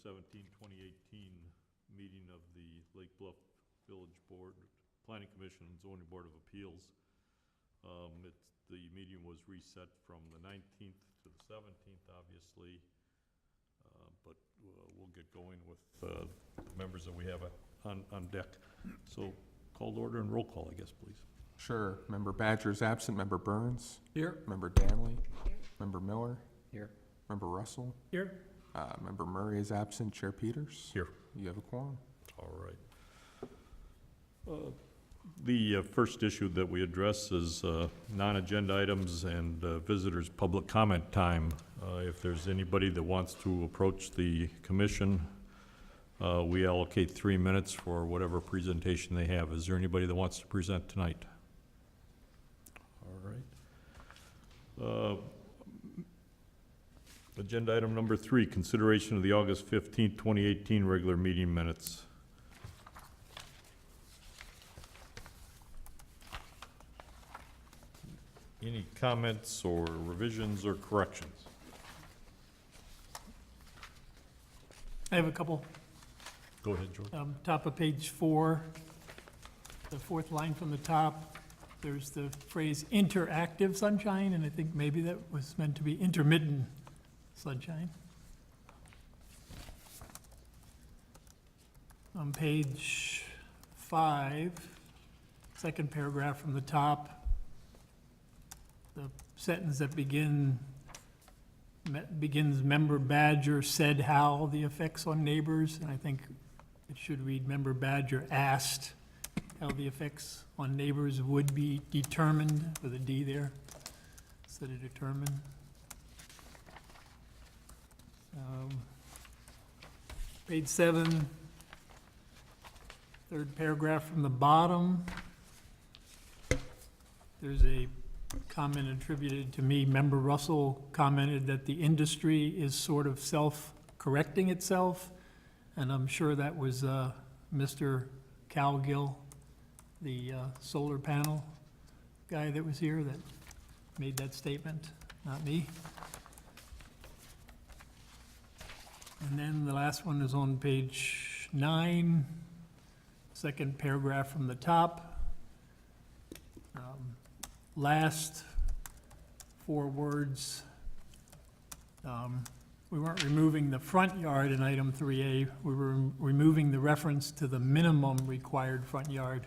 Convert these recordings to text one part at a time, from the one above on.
17/2018 meeting of the Lake Bluff Village Board, Planning Commission and Zoning Board of Appeals. The meeting was reset from the 19th to the 17th, obviously, but we'll get going with the members that we have on deck. So call to order and roll call, I guess, please. Sure. Member Badger is absent. Member Burns? Here. Member Danley? Here. Member Miller? Here. Member Russell? Here. Member Murray is absent. Chair Peters? Here. You have a quorum. All right. The first issue that we address is non-agenda items and visitors' public comment time. If there's anybody that wants to approach the commission, we allocate 3 minutes for whatever presentation they have. Is there anybody that wants to present tonight? All right. Agenda item number 3, consideration of the August 15th, 2018 regular meeting minutes. Any comments or revisions or corrections? I have a couple. Go ahead, George. Top of page 4, the fourth line from the top, there's the phrase interactive sunshine, and I think maybe that was meant to be intermittent sunshine. On page 5, second paragraph from the top, the sentence that begins Member Badger said how the effects on neighbors, and I think it should read Member Badger asked how the effects on neighbors would be determined, with a D there, instead of determined. Page 7, third paragraph from the bottom. There's a comment attributed to me. Member Russell commented that the industry is sort of self-correcting itself, and I'm sure that was Mr. Cowgill, the solar panel guy that was here that made that statement, not me. And then the last one is on page 9, second paragraph from the top. Last 4 words, we weren't removing the front yard in item 3A, we were removing the reference to the minimum required front yard.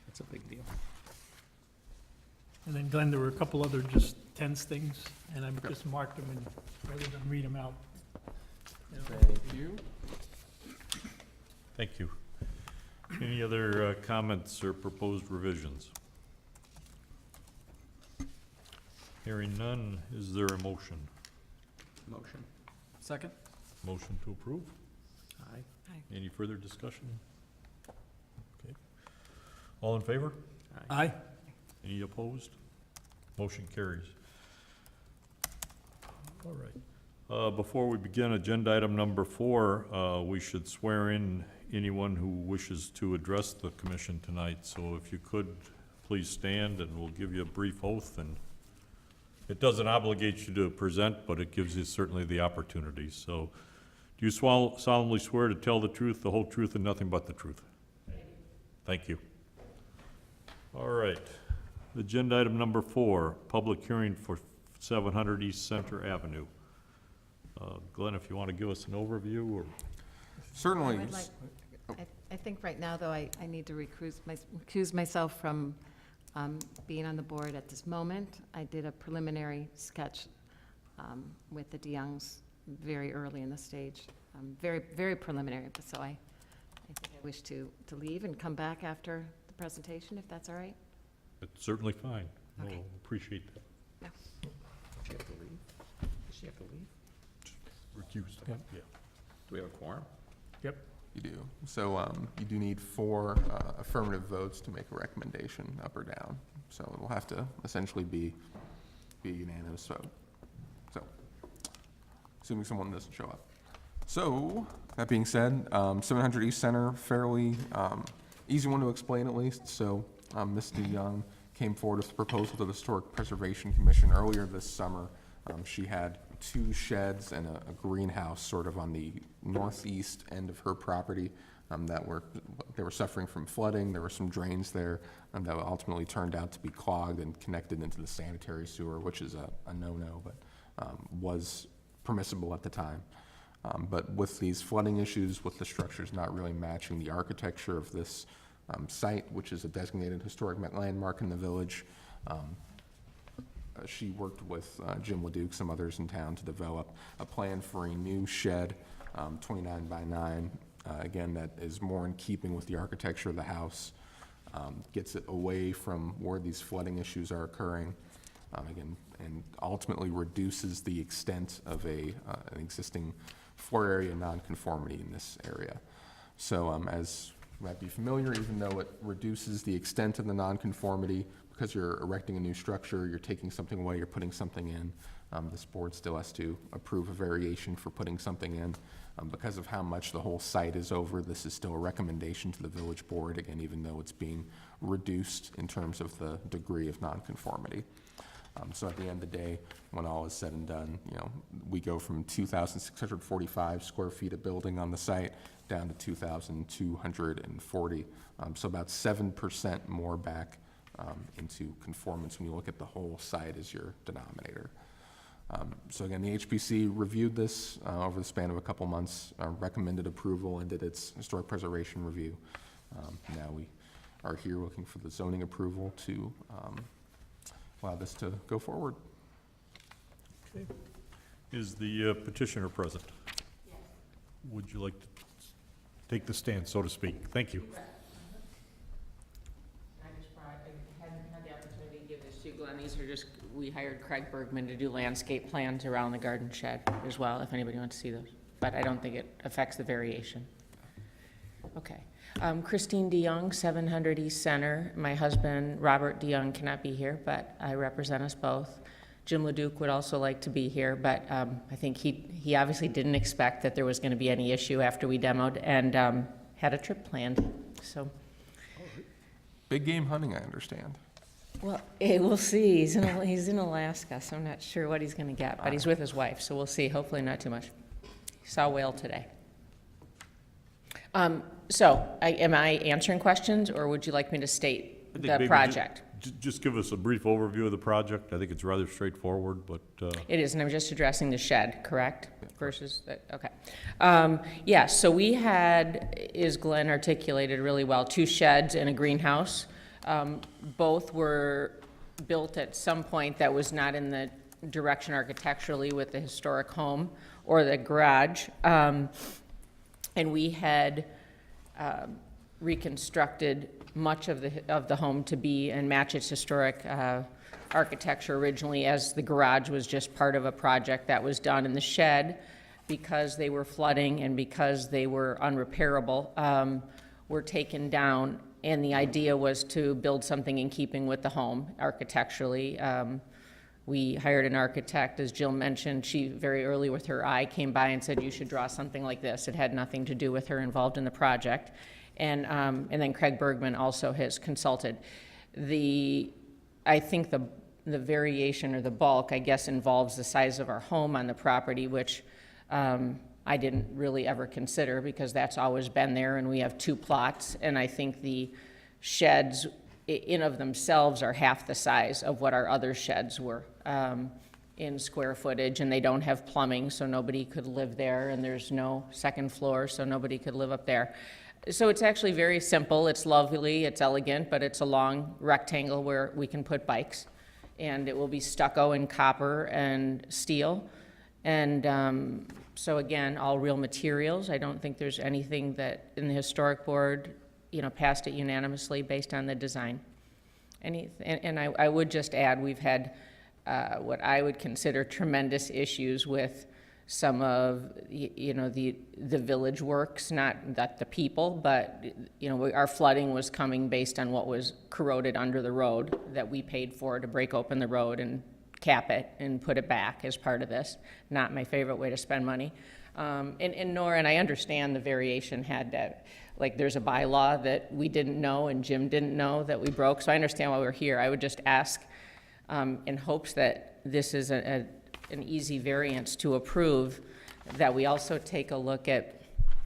That's a big deal. And then Glenn, there were a couple other just tense things, and I just marked them and rather than read them out. You know. Thank you. Thank you. Any other comments or proposed revisions? Hearing none, is there a motion? Motion. Second? Motion to approve? Aye. Any further discussion? Okay. All in favor? Aye. Any opposed? Motion carries. All right. Before we begin agenda item number 4, we should swear in anyone who wishes to address the commission tonight. So if you could, please stand and we'll give you a brief oath. And it doesn't obligate you to present, but it gives you certainly the opportunity. So do you solemnly swear to tell the truth, the whole truth, and nothing but the truth? Thank you. All right. Agenda item number 4, public hearing for 700 East Center Avenue. Glenn, if you want to give us an overview, or Certainly. I think right now, though, I need to recuse myself from being on the board at this moment. I did a preliminary sketch with the DeYoungs very early in the stage, very, very preliminary, but so I think I wish to leave and come back after the presentation, if that's all right. it's certainly fine. Okay. We'll appreciate that. No. Does she have to leave? Does she have to leave? Recused. Yep. Yeah. Do we have a quorum? You do. So you do need 4 affirmative votes to make a recommendation up or down. So it will have to essentially be a unanimous vote. So, assuming someone doesn't show up. So, that being said, 700 East Center, fairly easy one to explain at least. So, Ms. DeYoung came forward with a proposal to the Historic Preservation Commission earlier this summer. She had 2 sheds and a greenhouse sort of on the northeast end of her property they were suffering from flooding. There were some drains there that ultimately turned out to be clogged and connected into the sanitary sewer, which is a no-no, but was permissible at the time. But with these flooding issues, with the structures not really matching the architecture of this site, which is a designated historic landmark in the village, she worked with Jim Leduc, some others in town, to develop a plan for a new shed, 29 by 9, again, that is more in keeping with the architecture of the house, gets it away from where these flooding issues are occurring, again, and ultimately reduces the extent of an existing floor area nonconformity in this area. So as you might be familiar, even though it reduces the extent of the nonconformity, because you're erecting a new structure, you're taking something away, you're putting something in, this board still has to approve a variation for putting something in. Because of how much the whole site is over, this is still a recommendation to the village board, again, even though it's being reduced in terms of the degree of nonconformity. So at the end of the day, when all is said and done, we go from 2,645 square feet of building on the site down to 2,240. So about 7% more back into conformance when you look at the whole site as your denominator. So again, the HPC reviewed this over the span of a couple months, recommended approval, and did its historic preservation review. Now we are here looking for the zoning approval to allow this to go forward. Okay. Is the petitioner present? Yes. Would you like to take the stand, so to speak? Thank you. I hadn't had the opportunity to give this to you, Glenn. These are just, we hired Craig Bergman to do landscape plans around the garden shed as well, if anybody wants to see those. But I don't think it affects the variation. Okay. Christine DeYoung, 700 East Center. My husband, Robert DeYoung, cannot be here, but I represent us both. Jim Leduc would also like to be here, but I think he obviously didn't expect that there was going to be any issue after we demoed, and had a trip planned, so. Big game hunting, I understand. Well, we'll see. He's in Alaska, so I'm not sure what he's going to get, but he's with his wife, so we'll see. Hopefully not too much. He saw a whale today. So, am I answering questions, or would you like me to state I think the maybe project? Just give us a brief overview of the project. I think it's rather straightforward, but It is, and I'm just addressing the shed, correct? Versus, okay. Yeah, so we had, as Glenn articulated really well, 2 sheds and a greenhouse. Both were built at some point that was not in the direction architecturally with the historic home or the garage. And we had reconstructed much of the home to be and match its historic architecture originally, as the garage was just part of a project that was done in the shed. Because they were flooding and because they were unrepairable, were taken down, and the idea was to build something in keeping with the home architecturally. We hired an architect, as Jill mentioned. She very early with her eye came by and said, you should draw something like this. It had nothing to do with her involved in the project. And then Craig Bergman also has consulted. I think the variation or the bulk, I guess, involves the size of our home on the property, which I didn't really ever consider, because that's always been there, and we have 2 plots, and I think the sheds in of themselves are half the size of what our other sheds were in square footage, and they don't have plumbing, so nobody could live there, and there's no second floor, so nobody could live up there. So it's actually very simple. It's lovely, it's elegant, but it's a long rectangle where we can put bikes, and it will be stucco and copper and steel. And so again, all real materials. I don't think there's anything that in the historic board, passed it unanimously based on the design. And I would just add, we've had what I would consider tremendous issues with some of, the village works, not that the people, but, our flooding was coming based on what was corroded under the road that we paid for to break open the road and cap it and put it back as part of this. Not my favorite way to spend money. And I understand the variation had that, like, there's a bylaw that we didn't know and Jim didn't know that we broke, so I understand why we're here. I would just ask in hopes that this is an easy variance to approve, that we also take a look at,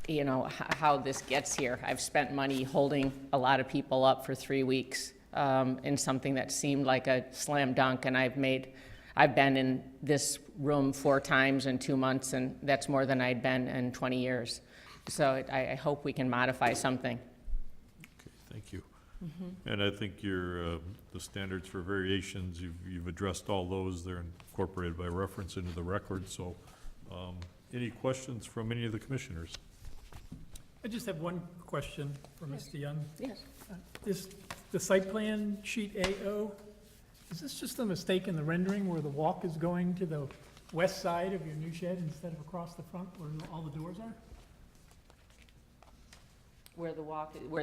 you know, how this gets here. I've spent money holding a lot of people up for 3 weeks in something that seemed like a slam dunk, and I've been in this room 4 times in 2 months, and that's more than I'd been in 20 years. So I hope we can modify something. Okay, thank you. And I think the standards for variations, you've addressed all those. They're incorporated by reference into the record, so any questions from any of the commissioners? I just have one question for Mr. Young. Yes. The site plan sheet AO, is this just a mistake in the rendering where the walk is going to the west side of your new shed instead of across the front where all the doors are? Where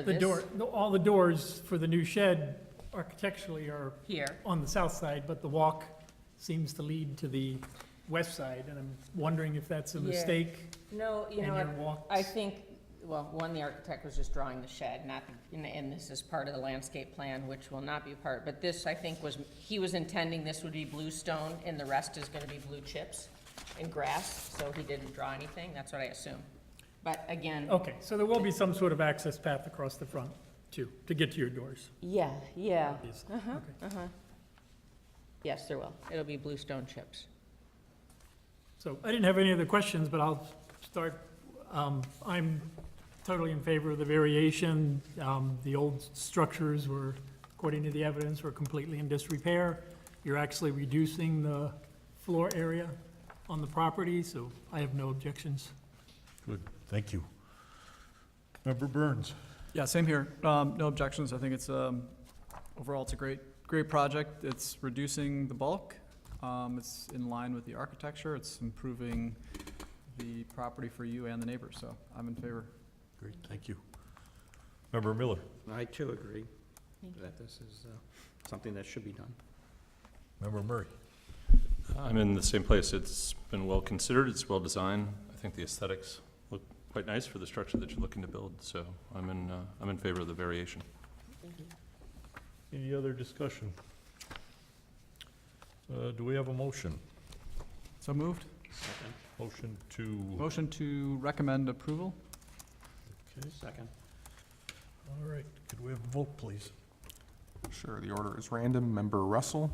The door, all the doors for the new shed architecturally are Here. on the south side, but the walk seems to lead to the west side, and I'm wondering if that's a Yeah. mistake No, you in know your what? walks. I think, well, one, the architect was just drawing the shed, not, and this is part of the landscape plan, which will not be part, but this, I think, he was intending this would be bluestone, and the rest is gonna be blue chips and grass, so he didn't draw anything, that's what I assume. But again, Okay, so there will be some sort of access path across the front, too, to get to your doors, yeah, obviously. Okay. yes, there will. It'll be bluestone chips. So I didn't have any other questions, but I'll start. I'm totally in favor of the variation. The old structures were, according to the evidence, were completely in disrepair. You're actually reducing the floor area on the property, so I have no objections. Good, thank you. Member Burns? Yeah, same here. No objections. I think it's, overall, it's a great project. It's reducing the bulk. It's in line with the architecture. It's improving the property for you and the neighbors, so I'm in favor. Great, thank you. Member Miller? I too agree that this is something that should be done. Member Murray? I'm in the same place. It's been well considered, it's well designed. I think the aesthetics look quite nice for the structure that you're looking to build, so I'm in favor of the variation. Any other discussion? Do we have a motion? So moved. Second. Motion to recommend approval? Okay, Second. all right. Could we have a vote, please? Sure, the order is random. Member Russell,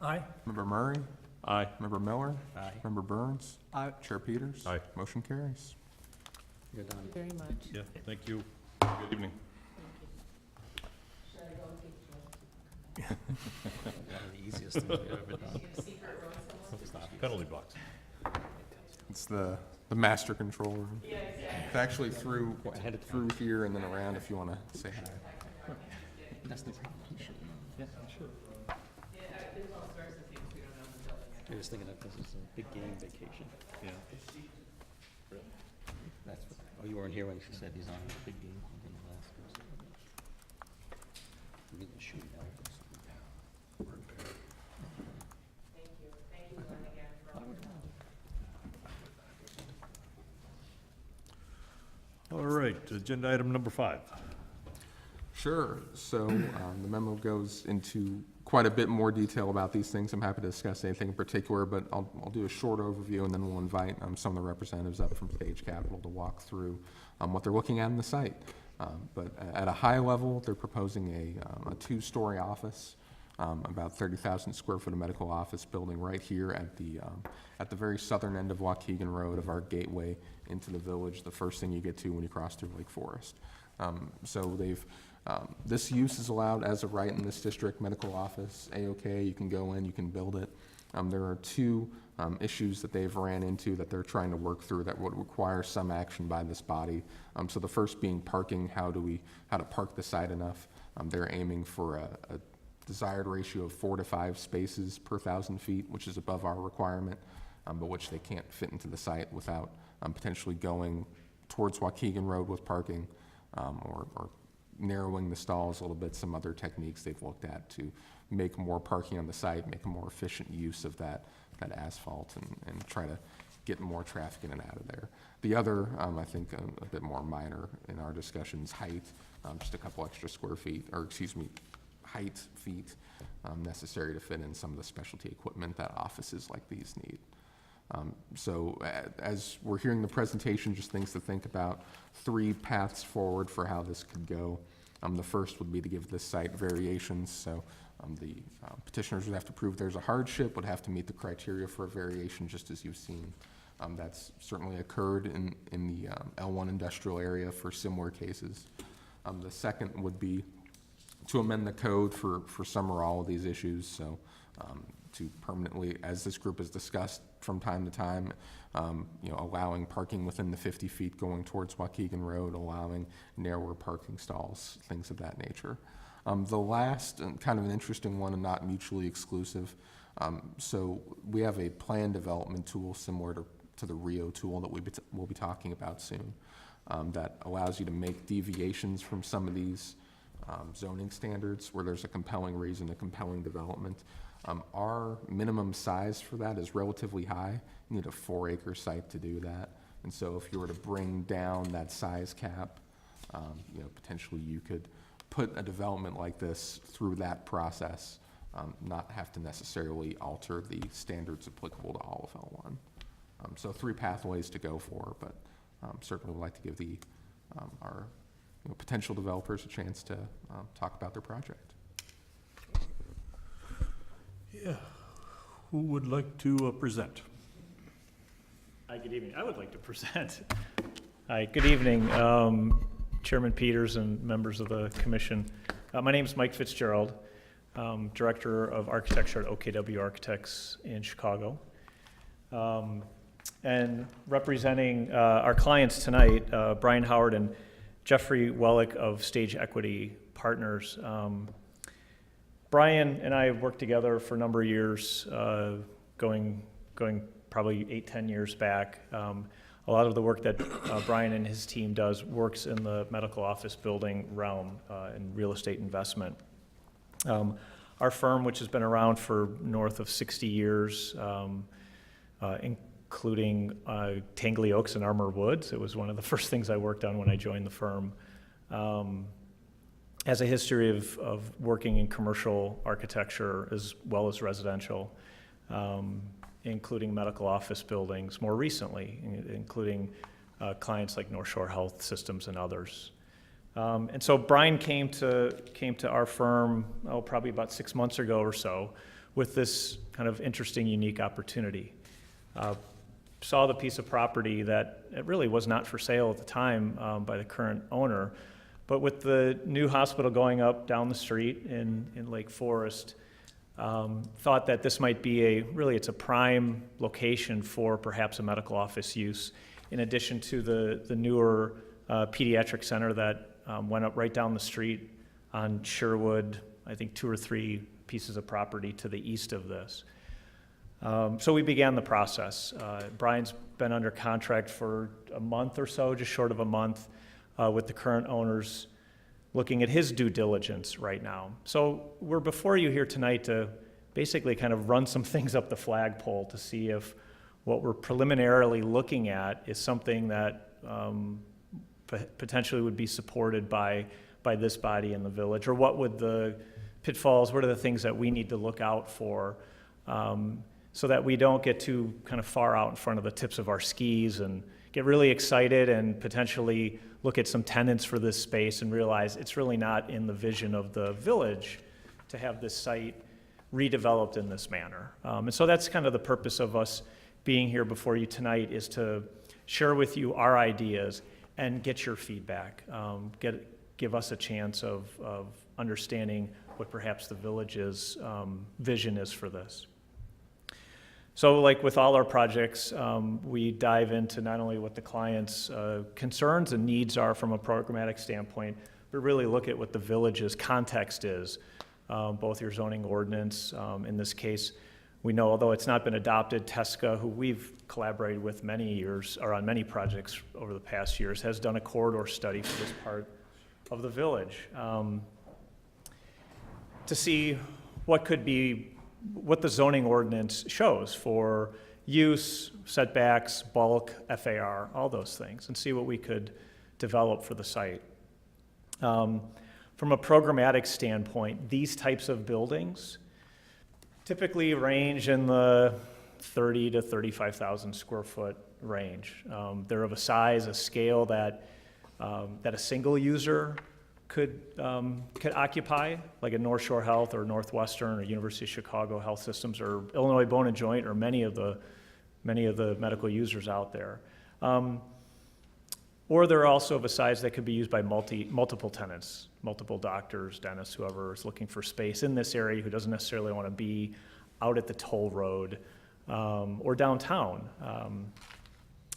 Aye? Member Murray, Aye. Member Miller, Aye. Member Burns, Aye. Chair Peters. Aye. Motion carries. You're done. Very much. Yeah, thank you. Good evening. One of the easiest things we've ever done. Penalty box. It's the master control room. It's actually through here and then around if you want to say hi. That's the problem. You should know. Yeah, sure. I was thinking that this is a big game vacation. Yeah. That's what, oh, you weren't here when she said he's on a big game hunt in Alaska. We're gonna shoot now. All right, agenda item number 5. Sure. So the memo goes into quite a bit more detail about these things. I'm happy to discuss anything in particular, but I'll do a short overview, and then we'll invite some of the representatives up from Stage Capital to walk through what they're looking at in the site. But at a high level, they're proposing a 2-story office, about 30,000 square foot of medical office building right here at the very southern end of Waukegan Road, of our gateway into the village, the first thing you get to when you cross through Lake Forest. So this use is allowed as a right in this district, medical office, A-OK, you can go in, you can build it. There are 2 issues that they've ran into that they're trying to work through that would require some action by this body. So the first being parking, how to park the site enough. They're aiming for a desired ratio of 4 to 5 spaces per 1,000 feet, which is above our requirement, but which they can't fit into the site without potentially going towards Waukegan Road with parking, or narrowing the stalls a little bit, some other techniques they've looked at to make more parking on the site, make a more efficient use of that asphalt, and try to get more traffic in and out of there. The other, I think, a bit more minor in our discussions, height, just a couple extra square feet, or excuse me, height feet necessary to fit in some of the specialty equipment that offices like these need. As we're hearing the presentation, just things to think about, 3 paths forward for how this could go. The first would be to give this site variations, so the petitioners would have to prove there's a hardship, would have to meet the criteria for a variation, just as you've seen. That's certainly occurred in the L1 industrial area for similar cases. The second would be to amend the code for some or all of these issues, so to permanently, as this group has discussed from time to time, allowing parking within the 50 feet going towards Waukegan Road, allowing narrower parking stalls, things of that nature. The last, and kind of an interesting one and not mutually exclusive, so we have a plan development tool similar to the Rio tool that we'll be talking about soon, that allows you to make deviations from some of these zoning standards where there's a compelling reason, a compelling development. Our minimum size for that is relatively high. You need a 4-acre site to do that. And so if you were to bring down that size cap, potentially you could put a development like this through that process, not have to necessarily alter the standards applicable to all of L1. So 3 pathways to go for, but certainly would like to give our potential developers a chance to talk about their project. Yeah. Who would like to present? Hi, good evening. I would like to present. Hi, good evening, Chairman Peters and members of the commission. My name is Mike Fitzgerald, Director of Architecture at OKW Architects in Chicago. And representing our clients tonight, Brian Howard and Jeffrey Wellick of Stage Equity Partners. Brian and I have worked together for a number of years, going probably 8-10 years back. A lot of the work that Brian and his team works in the medical office building realm and real estate investment. Our firm, which has been around for north of 60 years, including Tangley Oaks and Armor Woods. It was one of the first things I worked on when I joined the firm. Has a history of working in commercial architecture as well as residential, including medical office buildings more recently, including clients like North Shore Health Systems and others. And so Brian came to our firm, probably about 6 months ago or so, with this kind of interesting, unique opportunity. Saw the piece of property that it really was not for sale at the time by the current owner, but with the new hospital going up down the street in Lake Forest, thought that this might be it's a prime location for perhaps a medical office use, in addition to the newer pediatric center that went up right down the street on Sherwood, I think 2 or 3 pieces of property to the east of this. So we began the process. Brian's been under contract for a month or so, just short of a month, with the current owners looking at his due diligence right now. So we're before you here tonight to basically kind of run some things up the flagpole to see if what we're preliminarily looking at is something that potentially would be supported by this body in the village, or what would the pitfalls, what are the things that we need to look out for, so that we don't get too kind of far out in front of the tips of our skis and get really excited and potentially look at some tenants for this space and realize it's really not in the vision of the village to have this site redeveloped in this manner. And so that's kind of the purpose of us being here before you tonight, is to share with you our ideas and get your feedback, give us a chance of understanding what perhaps the village's vision is for this. So like with all our projects, we dive into not only what the client's concerns and needs are from a programmatic standpoint, but really look at what the village's context is, both your zoning ordinance. In this case, we know, although it's not been adopted, TESCA, who we've collaborated with many years, or on many projects over the past years, has done a corridor study for this part of the village to see what the zoning ordinance shows for use, setbacks, bulk, FAR, all those things, and see what we could develop for the site. From a programmatic standpoint, these types of buildings typically range in the 30 to 35,000 square foot range. They're of a size, a scale that a single user could occupy, like a North Shore Health or Northwestern or University of Chicago Health Systems or Illinois Bone and Joint or many of the medical users out there. Or they're also of a size that could be used by multiple tenants, multiple doctors, dentists, whoever is looking for space in this area who doesn't necessarily want to be out at the toll road or downtown.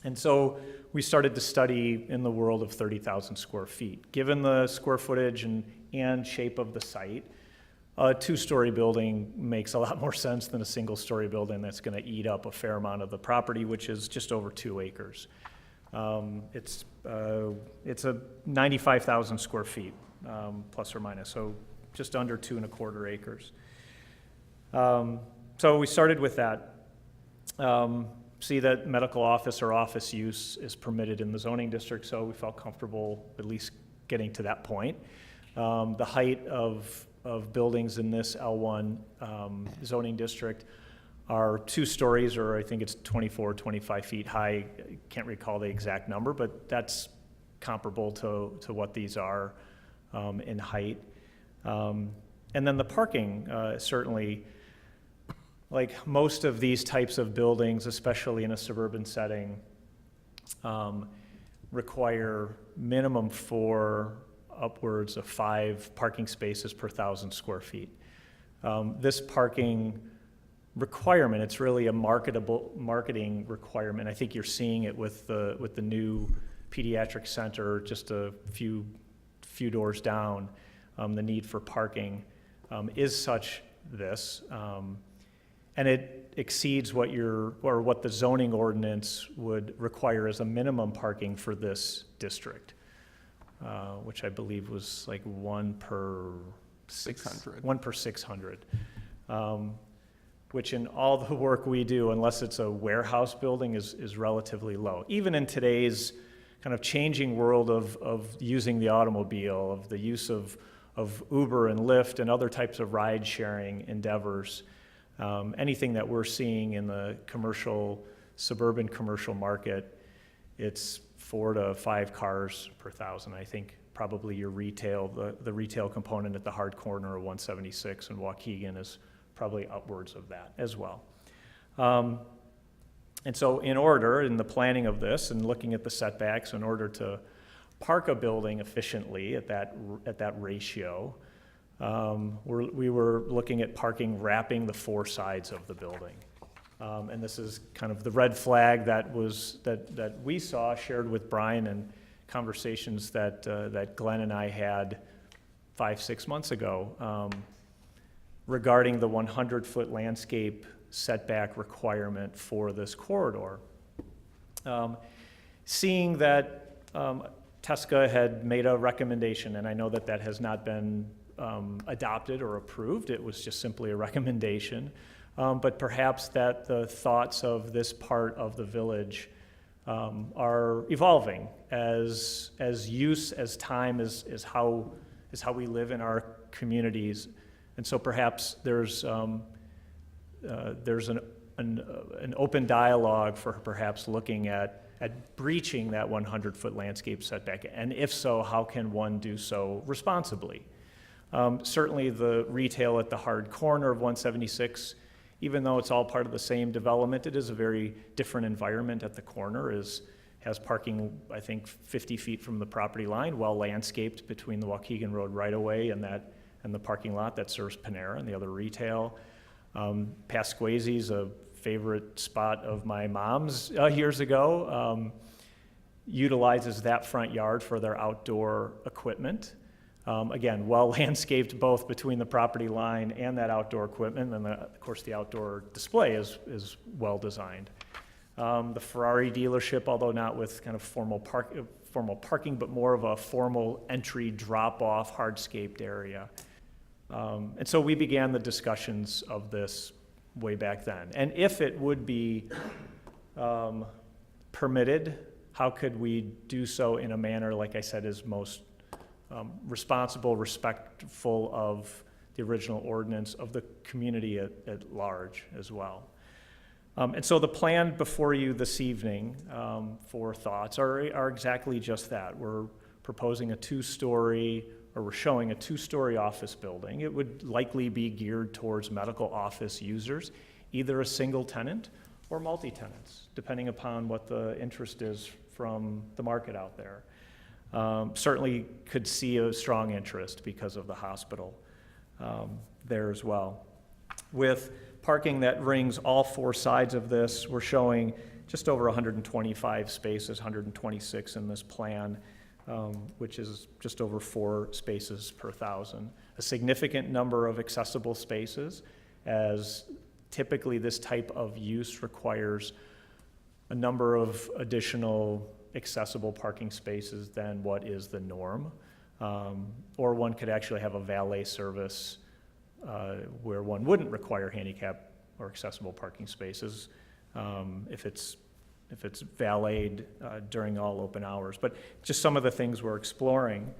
And so we started to study in the world of 30,000 square feet. Given the square footage and shape of the site, a two-story building makes a lot more sense than a single-story building that's going to eat up a fair amount of the property, which is just over 2 acres. It's a 95,000 square feet, plus or minus, so just under 2.25 acres. So we started with that. See that medical office or office use is permitted in the zoning district, so we felt comfortable at least getting to that point. The height of buildings in this L1 zoning district are 2 stories, or I think it's 24, 25 feet high. I can't recall the exact number, but that's comparable to what these are in height. And then the parking, certainly, like most of these types of buildings, especially in a suburban setting, require minimum 4, upwards of 5 parking spaces per 1,000 square feet. This parking requirement, it's really a marketing requirement. I think you're seeing it with the new pediatric center just a few doors down. The need for parking is such this. And it exceeds what the zoning ordinance would require as a minimum parking for this district, which I believe was like 1 per 600. 1 per 600, which in all the work we do, unless it's a warehouse building, is relatively low. Even in today's kind of changing world of using the automobile, of the use of Uber and Lyft and other types of ride-sharing endeavors, anything that we're seeing in the suburban commercial market, it's 4 to 5 cars per 1,000. I think probably your retail, the retail component at the hard corner of 176 and Waukegan is probably upwards of that as well. And so in the planning of this and looking at the setbacks, in order to park a building efficiently at that ratio, we were looking at parking wrapping the 4 sides of the building. And this is kind of the red flag that we saw, shared with Brian, and conversations that Glenn and I had 5-6 months ago regarding the 100-foot landscape setback requirement for this corridor. Seeing that TSCA had made a recommendation, and I know that has not been adopted or approved. It was just simply a recommendation. But perhaps that the thoughts of this part of the village are evolving as time, as how we live in our communities. And so perhaps there's an open dialogue for perhaps looking at breaching that 100-foot landscape setback. And if so, how can one do so responsibly? Certainly the retail at the hard corner of 176, even though it's all part of the same development, it is a very different environment at the corner. Has parking, I think, 50 feet from the property line, well landscaped between the Waukegan Road right-of-way and the parking lot that serves Panera and the other retail. Pasquazi's, a favorite spot of my mom's years ago, utilizes that front yard for their outdoor equipment. Again, well landscaped both between the property line and that outdoor equipment, and of course the outdoor display is well designed. The Ferrari dealership, although not with kind of formal parking, but more of a formal entry drop-off hardscaped area. And so we began the discussions of this way back then. And if it would be permitted, how could we do so in a manner, like I said, is most responsible, respectful of the original ordinance, of the community at large as well. And so the plan before you this evening for thoughts are exactly just that. We're proposing a two-story, or we're showing a two-story office building. It would likely be geared towards medical office users, either a single tenant or multi-tenants, depending upon what the interest is from the market out there. Certainly could see a strong interest because of the hospital there as well. With parking that rings all four sides of this, we're showing just over 125 spaces, 126 in this plan, which is just over 4 spaces per 1,000. A significant number of accessible spaces, as typically this type of use requires a number of additional accessible parking spaces than what is the norm. Or one could actually have a valet service where one wouldn't require handicap or accessible parking spaces if it's valeted during all open hours. But just some of the things we're exploring.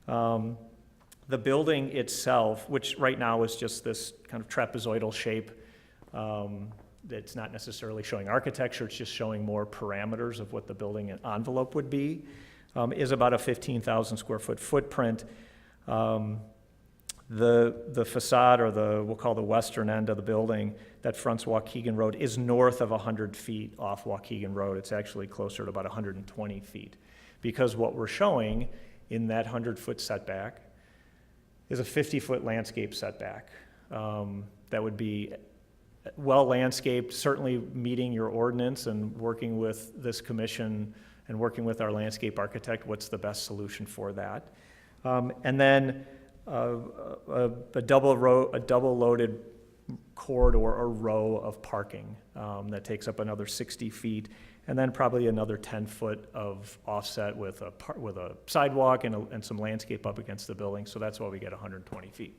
The building itself, which right now is just this kind of trapezoidal shape, it's not necessarily showing architecture, it's just showing more parameters of what the building envelope would be, is about a 15,000 square foot footprint. The facade, or we'll call the western end of the building that fronts Waukegan Road, is north of 100 feet off Waukegan Road. It's actually closer to about 120 feet. Because what we're showing in that 100-foot setback is a 50-foot landscape setback. That would be well landscaped, certainly meeting your ordinance and working with this commission and working with our landscape architect, what's the best solution for that. And then a double loaded corridor or row of parking that takes up another 60 feet, and then probably another 10-foot of offset with a sidewalk and some landscape up against the building. So that's why we get 120 feet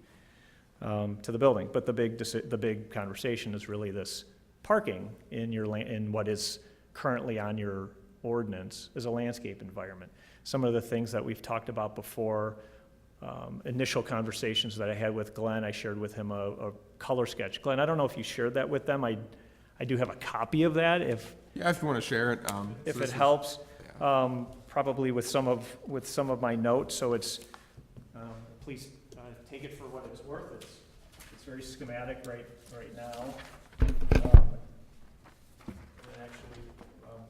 to the building. But the big conversation is really this parking in what is currently on your ordinance is a landscape environment. Some of the things that we've talked about before, initial conversations that I had with Glenn, I shared with him a color sketch. Glenn, I don't know if you shared that with them. I do have a copy of that if Yeah, if you want to share it. if so it this is- helps, yeah. probably with some of my notes. So it's please take it for what it's worth. It's very schematic right now. It actually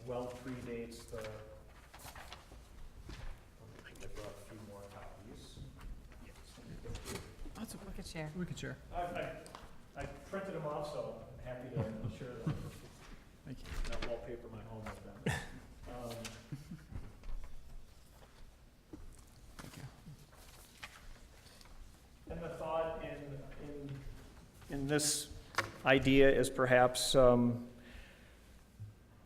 well predates the. I brought a few more copies. We could share. We could share. I printed them off, so I'm happy to share them. Thank you. Not wallpaper my home with them. Thank you. And the thought in this idea is perhaps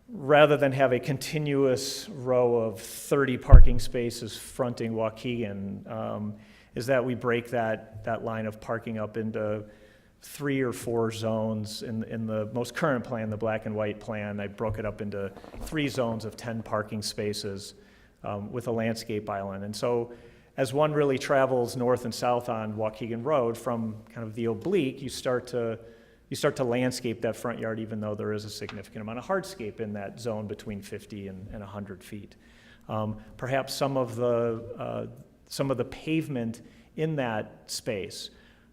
rather than have a continuous row of 30 parking spaces fronting Waukegan, is that we break that line of parking up into 3 or 4 zones. In the most current plan, the black and white plan, I broke it up into 3 zones of 10 parking spaces with a landscape island. And so as one really travels north and south on Waukegan Road, from kind of the oblique, you start to landscape that front yard, even though there is a significant amount of hardscape in that zone between 50 and 100 feet. Perhaps some of the pavement in that space,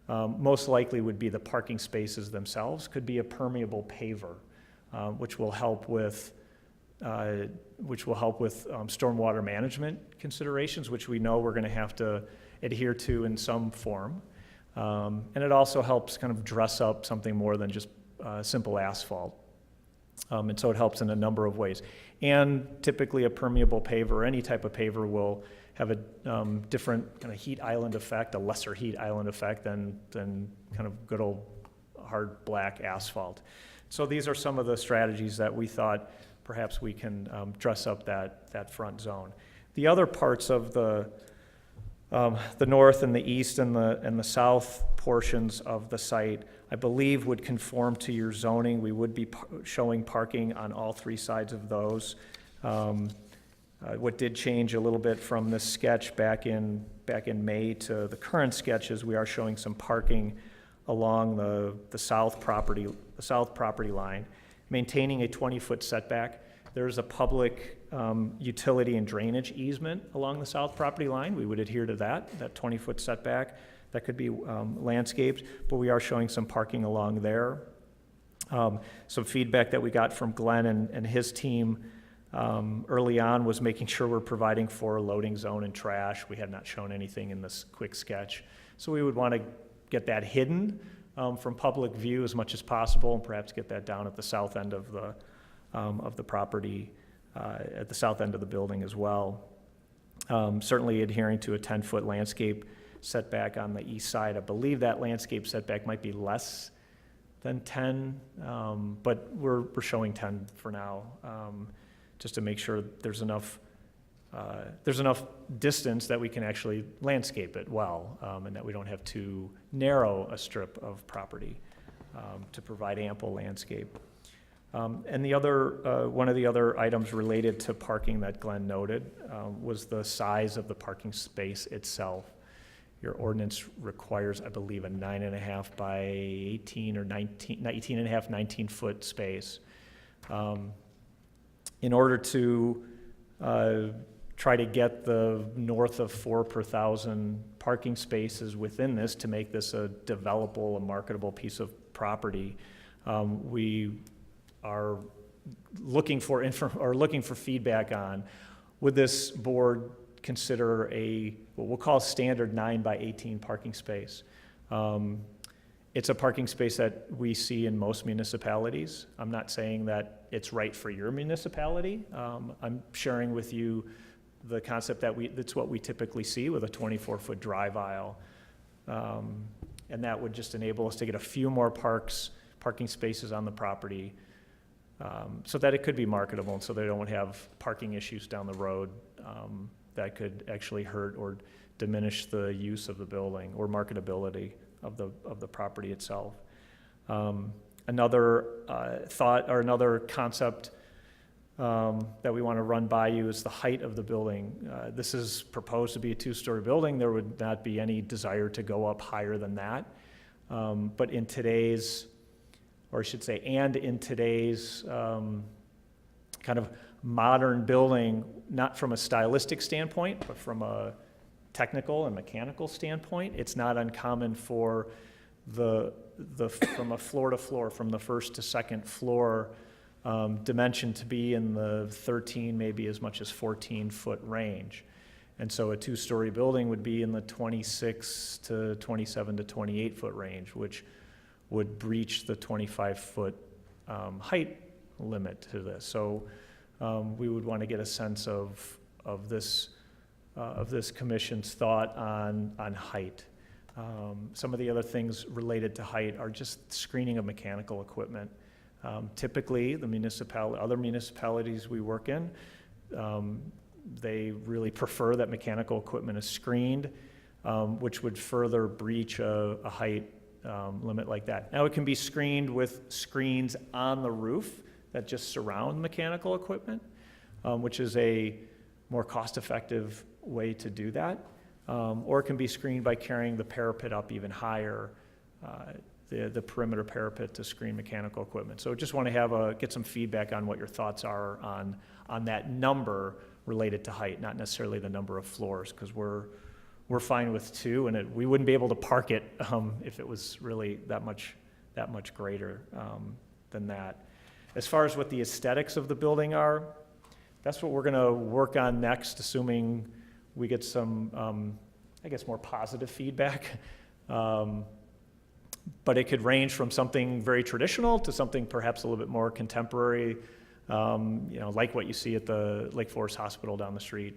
most likely would be the parking spaces themselves, could be a permeable paver, which will help with stormwater management considerations, which we know we're going to have to adhere to in some form. And it also helps kind of dress up something more than just simple asphalt. And so it helps in a number of ways. And typically a permeable paver, any type of paver, will have a different kind of heat island effect, a lesser heat island effect than kind of good old hard black asphalt. So these are some of the strategies that we thought perhaps we can dress up that front zone. The other parts of the north and the east and the south portions of the site, I believe, would conform to your zoning. We would be showing parking on all 3 sides of those. What did change a little bit from this sketch back in May to the current sketch is we are showing some parking along the south property line, maintaining a 20-foot setback. There's a public utility and drainage easement along the south property line. We would adhere to that 20-foot setback. That could be landscaped, but we are showing some parking along there. Some feedback that we got from Glenn and his team early on was making sure we're providing for a loading zone and trash. We had not shown anything in this quick sketch. So we would want to get that hidden from public view as much as possible, and perhaps get that down at the south end of the property, at the south end of the building as well. Certainly adhering to a 10-foot landscape setback on the east side. I believe that landscape setback might be less than 10, but we're showing 10 for now, just to make sure there's enough distance that we can actually landscape it well, and that we don't have too narrow a strip of property to provide ample landscape. And the other, one of the other items related to parking that Glenn noted was the size of the parking space itself. Your ordinance requires, I believe, a 9.5 by 18 or 19-foot space. In order to try to get the north of 4 per thousand parking spaces within this to make this a developable, a marketable piece of property, we are looking for feedback on, would this board consider what we'll call standard 9 by 18 parking space. It's a parking space that we see in most municipalities. I'm not saying that it's right for your municipality. I'm sharing with you the concept that's what we typically see with a 24-foot drive aisle. And that would just enable us to get a few more parking spaces on the property, so that it could be marketable, and so they don't have parking issues down the road that could actually hurt or diminish the use of the building or marketability of the property itself. Another thought or another concept that we want to run by you is the height of the building. This is proposed to be a 2-story building. There would not be any desire to go up higher than that. But in today's, or I should say, in today's kind of modern building, not from a stylistic standpoint, but from a technical and mechanical standpoint, it's not uncommon for from a floor to floor, from the first to second floor, dimension to be in the 13, maybe as much as 14-foot range. And so a 2-story building would be in the 26 to 27 to 28-foot range, which would breach the 25-foot height limit to this. So we would want to get a sense of this commission's thought on height. Some of the other things related to height are just screening of mechanical equipment. Typically, other municipalities we work in, they really prefer that mechanical equipment is screened, which would further breach a height limit like that. Now, it can be screened with screens on the roof that just surround mechanical equipment, which is a more cost-effective way to do that. Or it can be screened by carrying the parapet up even higher, the perimeter parapet to screen mechanical equipment. So just want to get some feedback on what your thoughts are on that number related to height, not necessarily the number of floors, because we're fine with 2, and we wouldn't be able to park it if it was really that much greater than that. As far as what the aesthetics of the building are, that's what we're going to work on next, assuming we get some, I guess, more positive feedback. But it could range from something very traditional to something perhaps a little bit more contemporary, like what you see at the Lake Forest Hospital down the street.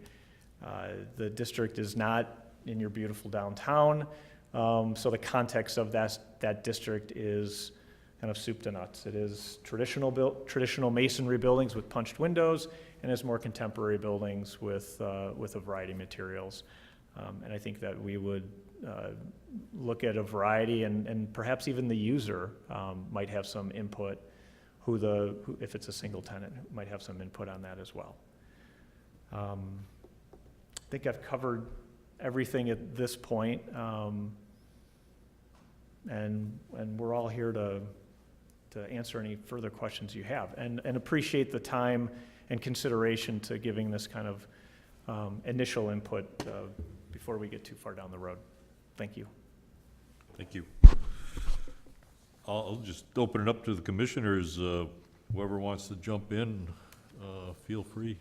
The district is not in your beautiful downtown, so the context of that district is kind of soup to nuts. It is traditional masonry buildings with punched windows, and it's more contemporary buildings with a variety of materials. And I think that we would look at a variety, and perhaps even the user might have some input, if it's a single tenant, might have some input on that as well. I think I've covered everything at this point, and we're all here to to answer any further questions you have, and appreciate the time and consideration to giving this kind of initial input before we get too far down the road. Thank you. Thank you. I'll just open it up to the commissioners. Whoever wants to jump in, feel free.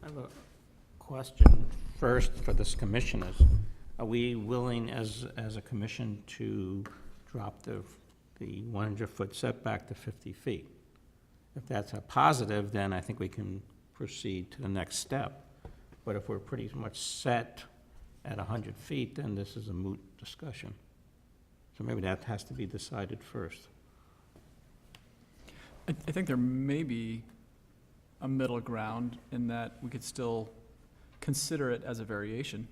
I have a question first for this commissioners. Are we willing as a commission to drop the 100-foot setback to 50 feet? If that's a positive, then I think we can proceed to the next step. But if we're pretty much set at 100 feet, then this is a moot discussion. So maybe that has to be decided first. I think there may be a middle ground in that we could still consider it as a variation.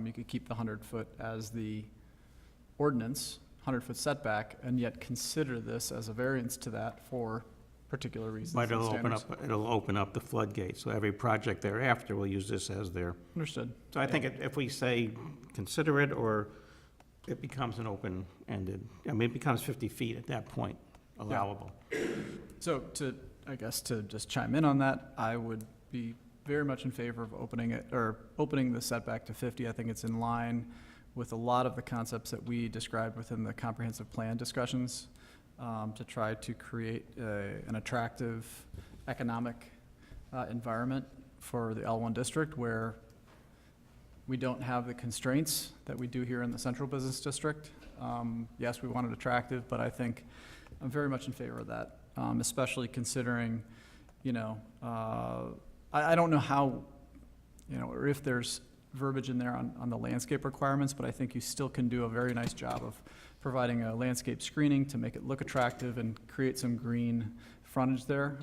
You could keep the 100-foot as the ordinance, 100-foot setback, and yet consider this as a variance to that for particular reasons But and standards. it'll open up the floodgates, so every project thereafter will use this as their. Understood. So I think if we say consider it, or it becomes an open-ended, I mean, it becomes 50 feet at that point, allowable. So I guess to just chime in on that, I would be very much in favor of opening the setback to 50. I think it's in line with a lot of the concepts that we described within the comprehensive plan discussions, to try to create an attractive economic environment for the L1 district, where we don't have the constraints that we do here in the central business district. Yes, we want it attractive, but I think I'm very much in favor of that, especially considering, I don't know how, or if there's verbiage in there on the landscape requirements, but I think you still can do a very nice job of providing a landscape screening to make it look attractive and create some green frontage there.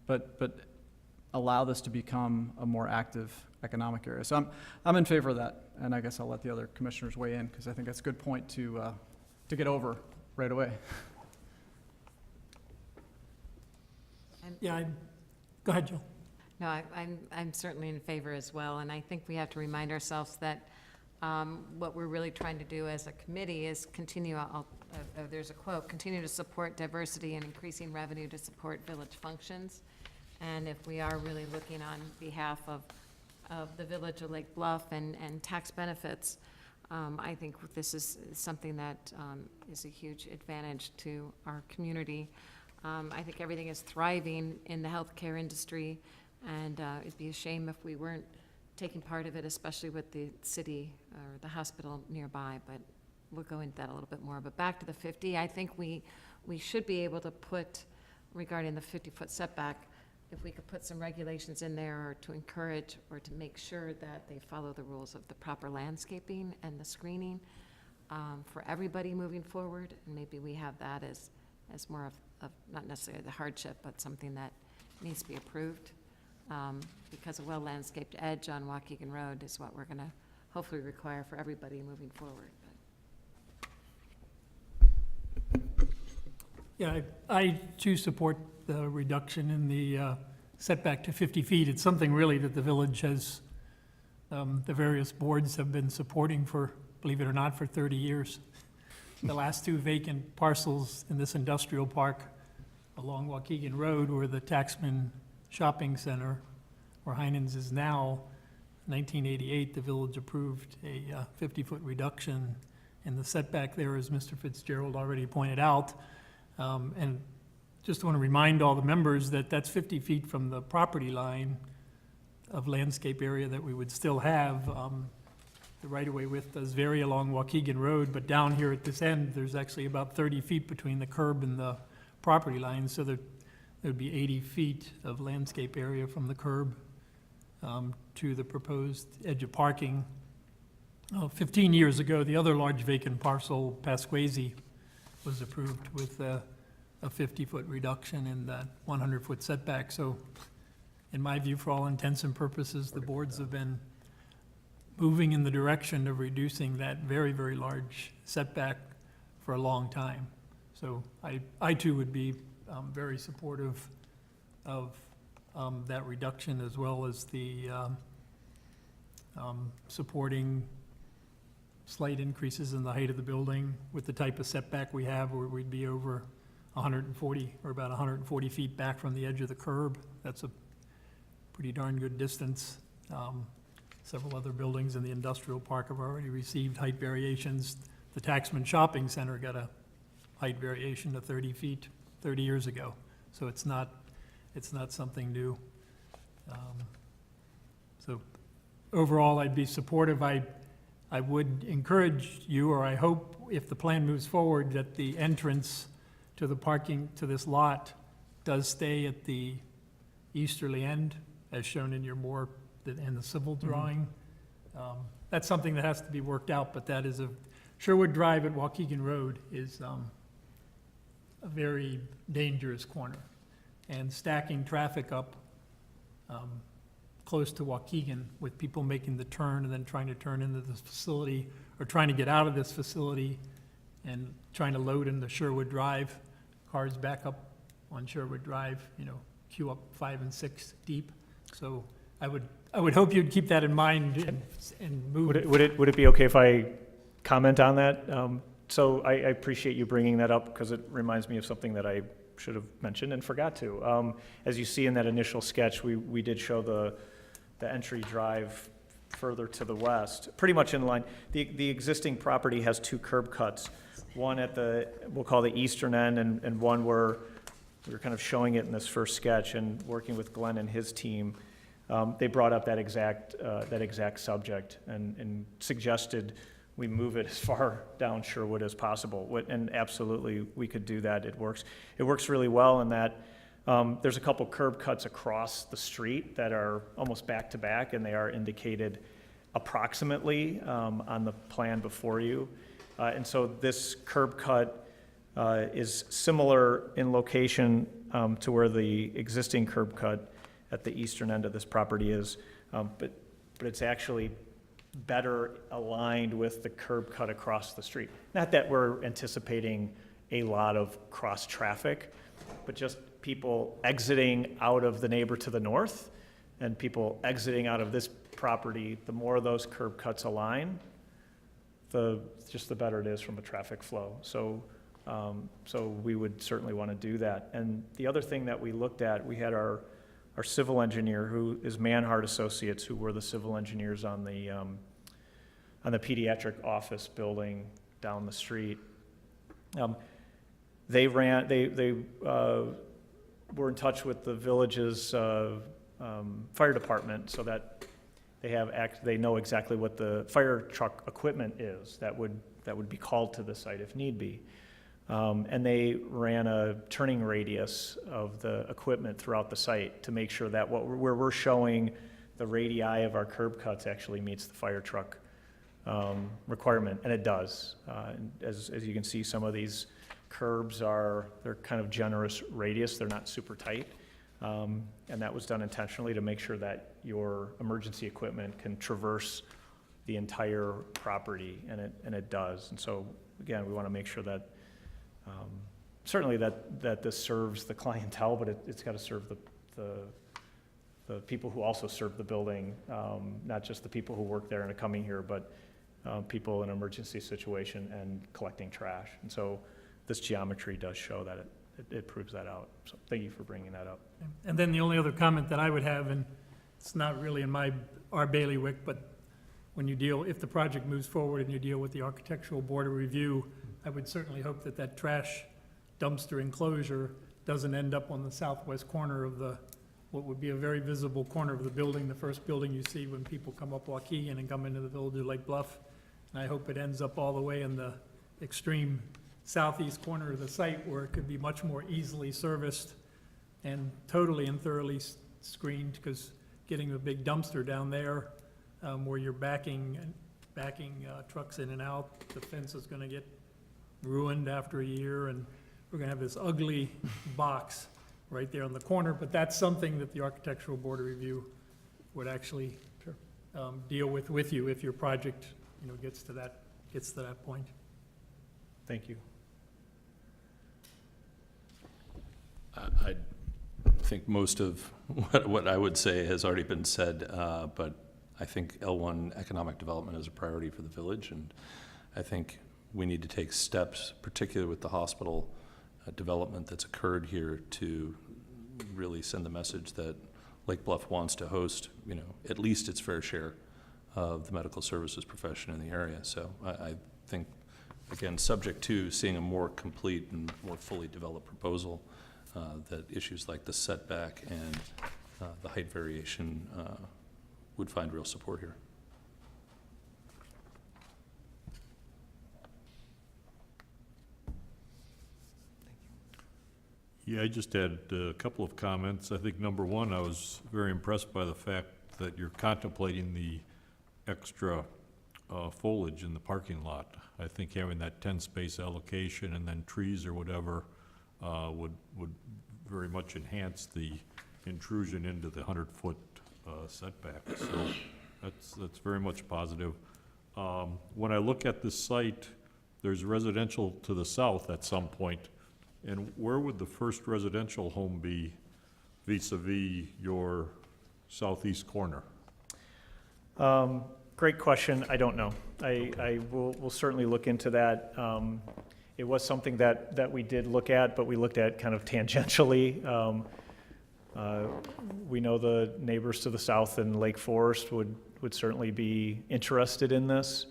But allow this to become a more active economic area. So I'm in favor of that, and I guess I'll let the other commissioners weigh in, because I think that's a good point to get over right away. Yeah, go ahead, Jill. No, I'm certainly in favor as well, and I think we have to remind ourselves that what we're really trying to do as a committee is continue, there's a quote, continue to support diversity and increasing revenue to support village functions. And if we are really looking on behalf of the village of Lake Bluff and tax benefits, I think this is something that is a huge advantage to our community. I think everything is thriving in the healthcare industry, and it'd be a shame if we weren't taking part of it, especially with the city or the hospital nearby, but we'll go into that a little bit more. But back to the 50, I think we should be able to put, regarding the 50-foot setback, if we could put some regulations in there or to encourage or to make sure that they follow the rules of the proper landscaping and the screening for everybody moving forward. And maybe we have that as more of not necessarily the hardship, but something that needs to be approved. Because a well-landscaped edge on Waukegan Road is what we're going to hopefully require for everybody moving forward. Yeah, I too support the reduction in the setback to 50 feet. It's something really that the village has, the various boards have been supporting for, believe it or not, for 30 years. The last two vacant parcels in this industrial park along Waukegan Road were the Taxman Shopping Center, where Heinen's is now. 1988, the village approved a 50-foot reduction in the setback there, as Mr. Fitzgerald already pointed out. And just want to remind all the members that that's 50 feet from the property line of landscape area that we would still have. The right-of-way width does vary along Waukegan Road, but down here at this end, there's actually about 30 feet between the curb and the property line, so there'd be 80 feet of landscape area from the curb to the proposed edge of parking. 15 years ago, the other large vacant parcel, Pasquazy, was approved with a 50-foot reduction in that 100-foot setback. So in my view, for all intents and purposes, the boards have been moving in the direction of reducing that very, very large setback for a long time. So I too would be very supportive of that reduction, as well as the supporting slight increases in the height of the building with the type of setback we have, where we'd be over 140, or about 140 feet back from the edge of the curb. That's a pretty darn good distance. Several other buildings in the industrial park have already received height variations. The Taxman Shopping Center got a height variation of 30 feet 30 years ago, so it's not something new. So overall, I'd be supportive. I would encourage you, or I hope, if the plan moves forward, that the entrance to the parking, to this lot, does stay at the easterly end, as shown in your in the civil drawing. That's something that has to be worked out, but that is Sherwood Drive at Waukegan Road is a very dangerous corner. And stacking traffic up close to Waukegan, with people making the turn and then trying to turn into this facility, or trying to get out of this facility and trying to load into Sherwood Drive, cars back up on Sherwood Drive, queue up 5 and 6 deep. So I would hope you'd keep that in mind and move. Would it be okay if I comment on that? So I appreciate you bringing that up, because it reminds me of something that I should have mentioned and forgot to. As you see in that initial sketch, we did show the entry drive further to the west, pretty much in line. The existing property has 2 curb cuts, one at we'll call the eastern end, and one where we were kind of showing it in this first sketch, and working with Glenn and his team, they brought up that exact subject and suggested we move it as far down Sherwood as possible. And absolutely, we could do that. It works really well in that there's a couple curb cuts across the street that are almost back to back, and they are indicated approximately on the plan before you. And so this curb cut is similar in location to where the existing curb cut at the eastern end of this property is, but it's actually better aligned with the curb cut across the street. Not that we're anticipating a lot of cross traffic, but just people exiting out of the neighbor to the north and people exiting out of this property. The more those curb cuts align, the better it is from a traffic flow. So we would certainly want to do that. And the other thing that we looked at, we had our civil engineer, who is Manhart Associates, who were the civil engineers on the pediatric office building down the street. They were in touch with the village's fire department, so that they know exactly what the fire truck equipment is that would be called to the site if need be. And they ran a turning radius of the equipment throughout the site to make sure that where we're showing the radii of our curb cuts actually meets the fire truck requirement, and it does. As you can see, some of these curbs they're kind of generous radius, they're not super tight. And that was done intentionally to make sure that your emergency equipment can traverse the entire property, and it does. And so, again, we want to make sure that certainly that this serves the clientele, but it's got to serve the people who also serve the building, not just the people who work there and are coming here, but people in an emergency situation and collecting trash. And so this geometry does show that it proves that out. So thank you for bringing that up. And then the only other comment that I would have, and it's not really in our bailiwick, but if the project moves forward and you deal with the Architectural Board of Review, I would certainly hope that trash dumpster enclosure doesn't end up on the southwest corner of what would be a very visible corner of the building, the first building you see when people come up Waukegan and come into the village of Lake Bluff. And I hope it ends up all the way in the extreme southeast corner of the site, where it could be much more easily serviced and totally and thoroughly screened, because getting the big dumpster down there, where you're backing trucks in and out, the fence is gonna get ruined after a year, and we're gonna have this ugly box right there on the corner. But that's something that the Architectural Board of Review would actually deal with you if your project, gets to that point. Thank you. I think most of what I would say has already been said, but I think L1 economic development is a priority for the village, and I think we need to take steps, particularly with the hospital development that's occurred here, to really send the message that Lake Bluff wants to host, at least its fair share of the medical services profession in the area. So I think, again, subject to seeing a more complete and more fully developed proposal, that issues like the setback and the height variation would find real support here. Yeah, I just had a couple of comments. I think number one, I was very impressed by the fact that you're contemplating the extra foliage in the parking lot. I think having that 10-space allocation and then trees or whatever would very much enhance the intrusion into the 100-foot setback. So that's very much positive. When I look at this site, there's residential to the south at some point. And where would the first residential home be vis-a-vis your southeast corner? Great question. I don't know. We'll certainly look into that. It was something that we did look at, but we looked at kind of tangentially. We know the neighbors to the south in Lake Forest would certainly be interested in this.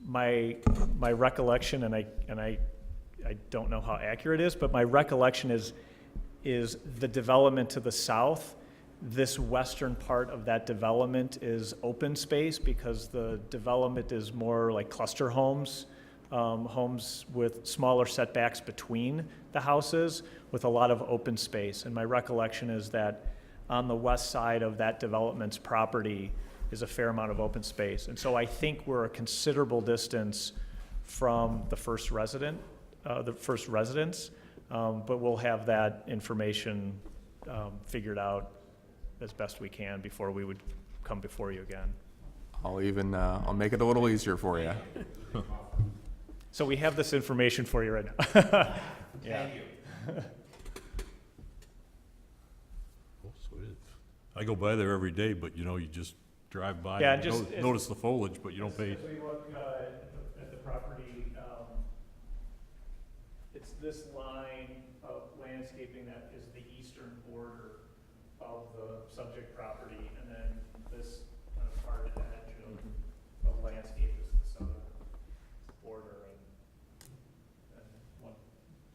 My recollection, and I don't know how accurate it is, but my recollection is the development to the south. This western part of that development is open space because the development is more like cluster homes, homes with smaller setbacks between the houses with a lot of open space. And my recollection is that on the west side of that development's property is a fair amount of open space. And so I think we're a considerable distance from the first residence, but we'll have that information figured out as best we can before we would come before you again. I'll make it a little easier for you. So we have this information for you right now. Yeah. Thank you. Oh, so it is. I go by there every day, but you just drive by Yeah, and just- notice the foliage, but you don't pay. As we look at the property, it's this line of landscaping that is the eastern border of the subject property, and then this kind of hard edge of landscape is the southern border, and one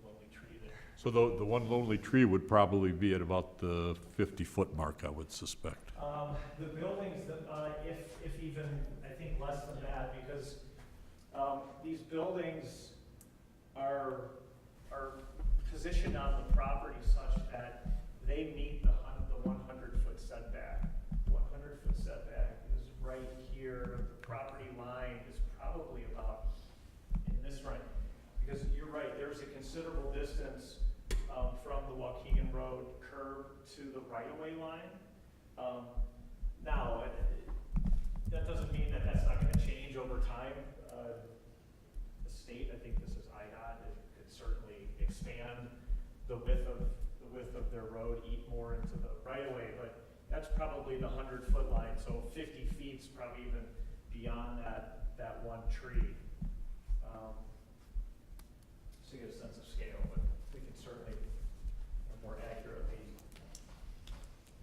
lonely tree there. So the one lonely tree would probably be at about the 50-foot mark, I would suspect. The buildings, if even, I think less than that, because these buildings are positioned on the property such that they meet the 100-foot setback. 100-foot setback is right here. The property line is probably about in this range. Because you're right, there's a considerable distance from the Waukegan Road curb to the right-of-way line. Now, that doesn't mean that that's not going to change over time. The state, I think this is IDOT, it could certainly expand the width of their road, eat more into the right-of-way, but that's probably the 100-foot line. So 50 feet's probably even beyond that one tree. So you get a sense of scale, but we can certainly more accurately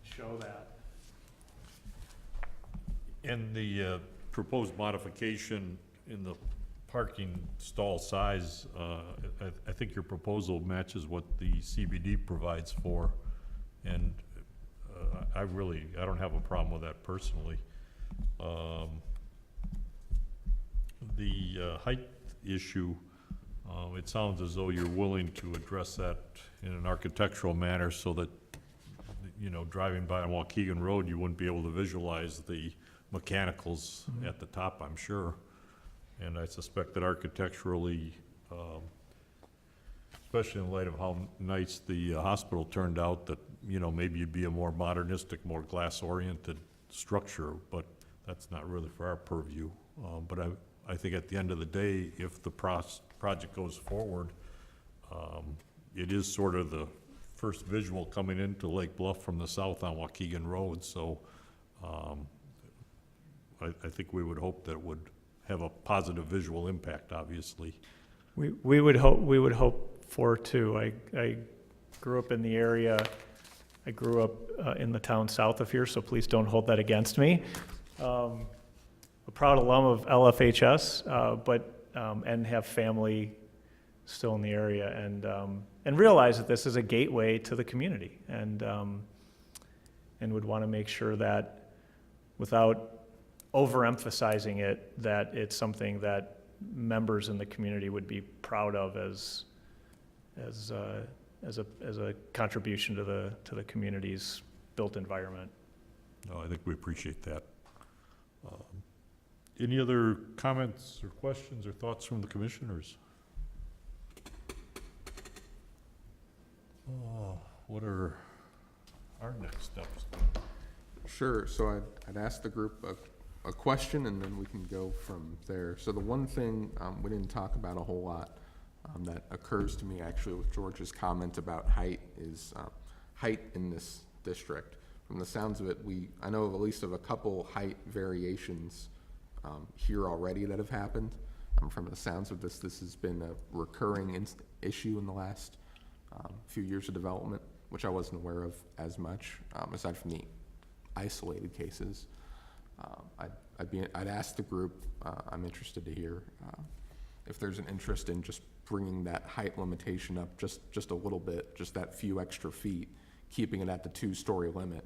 show that. And the proposed modification in the parking stall size, I think your proposal matches what the CBD provides for. And I don't have a problem with that personally. The height issue, it sounds as though you're willing to address that in an architectural manner so that, driving by on Waukegan Road, you wouldn't be able to visualize the mechanicals at the top, I'm sure. And I suspect that architecturally, especially in light of how nice the hospital turned out, that, maybe you'd be a more modernistic, more glass-oriented structure, but that's not really for our purview. But I think at the end of the day, if the project goes forward, it is sort of the first visual coming into Lake Bluff from the south on Waukegan Road, so I think we would hope that it would have a positive visual impact, obviously. We would hope for too. I grew up in the area. I grew up in the town south of here, so please don't hold that against me. A proud alum of LFHS, and have family still in the area, and realize that this is a gateway to the community, and would want to make sure that, without overemphasizing it, that it's something that members in the community would be proud of as a contribution to the community's built environment. No, I think we appreciate that. Any other comments or questions or thoughts from the commissioners? What are our next steps? Sure, so I'd ask the group a question, and then we can go from there. So the one thing we didn't talk about a whole lot that occurs to me actually with George's comment about height is height in this district. From the sounds of it, I know of at least of a couple height variations here already that have happened. From the sounds of this has been a recurring issue in the last few years of development, which I wasn't aware of as much, aside from the isolated cases. I'd ask the group, I'm interested to hear if there's an interest in just bringing that height limitation up just a little bit, just that few extra feet, keeping it at the 2-story limit,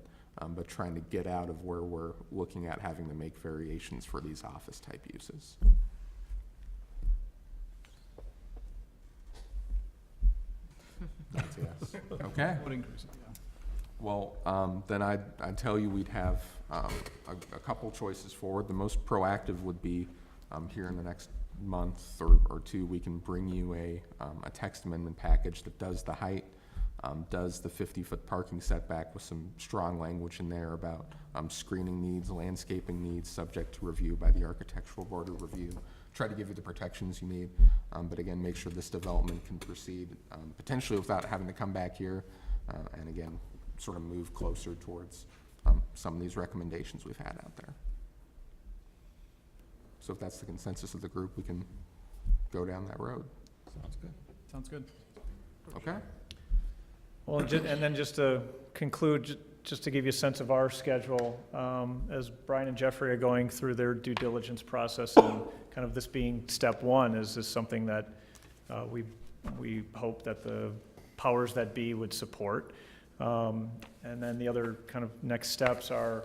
but trying to get out of where we're looking at having to make variations for these office type uses. That's a yes. Okay. Would increase it, yeah. Well, then I'd tell you we'd have a couple choices forward. The most proactive would be here in the next month or two, we can bring you a text amendment package that does the height, does the 50-foot parking setback with some strong language in there about screening needs, landscaping needs, subject to review by the Architectural Board of Review. Try to give you the protections you need, but again, make sure this development can proceed potentially without having to come back here, and again, sort of move closer towards some of these recommendations we've had out there. So if that's the consensus of the group, we can go down that road. Sounds good. Sounds good. Okay? Well, and then just to conclude, just to give you a sense of our schedule, as Brian and Jeffrey are going through their due diligence process, and kind of this being step one, is this something that we hope that the powers that be would support. And then the other kind of next steps are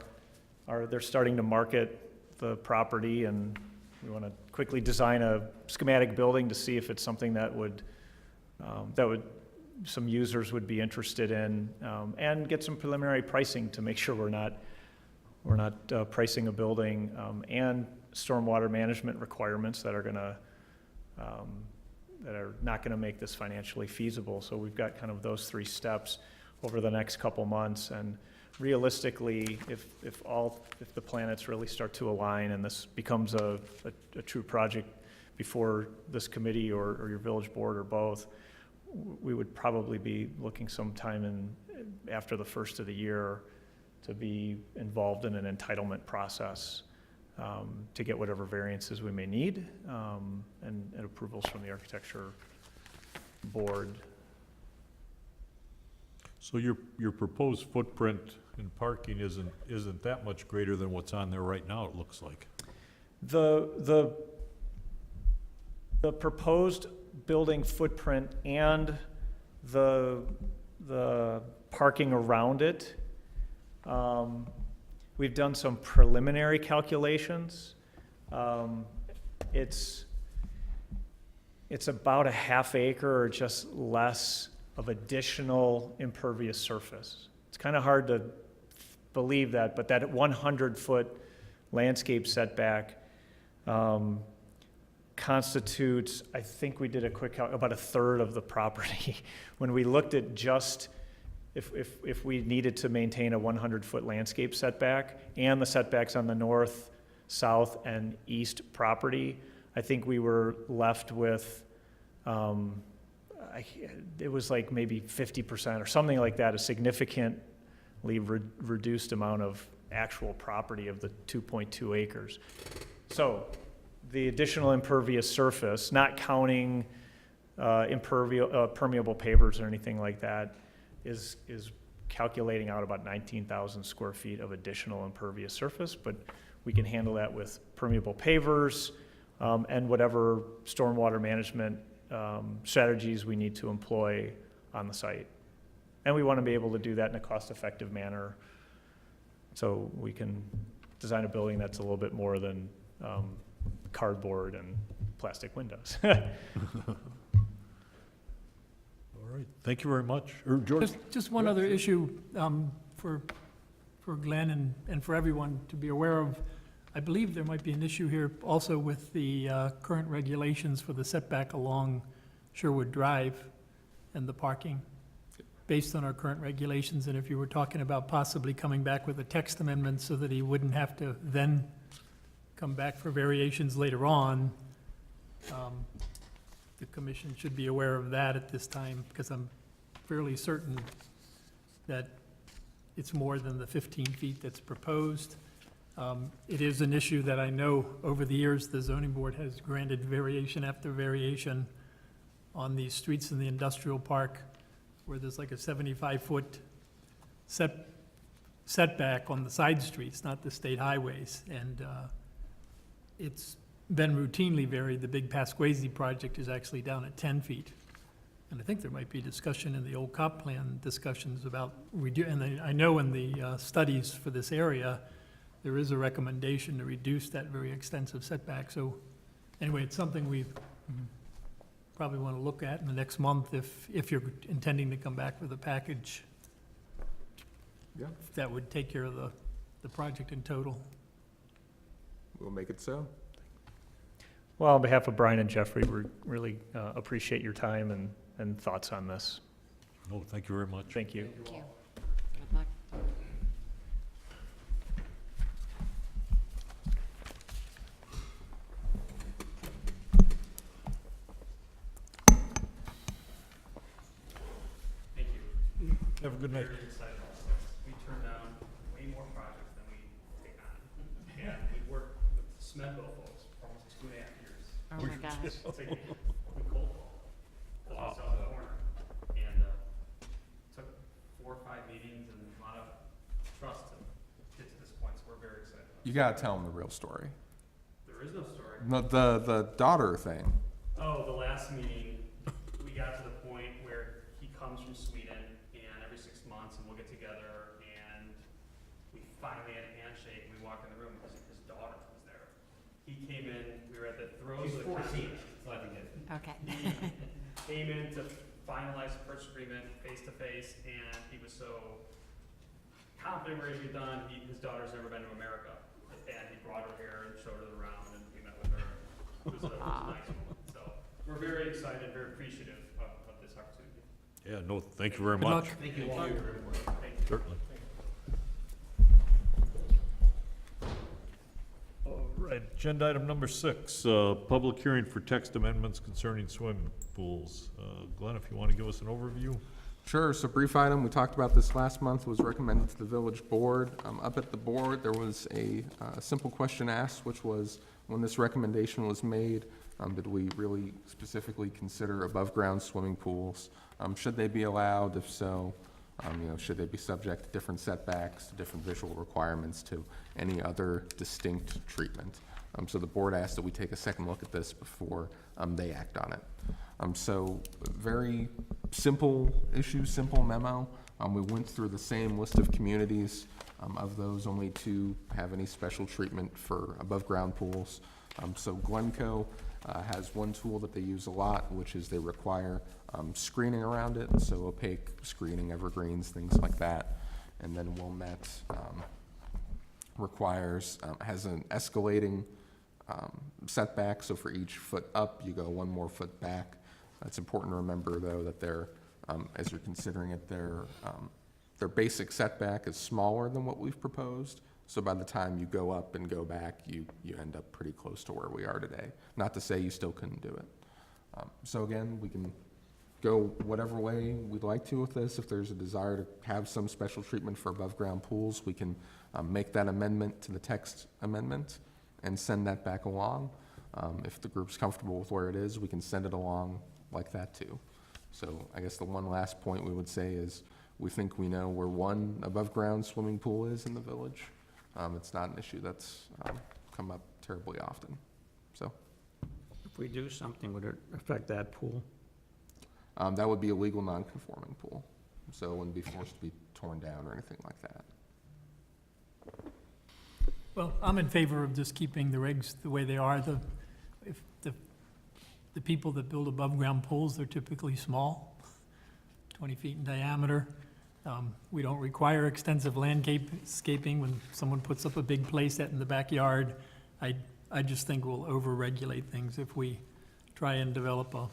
they're starting to market the property, and we want to quickly design a schematic building to see if it's something that some users would be interested in, and get some preliminary pricing to make sure we're not pricing a building and stormwater management requirements that are not going to make this financially feasible. So we've got kind of those 3 steps over the next couple months, and realistically, if the planets really start to align and this becomes a true project before this committee or your village board or both, we would probably be looking sometime after the first of the year to be involved in an entitlement process to get whatever variances we may need, and approvals from the architecture board. So your proposed footprint in parking isn't that much greater than what's on there right now, it looks like. The proposed building footprint and the parking around it, we've done some preliminary calculations. It's about a ½ acre or just less of additional impervious surface. It's kind of hard to believe that, but that 100-foot landscape setback constitutes, I think we did a quick count, about 1/3 of the property. When we looked at just if we needed to maintain a 100-foot landscape setback and the setbacks on the north, south, and east property, I think we were left with it was like maybe 50% or something like that, a significantly reduced amount of actual property of the 2.2 acres. So the additional impervious surface, not counting permeable pavers or anything like that, is calculating out about 19,000 square feet of additional impervious surface, but we can handle that with permeable pavers and whatever stormwater management strategies we need to employ on the site. And we want to be able to do that in a cost-effective manner, so we can design a building that's a little bit more than cardboard and plastic windows. All right, thank you very much. George? Just one other issue for Glenn and for everyone to be aware of. I believe there might be an issue here also with the current regulations for the setback along Sherwood Drive and the parking, based on our current regulations. And if you were talking about possibly coming back with a text amendment so that he wouldn't have to then come back for variations later on, the commission should be aware of that at this time, because I'm fairly certain that it's more than the 15 feet that's proposed. It is an issue that I know over the years the zoning board has granted variation after variation on these streets in the industrial park, where there's like a 75-foot setback on the side streets, not the state highways. And it's been routinely varied. The big Pasquesi project is actually down at 10 feet. And I think there might be discussion in the old comp plan discussions about, and I know in the studies for this area, there is a recommendation to reduce that very extensive setback. So anyway, it's something we probably want to look at in the next month if you're intending to come back with a package Yeah, that would take care of the project in total. we'll make it so. Well, on behalf of Brian and Jeffrey, we really appreciate your time and thoughts on this. No, thank you very much. Thank you. Thank you. Good luck. Thank you. Have a good night. Very excited about this. We turn down way more projects than we take on. And we worked with the Smedville folks for almost 2.5 years. Oh, my gosh. It's like, we cold call, because we saw the corner. And took 4 or 5 meetings and a lot of trust to get to this point, so we're very excited about it. You gotta tell them the real story. There is no story. The daughter thing. Oh, the last meeting, we got to the point where he comes from Sweden, and every 6 months, and we'll get together, and we finally had a handshake, and we walked in the room, because his daughter was there. He came in, we were at the throes of the contract. Okay. Came in to finalize the purchase agreement face to face, and he was so confident we're gonna be done. His daughter's never been to America, and he brought her here and showed her around, and we met with her. It was a nice moment. So we're very excited, very appreciative of this opportunity. Yeah, no, thank you very Good much. luck. Thank you. Thank you. Certainly. All right, agenda item number 6, public hearing for text amendments concerning swimming pools. Glenn, if you want to give us an overview? Sure, so brief item, we talked about this last month, was recommended to the village board. Up at the board, there was a simple question asked, which was, when this recommendation was made, did we really specifically consider above-ground swimming pools? Should they be allowed? If so, should they be subject to different setbacks, to different visual requirements, to any other distinct treatment? So the board asked that we take a second look at this before they act on it. So very simple issue, simple memo. We went through the same list of communities. Of those, only 2 have any special treatment for above-ground pools. So Glencoe has one tool that they use a lot, which is they require screening around it, so opaque screening, evergreens, things like that. And then Wilmette has an escalating setback, so for each foot up, you go 1 more foot back. It's important to remember, though, that as you're considering it, their basic setback is smaller than what we've proposed. So by the time you go up and go back, you end up pretty close to where we are today. Not to say you still couldn't do it. So again, we can go whatever way we'd like to with this. If there's a desire to have some special treatment for above-ground pools, we can make that amendment to the text amendment and send that back along. If the group's comfortable with where it is, we can send it along like that too. So I guess the one last point we would say is we think we know where one above-ground swimming pool is in the village. It's not an issue that's come up terribly often. So If we do something, would it affect that pool? that would be a legal non-conforming pool. So it wouldn't be forced to be torn down or anything like that. Well, I'm in favor of just keeping the regs the way they are. If the people that build above-ground pools, they're typically small, 20 feet in diameter. We don't require extensive landscaping when someone puts up a big playset in the backyard. I just think we'll over-regulate things if we try and develop a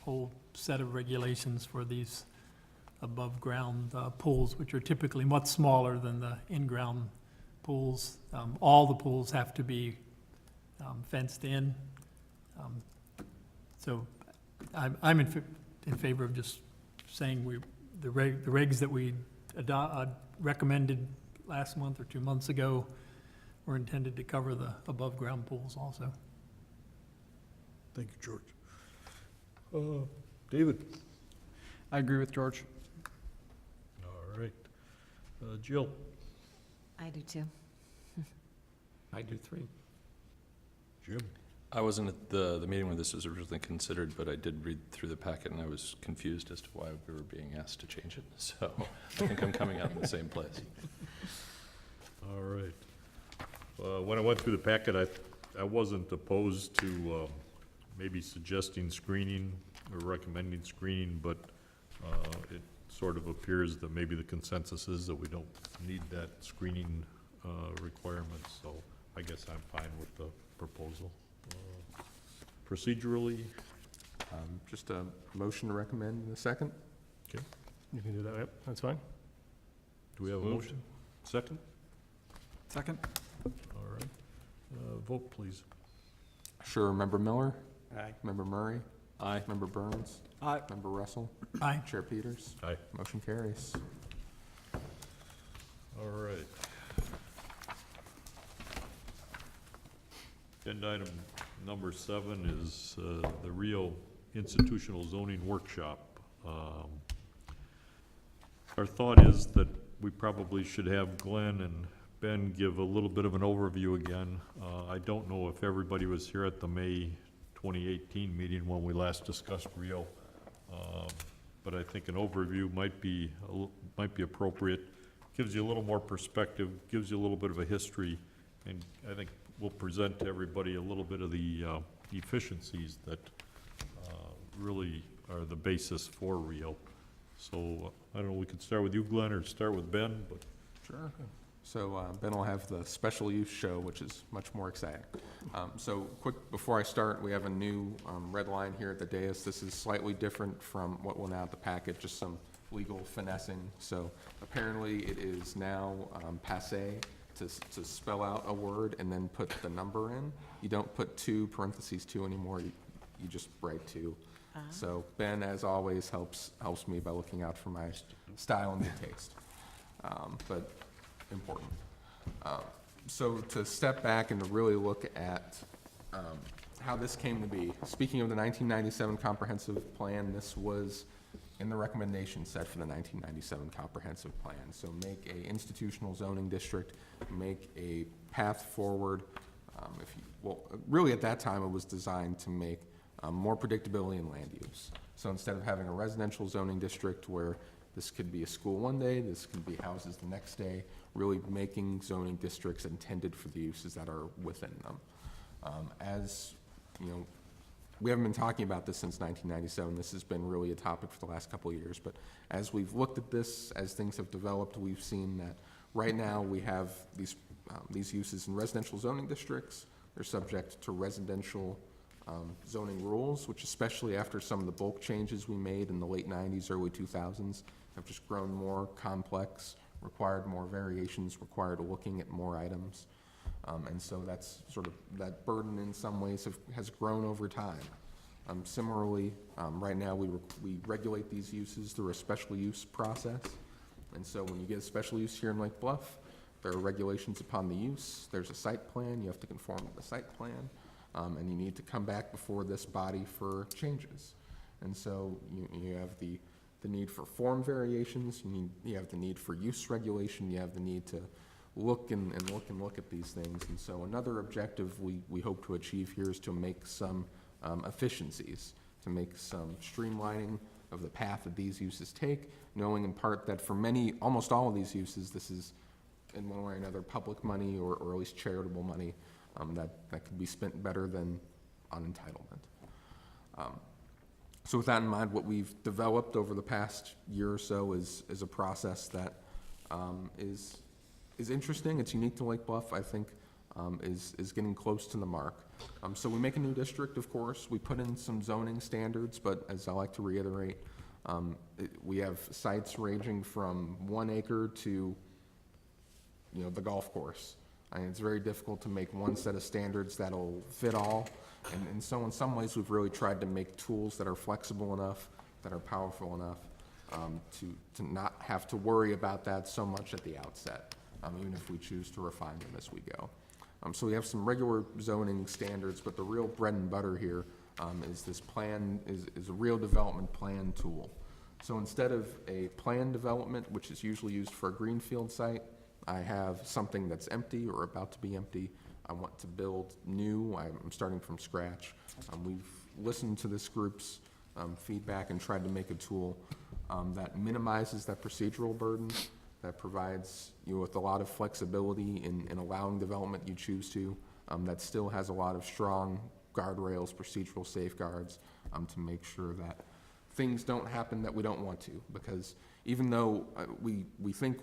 whole set of regulations for these above-ground pools, which are typically much smaller than the in-ground pools. All the pools have to be fenced in. So I'm in favor of just saying the regs that we recommended last month or 2 months ago were intended to cover the above-ground pools also. Thank you, George. David? I agree with George. All right. Jill? I do too. I do 3. Jim? I wasn't at the meeting when this was originally considered, but I did read through the packet and I was confused as to why we were being asked to change it. So I think I'm coming out in the same place. All right. When I went through the packet, I wasn't opposed to maybe suggesting screening or recommending screening, but it sort of appears that maybe the consensus is that we don't need that screening requirement, so I guess I'm fine with the proposal. Procedurally, Just a motion to recommend in a second. You can do that, yep, that's fine. do we have a motion? Second? Second? All right. Vote, please. Sure. Member Miller, Aye. Member Murray, Aye. Member Burns, Aye. Member Russell, Aye. Chair Peters. Aye. Motion carries. All right. Agenda item number 7 is the Rio Institutional Zoning Workshop. Our thought is that we probably should have Glenn and Ben give a little bit of an overview again. I don't know if everybody was here at the May 2018 meeting when we last discussed Rio, but I think an overview might be appropriate. Gives you a little more perspective, gives you a little bit of a history, and I think we'll present to everybody a little bit of the efficiencies that really are the basis for Rio. So, I don't know, we could start with you, Glenn, or start with Ben, but Sure. So Ben will have the special use show, which is much more exciting. So quick, before I start, we have a new red line here at the dais. This is slightly different from what went out at the packet, just some legal finessing. So apparently it is now passé to spell out a word and then put the number in. You don't put 2 parentheses 2 anymore, you just write 2. So Ben, as always, helps me by looking out for my style and good taste. But important. So to step back and to really look at how this came to be, speaking of the 1997 comprehensive plan, this was in the recommendation set for the 1997 comprehensive plan. So make a institutional zoning district, make a path forward. Really at that time it was designed to make more predictability in land use. So instead of having a residential zoning district where this could be a school one day, this can be houses the next day, really making zoning districts intended for the uses that are within them. As you know, we haven't been talking about this since 1997. This has been really a topic for the last couple of years. But as we've looked at this, as things have developed, we've seen that right now we have these uses in residential zoning districts. They're subject to residential zoning rules, which especially after some of the bulk changes we made in the late 90s, early 2000s, have just grown more complex, required more variations, required looking at more items. And so that's sort of, that burden in some ways has grown over time. Similarly, right now, we regulate these uses through a special use process. And so when you get a special use here in Lake Bluff, there are regulations upon the use. There's a site plan. You have to conform to the site plan. And you need to come back before this body for changes. And so you have the need for form variations. You have the need for use regulation. You have the need to look and look at these things. And so another objective we hope to achieve here is to make some efficiencies, to make some streamlining of the path that these uses take, knowing in part that for almost all of these uses, this is in one way or another public money or at least charitable money that could be spent better than on entitlement. So with that in mind, what we've developed over the past year or so is a process that is interesting. It's unique to Lake Bluff, I think, is getting close to the mark. So we make a new district, of course. We put in some zoning standards, but as I like to reiterate, we have sites ranging from 1 acre to, the golf course. And it's very difficult to make one set of standards that'll fit all. And so in some ways, we've really tried to make tools that are flexible enough, that are powerful enough, to not have to worry about that so much at the outset, even if we choose to refine them as we go. So we have some regular zoning standards, but the real bread and butter here is this plan, is a real development plan tool. So instead of a plan development, which is usually used for a greenfield site, I have something that's empty or about to be empty. I want to build new. I'm starting from scratch. We've listened to this group's feedback and tried to make a tool that minimizes that procedural burden, that provides you with a lot of flexibility in allowing development you choose to, that still has a lot of strong guardrails, procedural safeguards to make sure that things don't happen that we don't want to. Because even though we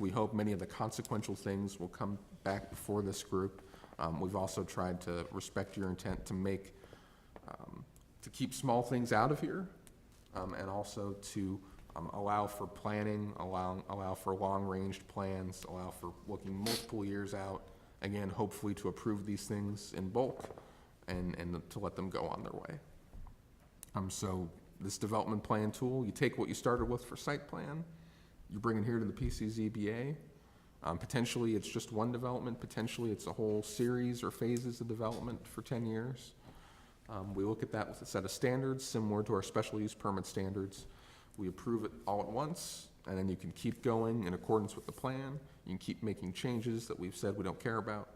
hope many of the consequential things will come back before this group, we've also tried to respect your intent to keep small things out of here, and also to allow for planning, allow for long-ranged plans, allow for looking multiple years out, again, hopefully to approve these things in bulk and to let them go on their way. So this development plan tool, you take what you started with for site plan, you bring it here to the PCZBA. Potentially it's just one development, potentially it's a whole series or phases of development for 10 years. We look at that with a set of standards similar to our special use permit standards. We approve it all at once, and then you can keep going in accordance with the plan. You can keep making changes that we've said we don't care about,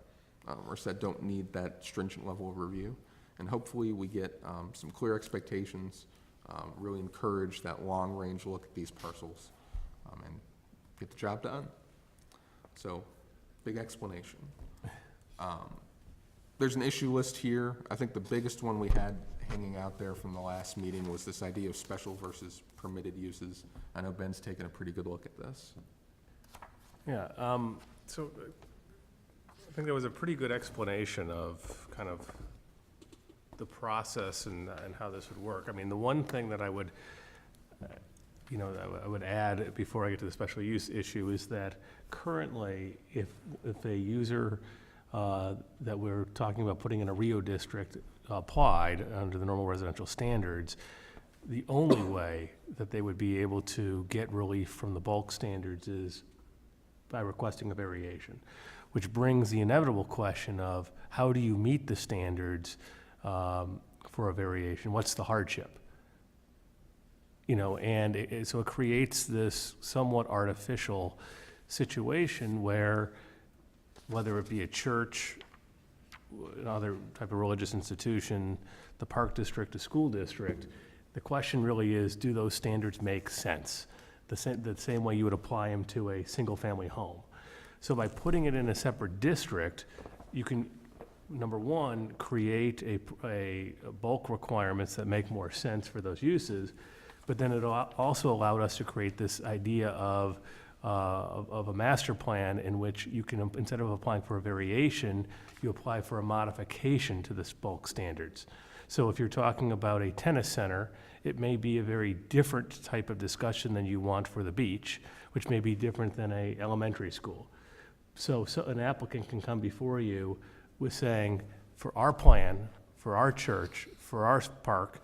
or said don't need that stringent level of review. And hopefully we get some clear expectations, really encourage that long-range look at these parcels, and get the job done. So, big explanation. There's an issue list here. I think the biggest one we had hanging out there from the last meeting was this idea of special versus permitted uses. I know Ben's taken a pretty good look at this. Yeah, so I think there was a pretty good explanation of kind of the process and how this would work. I mean, the one thing that I would, I would add before I get to the special use issue is that currently, if a user that we're talking about putting in a Rio district applied under the normal residential standards, the only way that they would be able to get relief from the bulk standards is by requesting a variation, which brings the inevitable question of how do you meet the standards for a variation? What's the hardship? And so it creates this somewhat artificial situation where, whether it be a church, another type of religious institution, the park district, a school district, the question really is, do those standards make sense? The same way you would apply them to a single-family home. So by putting it in a separate district, you can, number one, create a bulk requirements that make more sense for those uses, but then it also allowed us to create this idea of a master plan in which you can, instead of applying for a variation, you apply for a modification to the bulk standards. So if you're talking about a tennis center, it may be a very different type of discussion than you want for the beach, which may be different than a elementary school. So an applicant can come before you with saying, for our plan, for our church, for our park,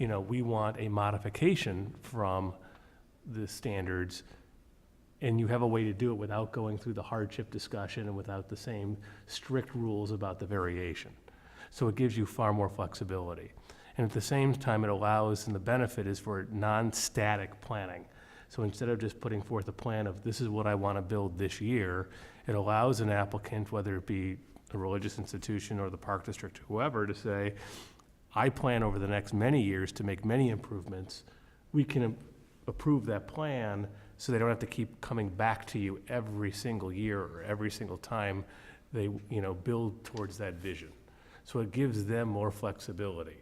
you know, we want a modification from the standards, and you have a way to do it without going through the hardship discussion and without the same strict rules about the variation. So it gives you far more flexibility. And at the same time, it allows, and the benefit is for non-static planning. So instead of just putting forth a plan of, this is what I want to build this year, it allows an applicant, whether it be a religious institution or the park district, whoever, to say, I plan over the next many years to make many improvements. We can approve that plan so they don't have to keep coming back to you every single year or every single time they, you know, build towards that vision. So it gives them more flexibility.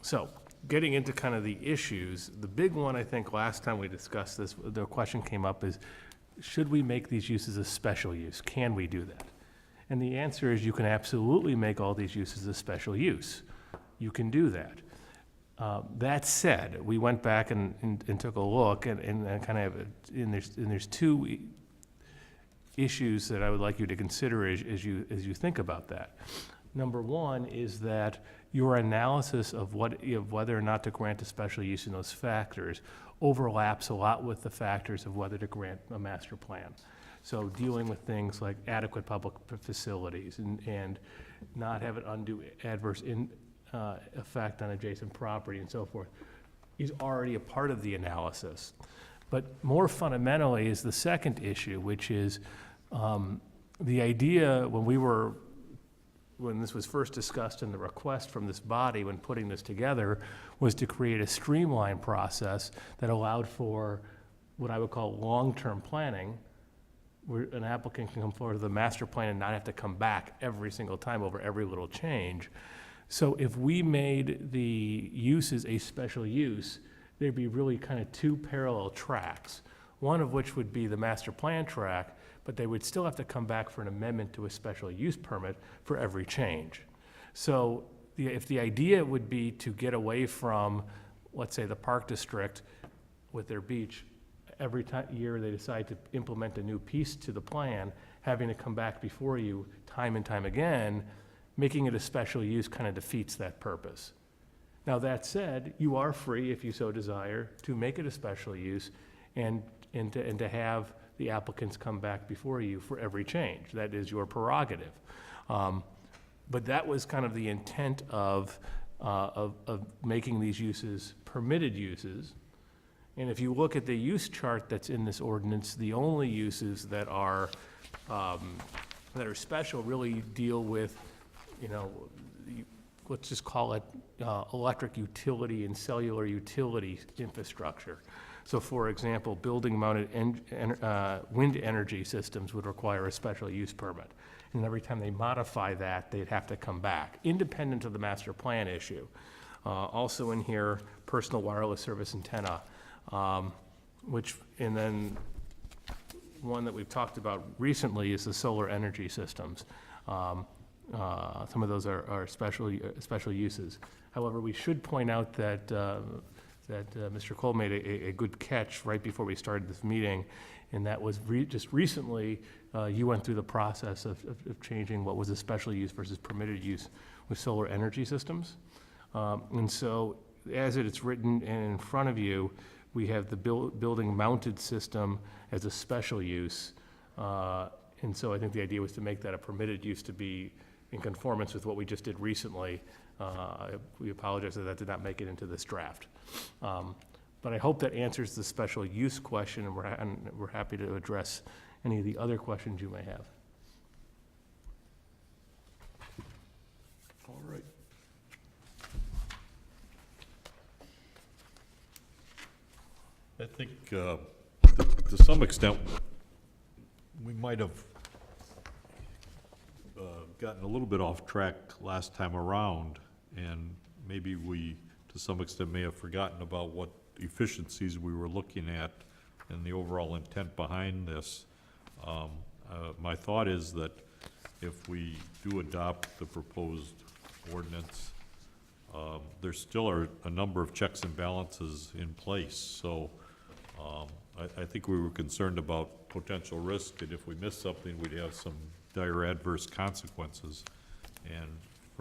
So getting into kind of the issues, the big one, I think, last time we discussed this, the question came up is, should we make these uses a special use? Can we do that? And the answer is you can absolutely make all these uses a special use. You can do that. That said, we went back and took a look and kind of, and there's two issues that I would like you to consider as you think about that. Number one is that your analysis of whether or not to grant a special use in those factors overlaps a lot with the factors of whether to grant a master plan. So dealing with things like adequate public facilities and not have an undue adverse effect on adjacent property and so forth is already a part of the analysis. But more fundamentally is the second issue, which is the idea when this was first discussed in the request from this body when putting this together was to create a streamlined process that allowed for what I would call long-term planning, where an applicant can come forward with a master plan and not have to come back every single time over every little change. So if we made the uses a special use, there'd be really kind of two parallel tracks, one of which would be the master plan track, but they would still have to come back for an amendment to a special use permit for every change. So if the idea would be to get away from, let's say, the park district with their beach, every year they decide to implement a new piece to the plan, having to come back before you time and time again, making it a special use kind of defeats that purpose. Now, that said, you are free, if you so desire, to make it a special use and to have the applicants come back before you for every change. That is your prerogative. But that was kind of the intent of making these uses permitted uses. And if you look at the use chart that's in this ordinance, the only uses that are special really deal with, you know, let's just call it electric utility and cellular utility infrastructure. So for example, building-mounted wind energy systems would require a special use permit. And every time they modify that, they'd have to come back, independent of the master plan issue. Also in here, personal wireless service antenna, and then one that we've talked about recently is the solar energy systems. Some of those are special uses. However, we should point out that Mr. Cole made a good catch right before we started this meeting, and that was just recently you went through the process of changing what was a special use versus permitted use with solar energy systems. And so as it's written and in front of you, we have the building mounted system as a special use. And so I think the idea was to make that a permitted use to be in conformance with what we just did recently. We apologize that did not make it into this draft. But I hope that answers the special use question, and we're happy to address any of the other questions you may have. All right. I think to some extent, we might have gotten a little bit off track last time around, and maybe we, to some extent, may have forgotten about what efficiencies we were looking at and the overall intent behind this. My thought is that if we do adopt the proposed ordinance, there still are a number of checks and balances in place. So I think we were concerned about potential risk, and if we missed something, we'd have some dire adverse consequences. And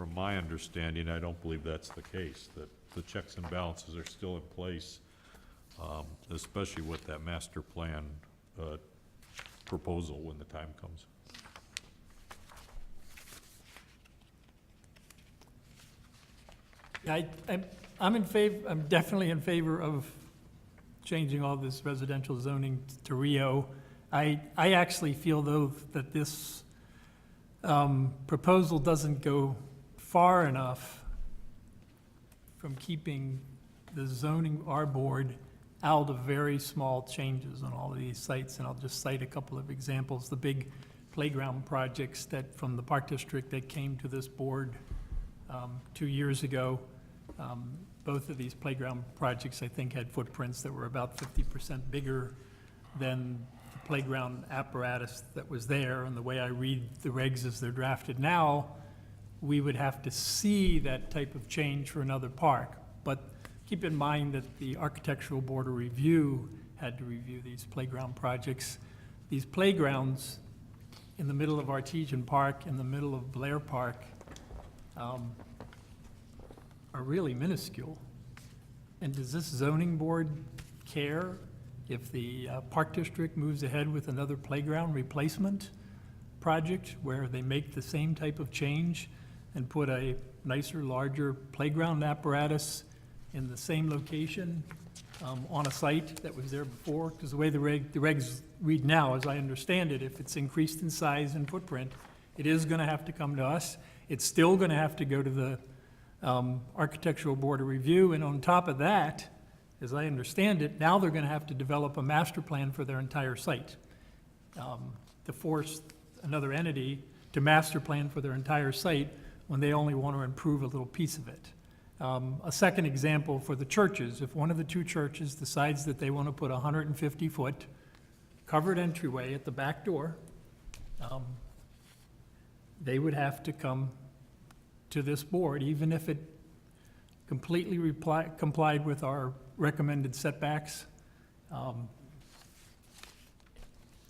from my understanding, I don't believe that's the case, that the checks and balances are still in place, especially with that master plan proposal when the time comes. I'm in favor, I'm definitely in favor of changing all this residential zoning to Rio. I actually feel, though, that this proposal doesn't go far enough from keeping the zoning, our board, out of very small changes on all of these sites. And I'll just cite a couple of examples. The big playground projects that, from the Park District, that came to this board 2 years ago. Both of these playground projects, I think, had footprints that were about 50% bigger than the playground apparatus that was there. And the way I read the regs as they're drafted now, we would have to see that type of change for another park. But keep in mind that the Architectural Board of Review had to review these playground projects. These playgrounds in the middle of Artesian Park, in the middle of Blair Park, are really minuscule. And does this zoning board care if the Park District moves ahead with another playground replacement project where they make the same type of change and put a nicer, larger playground apparatus in the same location on a site that was there before? Because the way the regs read now, as I understand it, if it's increased in size and footprint, it is going to have to come to us. It's still going to have to go to the Architectural Board of Review, and on top of that, as I understand it, now they're going to have to develop a master plan for their entire site, to force another entity to master plan for their entire site when they only want to improve a little piece of it. A second example for the churches, if one of the two churches decides that they want to put a 150-foot covered entryway at the back door, they would have to come to this board, even if it completely complied with our recommended setbacks.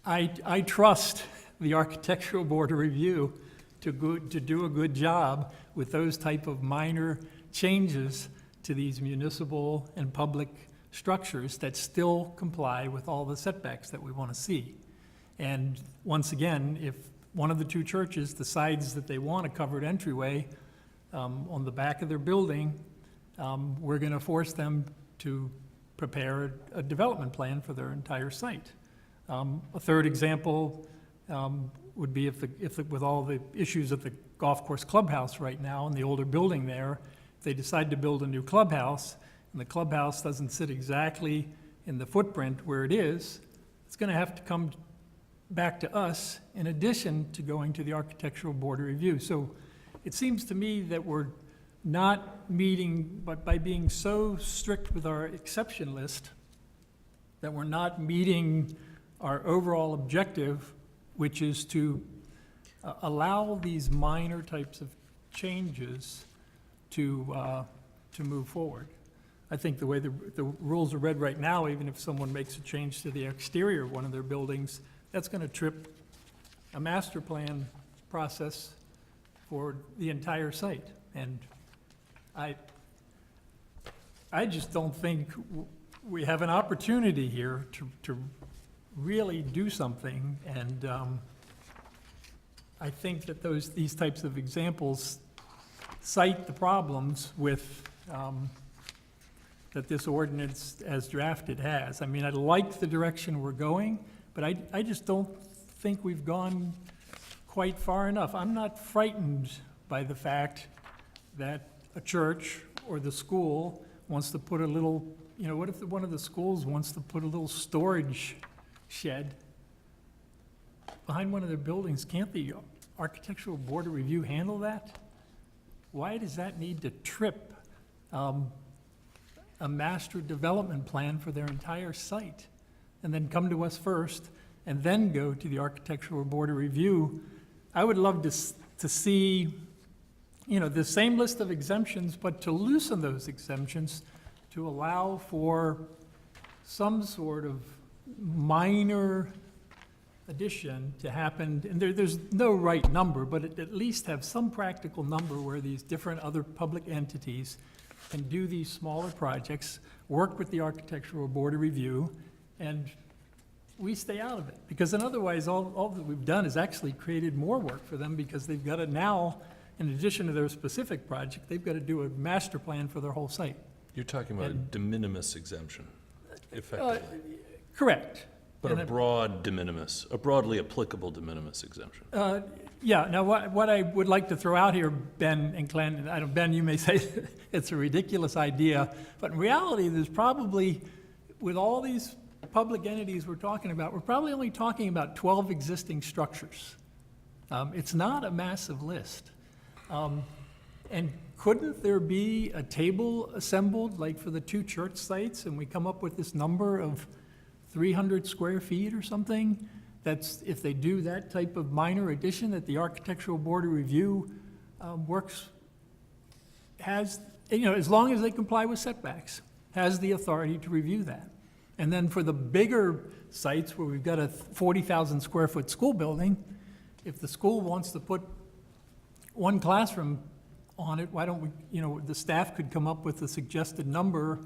I trust the Architectural Board of Review to do a good job with those type of minor changes to these municipal and public structures that still comply with all the setbacks that we want to see. And once again, if one of the two churches decides that they want a covered entryway on the back of their building, we're going to force them to prepare a development plan for their entire site. A third example would be if with all the issues at the golf course clubhouse right now and the older building there, if they decide to build a new clubhouse and the clubhouse doesn't sit exactly in the footprint where it is, it's going to have to come back to us in addition to going to the Architectural Board of Review. So it seems to me that we're not meeting, but by being so strict with our exception list, that we're not meeting our overall objective, which is to allow these minor types of changes to move forward. I think the way the rules are read right now, even if someone makes a change to the exterior of one of their buildings, that's going to trip a master plan process for the entire site. And I just don't think we have an opportunity here to really do something. And I think that these types of examples cite the problems with that this ordinance as drafted has. I mean, I like the direction we're going, but I just don't think we've gone quite far enough. I'm not frightened by the fact that a church or the school wants to put a little, what if one of the schools wants to put a little storage shed behind one of their buildings? Can't the Architectural Board of Review handle that? Why does that need to trip a master development plan for their entire site and then come to us first and then go to the Architectural Board of Review? I would love to see, the same list of exemptions, but to loosen those exemptions to allow for some sort of minor addition to happen, and there's no right number, but at least have some practical number where these different other public entities can do these smaller projects, work with the Architectural Board of Review, and we stay out of it. Because then otherwise, all that we've done is actually created more work for them, because they've got to now, in addition to their specific project, they've got to do a master plan for their whole site. You're talking about a And- de minimis exemption, effectively, Correct. but and a it- broad de minimis, a broadly applicable de minimis exemption. Yeah, now what I would like to throw out here, Ben and Glenn, and I don't, Ben, you may say it's a ridiculous idea, but in reality, there's probably, with all these public entities we're talking about, we're probably only talking about 12 existing structures. It's not a massive list. And couldn't there be a table assembled, like for the 2 church sites, and we come up with this number of 300 square feet or something? That's, if they do that type of minor addition, that the Architectural Board of Review has, as long as they comply with setbacks, has the authority to review that. And then for the bigger sites where we've got a 40,000 square foot school building, if the school wants to put 1 classroom on it, why don't we, the staff could come up with a suggested number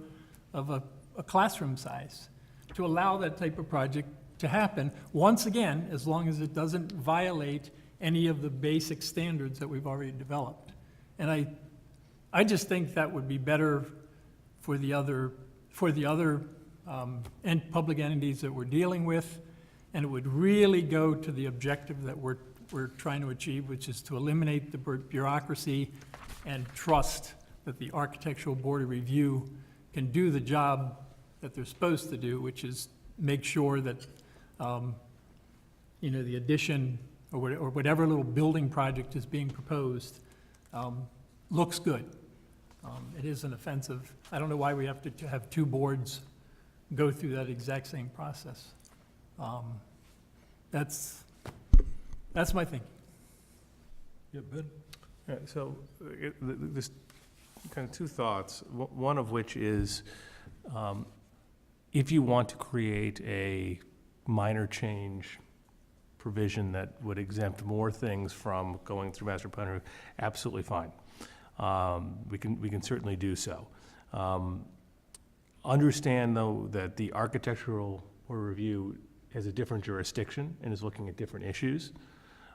of a classroom size to allow that type of project to happen, once again, as long as it doesn't violate any of the basic standards that we've already developed. And I just think that would be better for the other and public entities that we're dealing with, and it would really go to the objective that we're trying to achieve, which is to eliminate the bureaucracy and trust that the Architectural Board of Review can do the job that they're supposed to do, which is make sure that, the addition or whatever little building project is being proposed looks good. It isn't offensive. I don't know why we have to have 2 boards go through that exact same process. That's my thinking. Yeah, Ben? Yeah, so, there's kind of 2 thoughts, one of which is, if you want to create a minor change provision that would exempt more things from going through master plan review, absolutely fine. We can certainly do so. Understand, though, that the Architectural Board of Review has a different jurisdiction and is looking at different issues.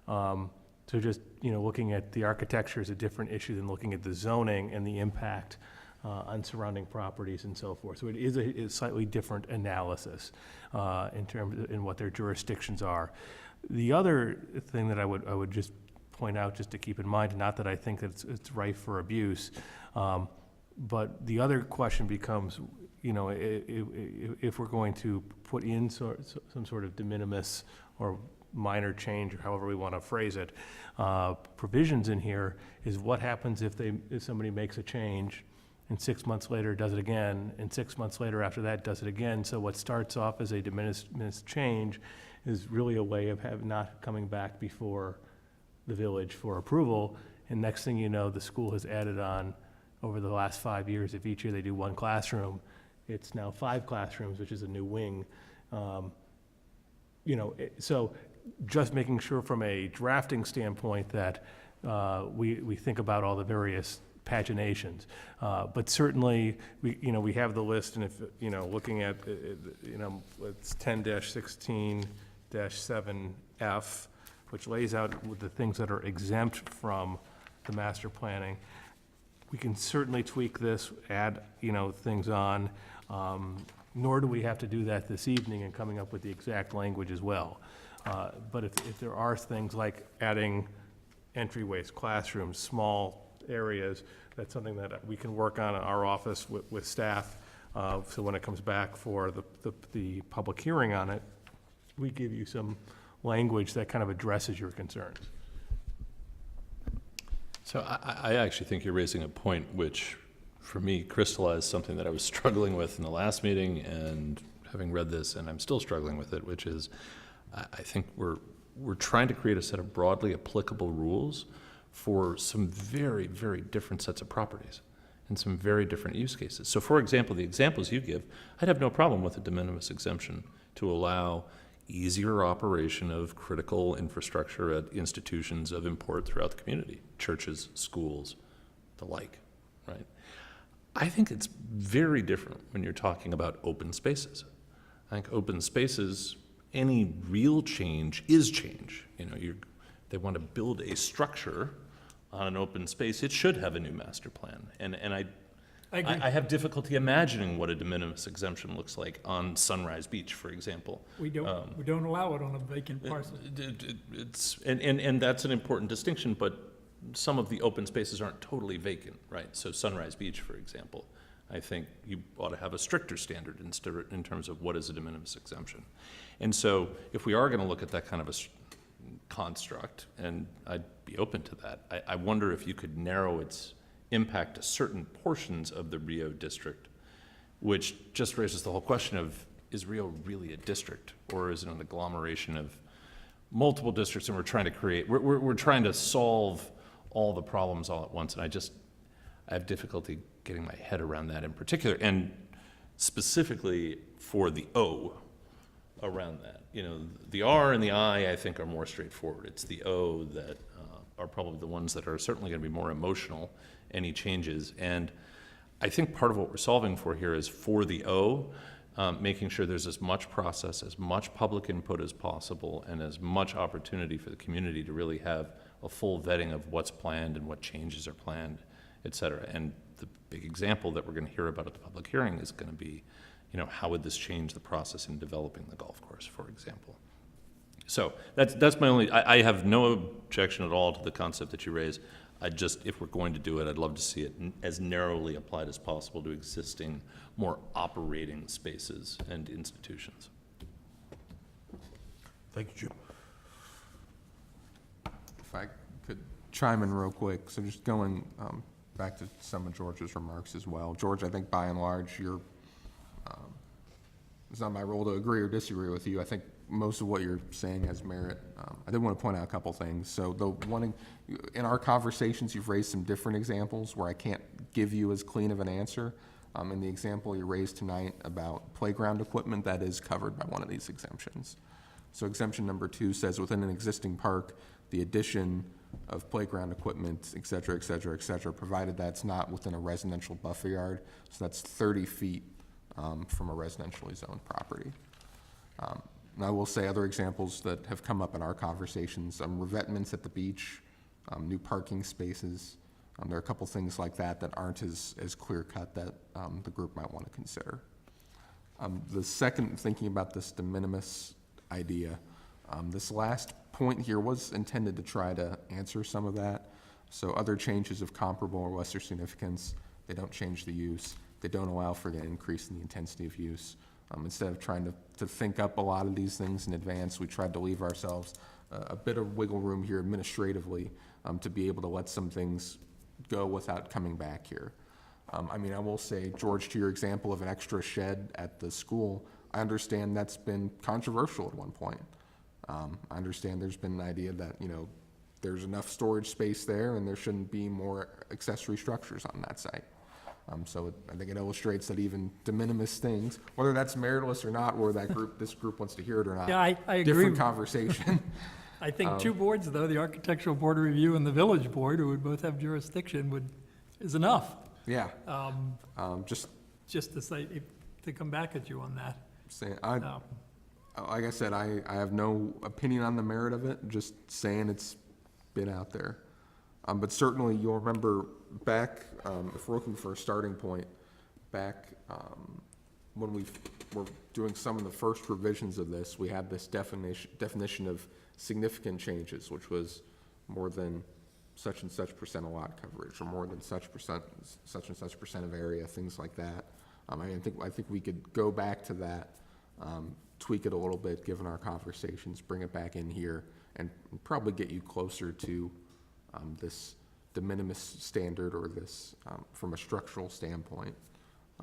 So just, looking at the architecture is a different issue than looking at the zoning and the impact on surrounding properties and so forth. So it is a slightly different analysis in what their jurisdictions are. The other thing that I would just point out, just to keep in mind, not that I think that it's rife for abuse, but the other question becomes, if we're going to put in some sort of de minimis or minor change, or however we want to phrase it, provisions in here, is what happens if somebody makes a change and 6 months later does it again, and 6 months later after that does it again. So what starts off as a de minimis change is really a way of not coming back before the village for approval, and next thing you know, the school has added on over the last 5 years. If each year they do 1 classroom, it's now 5 classrooms, which is a new wing. So just making sure from a drafting standpoint that we think about all the various paginations. But certainly, we have the list, and if, looking at, it's 10-16-7F, which lays out with the things that are exempt from the master planning. We can certainly tweak this, add, things on, nor do we have to do that this evening and coming up with the exact language as well. But if there are things like adding entryways, classrooms, small areas, that's something that we can work on in our office with staff. So when it comes back for the public hearing on it, we give you some language that kind of addresses your concerns. So I actually think you're raising a point which, for me, crystallized something that I was struggling with in the last meeting, and having read this, and I'm still struggling with it, which is, I think we're trying to create a set of broadly applicable rules for some very, very different sets of properties and some very different use cases. So for example, the examples you give, I'd have no problem with a de minimis exemption to allow easier operation of critical infrastructure at institutions of import throughout the community, churches, schools, the like, right? I think it's very different when you're talking about open spaces. I think open spaces, any real change is change. You know, they want to build a structure on an open space, it should have a new master plan. And I agree. I have difficulty imagining what a de minimis exemption looks like on Sunrise Beach, for example. We don't allow it on a vacant parcel. And that's an important distinction, but some of the open spaces aren't totally vacant, right? So Sunrise Beach, for example, I think you ought to have a stricter standard in terms of what is a de minimis exemption. And so if we are going to look at that kind of a construct, and I'd be open to that, I wonder if you could narrow its impact to certain portions of the Rio district, which just raises the whole question of, is Rio really a district, or is it an agglomeration of multiple districts, and we're trying to solve all the problems all at once, and I have difficulty getting my head around that in particular, and specifically for the O around that. You know, the R and the I think, are more straightforward. It's the O that are probably the ones that are certainly going to be more emotional, any changes. And I think part of what we're solving for here is for the O, making sure there's as much process, as much public input as possible, and as much opportunity for the community to really have a full vetting of what's planned and what changes are planned, et cetera. And the big example that we're going to hear about at the public hearing is going to be, you know, how would this change the process in developing the golf course, for example. So that's my only, I have no objection at all to the concept that you raise. If we're going to do it, I'd love to see it as narrowly applied as possible to existing, more operating spaces and institutions. Thank you, Jim. If I could chime in real quick, so just going back to some of George's remarks as well. George, I think by and large, it's not my role to agree or disagree with you. I think most of what you're saying has merit. I did want to point out a couple things. So in our conversations, you've raised some different examples where I can't give you as clean of an answer. In the example you raised tonight about playground equipment, that is covered by one of these exemptions. So exemption number 2 says within an existing park, the addition of playground equipment, et cetera, et cetera, et cetera, provided that's not within a residential buffer yard. So that's 30 feet from a residentially zoned property. And I will say other examples that have come up in our conversations, revetments at the beach, new parking spaces. There are a couple things like that that aren't as clear-cut that the group might want to consider. The second, thinking about this de minimis idea, this last point here was intended to try to answer some of that. So other changes of comparable or lesser significance, they don't change the use. They don't allow for the increase in the intensity of use. Instead of trying to think up a lot of these things in advance, we tried to leave ourselves a bit of wiggle room here administratively to be able to let some things go without coming back here. I mean, I will say, George, to your example of an extra shed at the school, I understand that's been controversial at one point. I understand there's been an idea that, you know, there's enough storage space there and there shouldn't be more accessory structures on that site. So I think it illustrates that even de minimis things, whether that's meritless or not, or this group wants to hear it or not. Yeah, I agree. Different conversation. I think 2 boards, though, the Architectural Board of Review and the Village Board, who would both have jurisdiction, is enough. Yeah. Just to say, to come back at you on that. Like I said, I have no opinion on the merit of it, just saying it's been out there. But certainly you'll remember back, if we're looking for a starting point, back when we were doing some of the first revisions of this, we had this definition of significant changes, which was more than such and such percent of lot coverage, or more than such and such percent of area, things like that. I think we could go back to that, tweak it a little bit, given our conversations, bring it back in here, and probably get you closer to this de minimis standard, or this from a structural standpoint,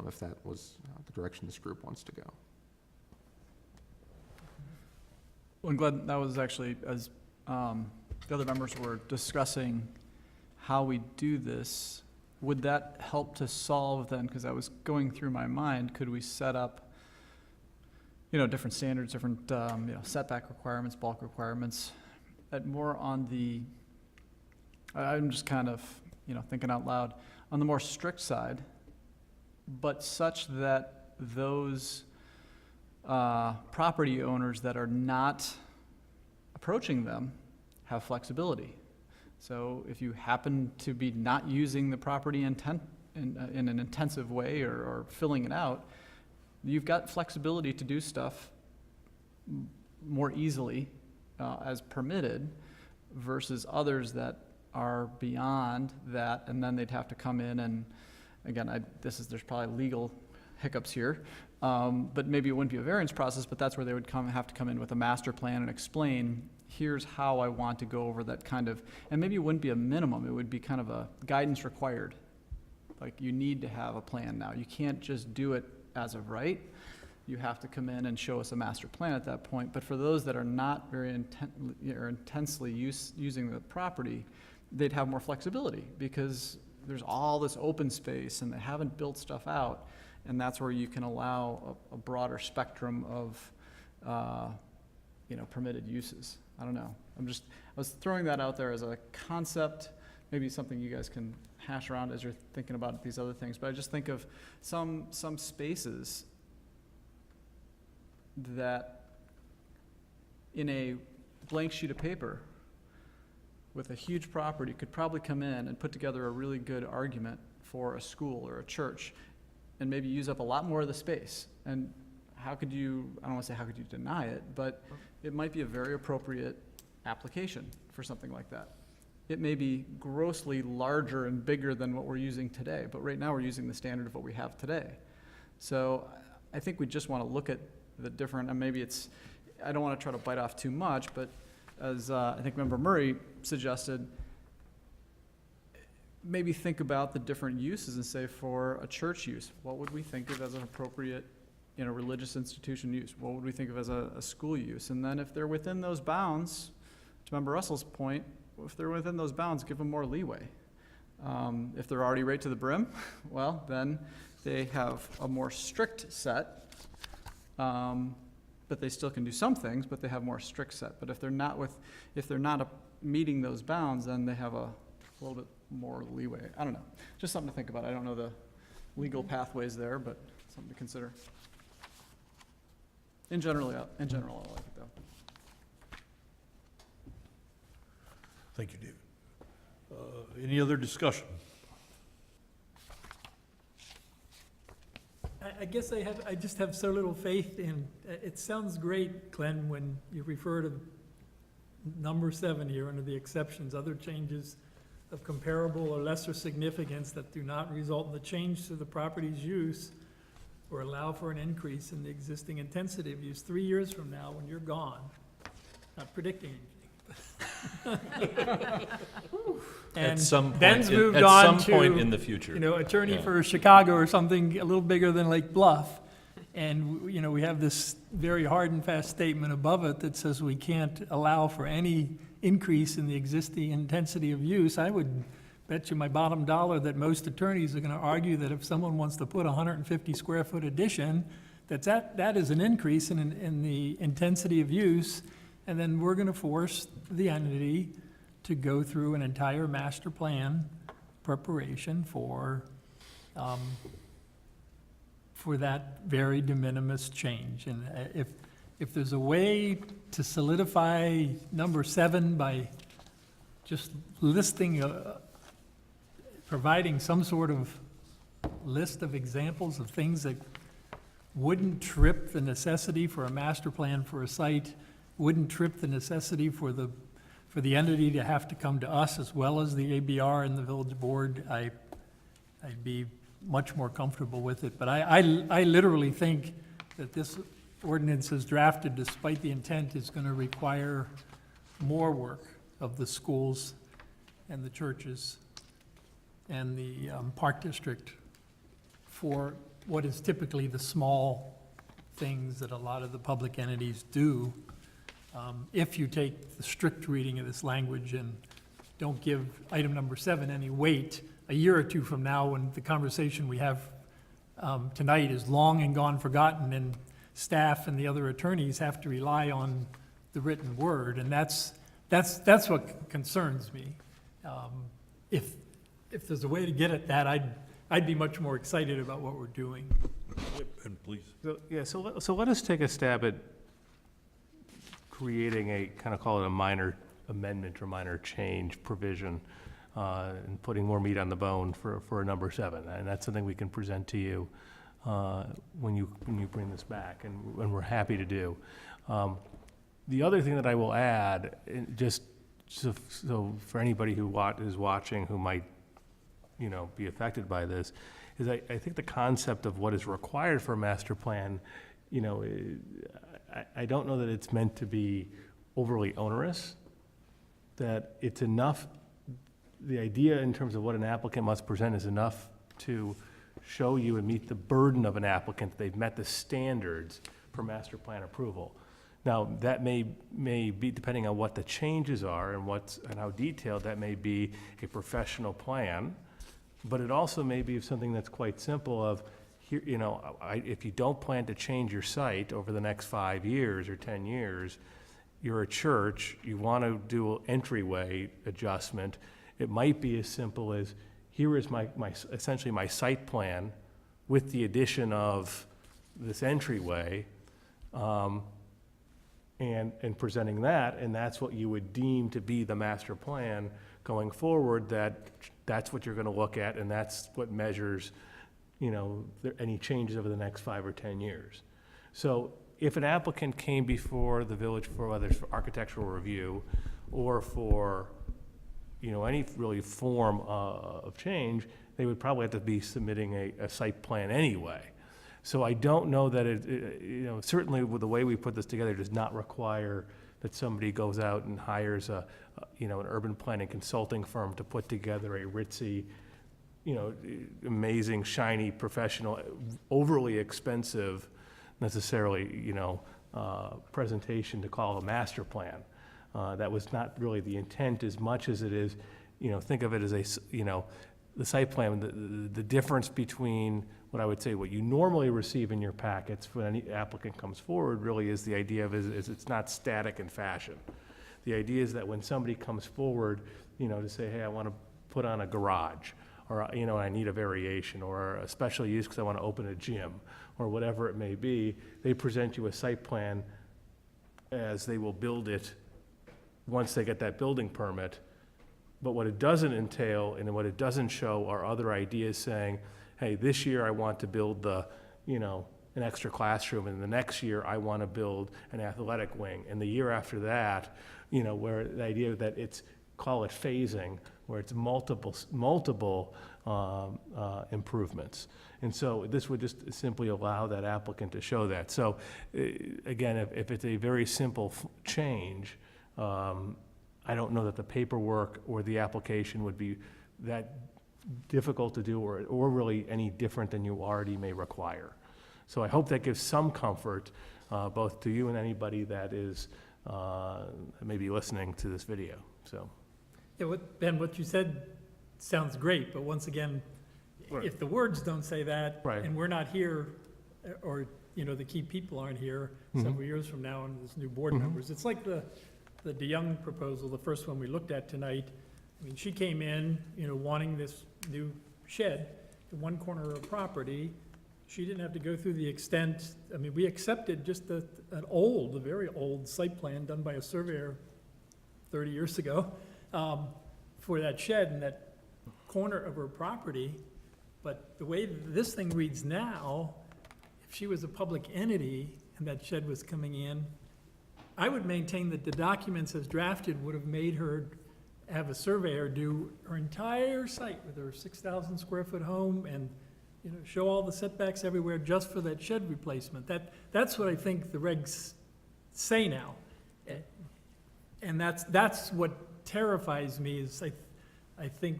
if that was the direction this group wants to go. Well, I'm glad that was actually, as the other members were discussing how we do this, would that help to solve then, because I was going through my mind, could we set up different standards, different, setback requirements, bulk requirements. More on the, I'm just kind of, thinking out loud, on the more strict side, but such that those property owners that are not approaching them have flexibility. So if you happen to be not using the property in an intensive way or filling it out, you've got flexibility to do stuff more easily as permitted versus others that are beyond that, and then they'd have to come in and, again, there's probably legal hiccups here, but maybe it wouldn't be a variance process, but that's where they would have to come in with a master plan and explain, here's how I want to go over that kind of, and maybe it wouldn't be a minimum, it would be kind of a guidance required. Like, you need to have a plan now. You can't just do it as of right. You have to come in and show us a master plan at that point. But for those that are not very intensely using the property, they'd have more flexibility because there's all this open space and they haven't built stuff out. And that's where you can allow a broader spectrum of, permitted uses. I don't know. I was throwing that out there as a concept, maybe something you guys can hash around as you're thinking about these other things. But I just think of some spaces that in a blank sheet of paper with a huge property could probably come in and put together a really good argument for a school or a church and maybe use up a lot more of the space. And how could you, I don't want to say how could you deny it, but it might be a very appropriate application for something like that. It may be grossly larger and bigger than what we're using today, but right now we're using the standard of what we have today. So I think we just want to look at the different, and maybe it's, I don't want to try to bite off too much, but as I think Member Murray suggested, maybe think about the different uses and say for a church use, what would we think of as an appropriate, religious institution use? What would we think of as a school use? And then if they're within those bounds, to Member Russell's point, if they're within those bounds, give them more leeway. If they're already right to the brim, well, then they have a more strict set, but they still can do some things, but they have more strict set. But if they're not meeting those bounds, then they have a little bit more leeway. I don't know. Just something to think about. I don't know the legal pathways there, but something to consider. In general, I like it though. Thank you, David. Any other discussion? I guess I just have so little faith in, it sounds great, Glenn, when you refer to number 7 here under the exceptions, other changes of comparable or lesser significance that do not result in the change to the property's use or allow for an increase in the existing intensity of use 3 years from now when you're gone. Not predicting anything. At some point, Ben's moved at on some point to, in the future. attorney Yeah. for Chicago or something a little bigger than Lake Bluff. And, we have this very hard and fast statement above it that says we can't allow for any increase in the existing intensity of use. I would bet you my bottom dollar that most attorneys are gonna argue that if someone wants to put a 150 square foot addition, that is an increase in the intensity of use. And then we're gonna force the entity to go through an entire master plan preparation for that very de minimis change. And if there's a way to solidify number 7 by just listing, providing some sort of list of examples of things that wouldn't trip the necessity for a master plan for a site, wouldn't trip the necessity for the entity to have to come to us as well as the ABR and the village board, I'd be much more comfortable with it. But I literally think that this ordinance as drafted, despite the intent, is going to require more work of the schools and the churches and the park district for what is typically the small things that a lot of the public entities do. If you take the strict reading of this language and don't give item number 7 any weight, a year or two from now, when the conversation we have tonight is long and gone forgotten, and staff and the other attorneys have to rely on the written word, and that's what concerns me. If there's a way to get at that, I'd be much more excited about what we're doing. And please. So, yeah, so let us take a stab at creating a, kind of call it a minor amendment or minor change provision, and putting more meat on the bone for a number 7. And that's something we can present to you when you bring this back, and we're happy to do. The other thing that I will add, just so for anybody who is watching who might, be affected by this, is I think the concept of what is required for a master plan, I don't know that it's meant to be overly onerous, that it's enough, the idea in terms of what an applicant must present is enough to show you and meet the burden of an applicant that they've met the standards for master plan approval. Now, that may be, depending on what the changes are and how detailed, that may be a professional plan, but it also may be something that's quite simple of, here, if you don't plan to change your site over the next 5 years or 10 years, you're a church, you want to do an entryway adjustment, it might be as simple as, here is essentially my site plan with the addition of this entryway, and presenting that, and that's what you would deem to be the master plan going forward, that's what you're gonna look at, and that's what measures, any changes over the next 5 or 10 years. So if an applicant came before the village for whether it's for architectural review or for, any really form of change, they would probably have to be submitting a site plan anyway. So I don't know that certainly with the way we put this together, does not require that somebody goes out and hires an urban planning consulting firm to put together a ritzy, amazing, shiny, professional, overly expensive, necessarily, presentation to call a master plan. That was not really the intent as much as it is, think of it as the site plan, the difference between what I would say, what you normally receive in your packets when any applicant comes forward really is the idea of is it's not static in fashion. The idea is that when somebody comes forward, to say, hey, I want to put on a garage, or, I need a variation, or a special use because I want to open a gym, or whatever it may be, they present you a site plan as they will build it once they get that building permit. But what it doesn't entail and what it doesn't show are other ideas saying, hey, this year I want to build an extra classroom, and the next year I want to build an athletic wing, and the year after that, where the idea that it's, call it phasing, where it's multiple improvements. And so this would just simply allow that applicant to show that. So again, if it's a very simple change, I don't know that the paperwork or the application would be that difficult to do or really any different than you already may require. So I hope that gives some comfort both to you and anybody that is maybe listening to this video, so. Yeah, Ben, what you said sounds great, but once again, if the words don't say that, Right. and we're not here, or, the key people aren't here several years from now, and there's new board members, it's like the DeYoung proposal, the first one we looked at tonight. I mean, she came in, wanting this new shed in one corner of her property. She didn't have to go through the extent, we accepted just a very old site plan done by a surveyor 30 years ago, for that shed in that corner of her property. But the way this thing reads now, if she was a public entity and that shed was coming in, I would maintain that the documents as drafted would have made her have a surveyor do her entire site with her 6,000 square foot home and, show all the setbacks everywhere just for that shed replacement. That's what I think the regs say now. And that's what terrifies me is I think,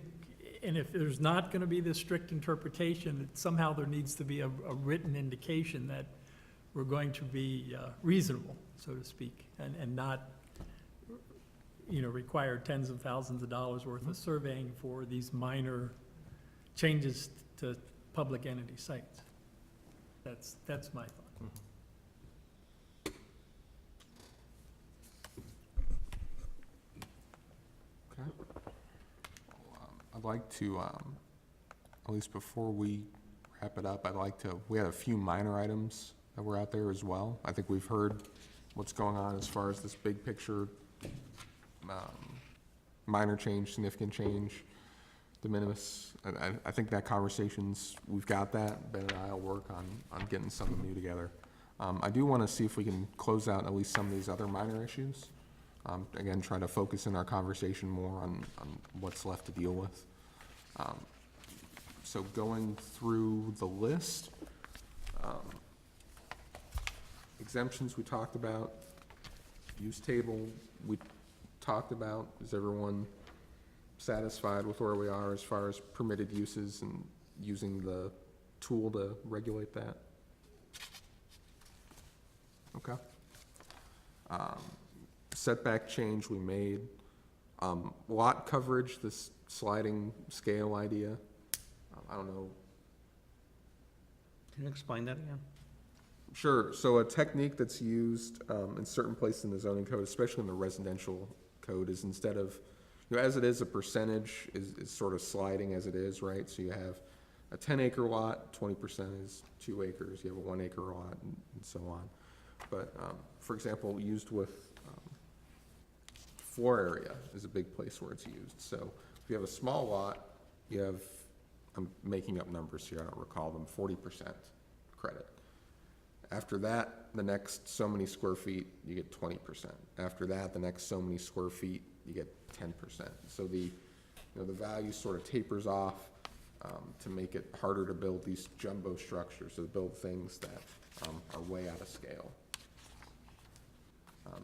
and if there's not gonna be this strict interpretation, that somehow there needs to be a written indication that we're going to be reasonable, so to speak, and not, require tens of thousands of dollars worth of surveying for these minor changes to public entity sites. That's my thought. like to, at least before we wrap it up, we had a few minor items that were out there as well. I think we've heard what's going on as far as this big picture, minor change, significant change, de minimis. I think that we've got that. Ben and I will work on getting something new together. I do want to see if we can close out at least some of these other minor issues. Again, try to focus in our conversation more on what's left to deal with. So going through the list, exemptions we talked about, use table we talked about. Is everyone satisfied with where we are as far as permitted uses and using the tool to regulate that? Okay. Setback change we made. Lot coverage, this sliding scale idea. I don't know. Can you explain that again? Sure. So a technique that's used in certain places in the zoning code, especially in the residential code, is instead of, as it is, a percentage is sort of sliding as it is, right? So you have a 10-acre lot, 20% is 2 acres. You have a 1-acre lot, and so on. But, for example, used with floor area is a big place where it's used. So if you have a small lot, you have, I'm making up numbers here, I don't recall them, 40% credit. After that, the next so many square feet, you get 20%. After that, the next so many square feet, you get 10%. So the value sort of tapers off to make it harder to build these jumbo structures, to build things that are way out of scale.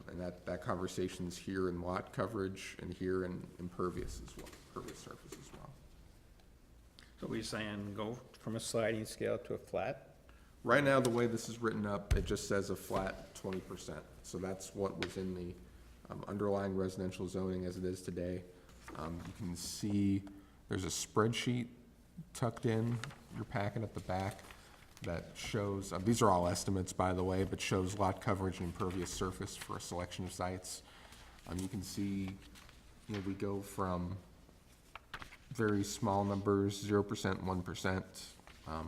And that conversation's here in lot coverage and here in impervious as well, impervious surface as well. So we're saying go from a sliding scale to a flat? Right now, the way this is written up, it just says a flat 20%. So that's what was in the underlying residential zoning as it is today. You can see there's a spreadsheet tucked in your packet at the back that shows, these are all estimates, by the way, but shows lot coverage and impervious surface for a selection of sites. You can see, we go from very small numbers, 0%, 1%.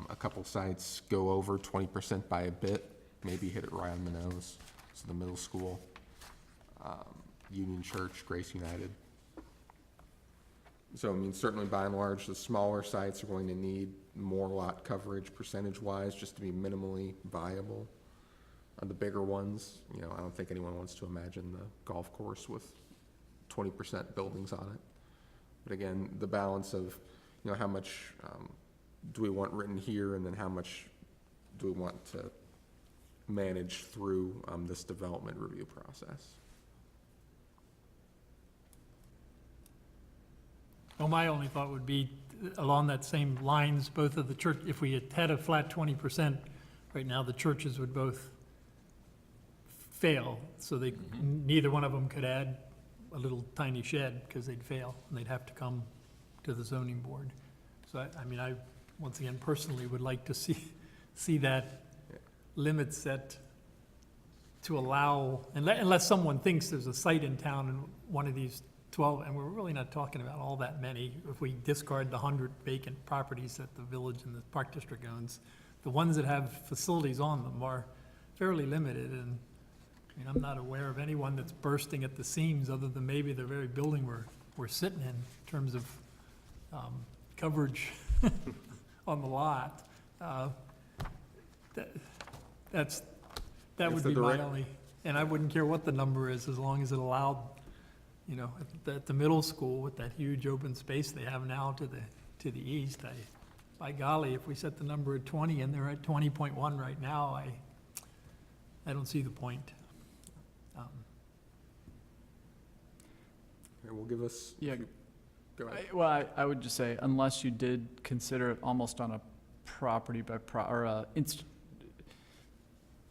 A couple sites go over 20% by a bit, maybe hit it right on the nose. So the middle school, Union Church, Grace United. So, certainly by and large, the smaller sites are going to need more lot coverage percentage-wise just to be minimally viable. The bigger ones, I don't think anyone wants to imagine the golf course with 20% buildings on it. But again, the balance of, how much do we want written here, and then how much do we want to manage through this development review process? Well, my only thought would be, along that same lines, both of the church, if we had a flat 20%, right now the churches would both fail, so neither one of them could add a little tiny shed, because they'd fail, and they'd have to come to the zoning board. So I once again, personally would like to see that limit set to allow, unless someone thinks there's a site in town in one of these 12, and we're really not talking about all that many. If we discard the 100 vacant properties that the village and the Park District owns, the ones that have facilities on them are fairly limited, and I'm not aware of anyone that's bursting at the seams, other than maybe the very building we're sitting in terms of coverage on the lot. That would be my only, and I wouldn't care what the number is, as long as it allowed, at the middle school with that huge open space they have now to the east. By golly, if we set the number at 20 and they're at 20.1 right now, I don't see the point. Okay, we'll give us. Yeah. Go ahead. I would just say, unless you did consider it almost on a property by or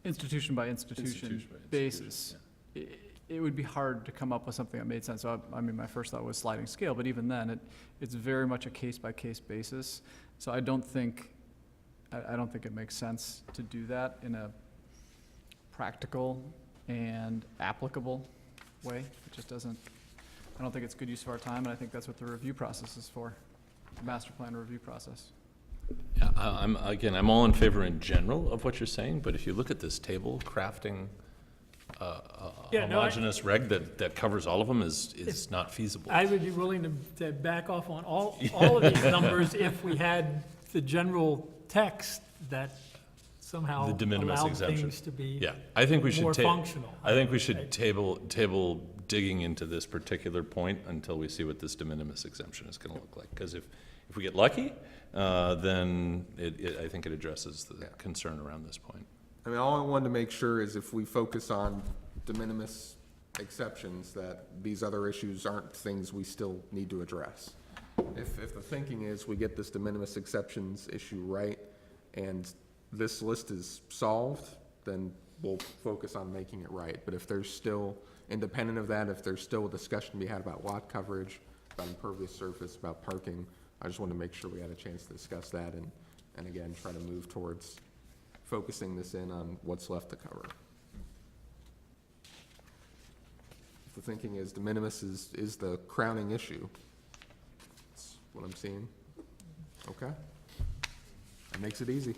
institution by institution basis, it would be hard to come up with something that made sense. So my first thought was sliding scale, but even then, it's very much a case by case basis. So I don't think it makes sense to do that in a practical and applicable way. It just doesn't. I don't think it's good use of our time, and I think that's what the review process is for. master plan review process. Yeah, I'm all in favor in general of what you're saying, but if you look at this table, crafting a Yeah, no, I- homogeneous reg that covers all of them is not feasible. I would be willing to back off on all of these numbers if we had the general text that somehow The de minimis allowed exemption. things to be Yeah, I think we should more functional. I think we should table digging into this particular point until we see what this de minimis exemption is gonna look like. Because if we get lucky, then I think it addresses the concern around this point. I mean, all I wanted to make sure is if we focus on de minimis exceptions, that these other issues aren't things we still need to address. If the thinking is we get this de minimis exceptions issue right, and this list is solved, then we'll focus on making it right. But if there's still, independent of that, if there's still a discussion to be had about lot coverage, about impervious surface, about parking, I just wanted to make sure we had a chance to discuss that and again, try to move towards focusing this in on what's left to cover. If the thinking is de minimis is the crowning issue, that's what I'm seeing. Okay? That makes it easy.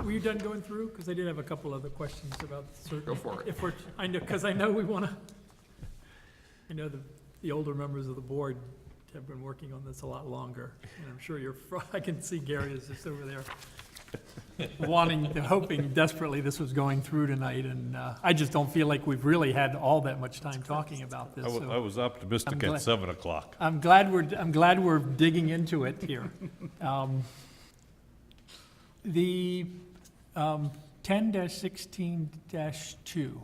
Were you done going through? Because I did have a couple other questions about certain. Go for it. If we're, I know, because I know we want to, I know the older members of the board have been working on this a lot longer. And I'm sure I can see Gary is just over there hoping desperately this was going through tonight. And I just don't feel like we've really had all that much time talking about this. I so was optimistic I'm at glad- 7 o'clock. I'm glad we're digging into it here. The 10-16-2,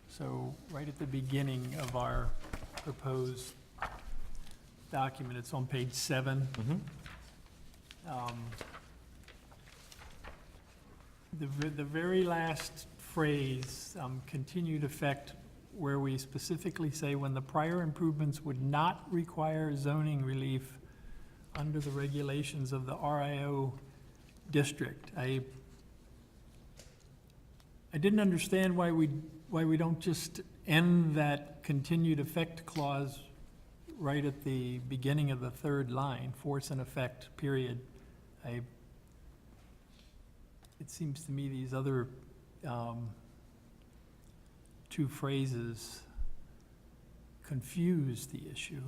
so right at the beginning of our proposed document, it's on page 7. The very last phrase, continued effect, where we specifically say when the prior improvements would not require zoning relief under the regulations of the RIO district. I didn't understand why we don't just end that continued effect clause right at the beginning of the third line, force and effect, period. It seems to me these other two phrases confuse the issue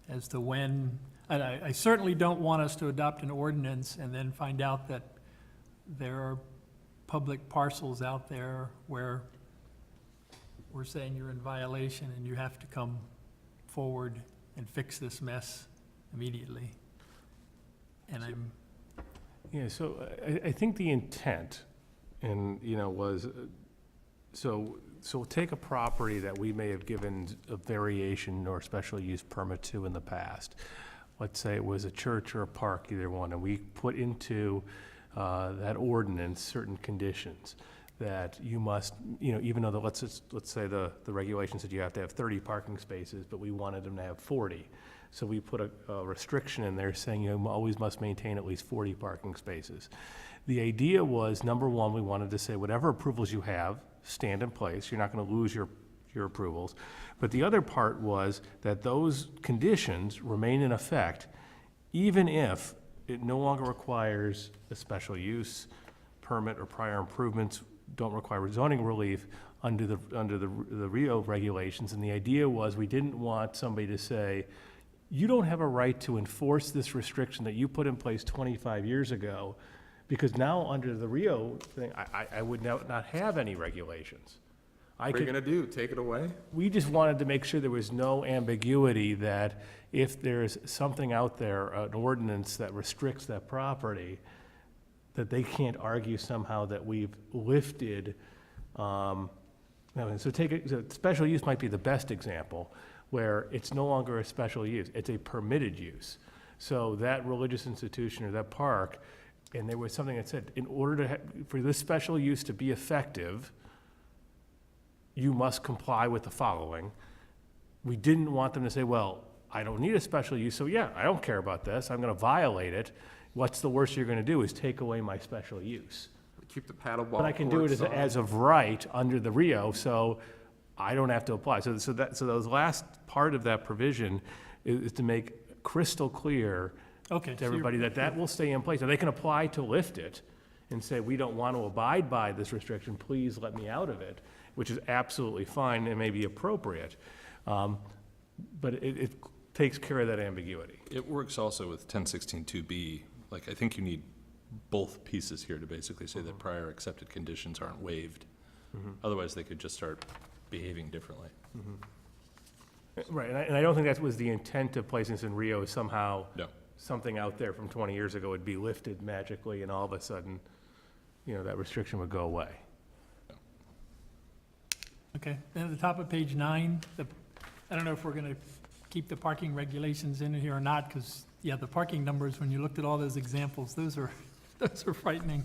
as to when. And I certainly don't want us to adopt an ordinance and then find out that there are public parcels out there where we're saying you're in violation and you have to come forward and fix this mess immediately. And Yeah, so I think the intent, and, was, so take a property that we may have given a variation or special use permit to in the past. Let's say it was a church or a park, either one, and we put into that ordinance certain conditions that you must, even though let's say the regulations said you have to have 30 parking spaces, but we wanted them to have 40. So we put a restriction in there saying you always must maintain at least 40 parking spaces. The idea was, number one, we wanted to say whatever approvals you have stand in place. You're not going to lose your approvals. But the other part was that those conditions remain in effect even if it no longer requires a special use permit or prior improvements don't require zoning relief under the Rio regulations. And the idea was we didn't want somebody to say, you don't have a right to enforce this restriction that you put in place 25 years ago, because now under the Rio thing, I would not have any regulations. What are you gonna do? Take it away? We just wanted to make sure there was no ambiguity that if there's something out there, an ordinance that restricts that property, that they can't argue somehow that we've lifted, so special use might be the best example, where it's no longer a special use, it's a permitted use. So that religious institution or that park, and there was something that said, in order for this special use to be effective, you must comply with the following. We didn't want them to say, well, I don't need a special use, so yeah, I don't care about this, I'm gonna violate it. What's the worst you're gonna do is take away my special use. Keep the paddle ball But I can do it courts on. as of right under the Rio, so I don't have to apply. So those last part of that provision is to make crystal clear Okay. to so you're- everybody that that will stay in place. Now, they can apply to lift it and say, we don't want to abide by this restriction, please let me out of it, which is absolutely fine and may be appropriate. But it takes care of that ambiguity. It works also with 1016-2B. Like, I think you need both pieces here to basically say that prior accepted conditions aren't waived. Otherwise, they could just start behaving differently. Right, and I don't think that was the intent of placing this in Rio, is somehow No. something out there from 20 years ago would be lifted magically, and all of a sudden, that restriction would go away. Okay, then at the top of page 9, I don't know if we're going to keep the parking regulations in here or not, because, yeah, the parking numbers, when you looked at all those examples, those are frightening.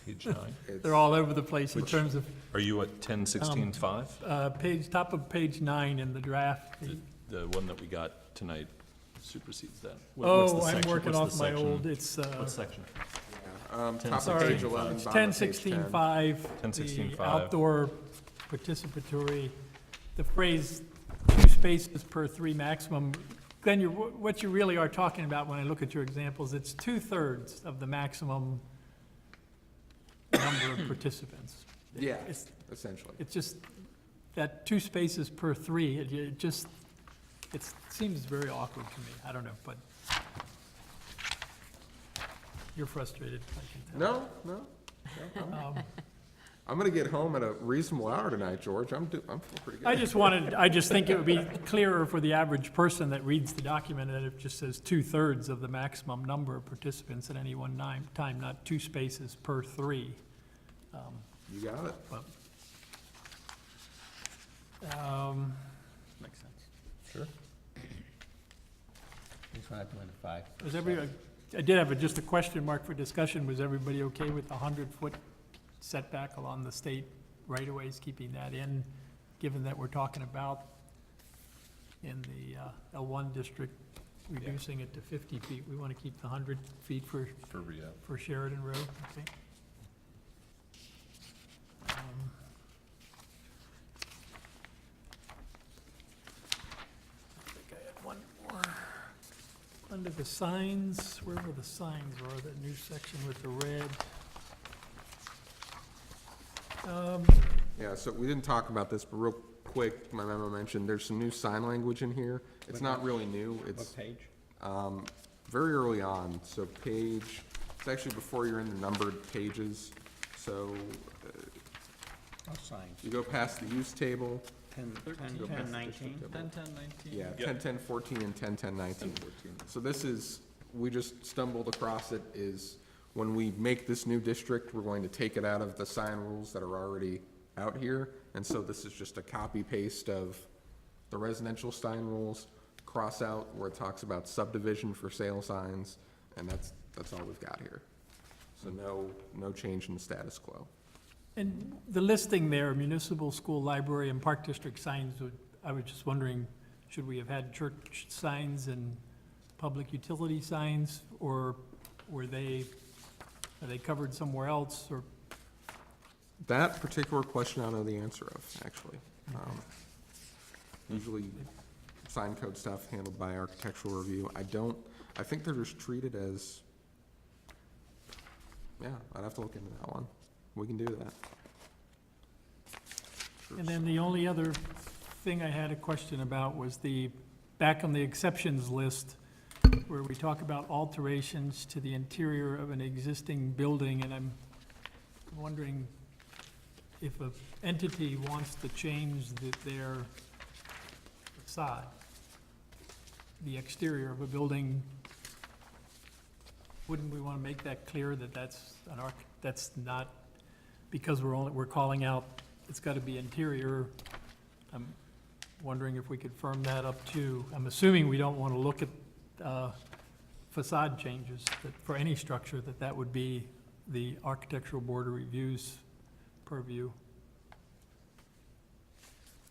Page 9. They're all over the place in Which- terms of, Are you at 1016-5? top of page 9 in the draft. The one that we got tonight supersedes that. What's the Oh, I'm section? working What's off the my section? old, it's, What section? Top of Sorry. page 11, it's bottom of page 10. 1016.5. 1016.5. The outdoor participatory, the phrase 2 spaces per 3 maximum. Glenn, what you really are talking about when I look at your examples, it's 2/3 of the maximum number of participants. Yeah, It's, essentially. it's just that 2 spaces per 3, it seems very awkward to me. I don't know, but you're frustrated, I can tell. No. Um, I'm gonna get home at a reasonable hour tonight, George. I'm feeling pretty good. I just think it would be clearer for the average person that reads the document that it just says 2/3 of the maximum number of participants at any one time, not 2 spaces per 3. You got it. Makes sense. Sure. Just want to do it at 5. Was I did have just a question mark for discussion. Was everybody okay with the 100-foot setback along the state right-of-ways, keeping that in, given that we're talking about in the L1 district, reducing it to 50 feet? We want to keep the 100 feet for rehab. for Sheridan Road, okay. I think I had one more. Under the signs, where were the signs, or the new section with the red? Yeah, so we didn't talk about this, but real quick, my memo mentioned, there's some new sign language in here. It's not really new. It's What page? very early on, so it's actually before you're in the numbered pages. So Oh, signs. you go past the use table, 10, go past 19? district 10, table. 10, 19. Yeah, 10, 14, and 10, 19. So this is, we just stumbled across it, is when we make this new district, we're going to take it out of the sign rules that are already out here. And so this is just a copy paste of the residential sign rules, cross out where it talks about subdivision for sale signs, and that's all we've got here. So no change in the status quo. And the listing there, municipal, school, library, and park district signs, I was just wondering, should we have had church signs and public utility signs, or are they covered somewhere else, or? That particular question I don't know the answer of, actually. Usually sign code stuff handled by architectural review. I think they're just treated as, yeah, I'd have to look into that one. We can do that. And then the only other thing I had a question about was back on the exceptions list, where we talk about alterations to the interior of an existing building, and I'm wondering if an entity wants to change their facade, the exterior of a building, wouldn't we want to make that clear that that's not, because we're calling out, it's got to be interior? I'm wondering if we could firm that up too. I'm assuming we don't want to look at facade changes for any structure, that would be the Architectural Board of Review's purview.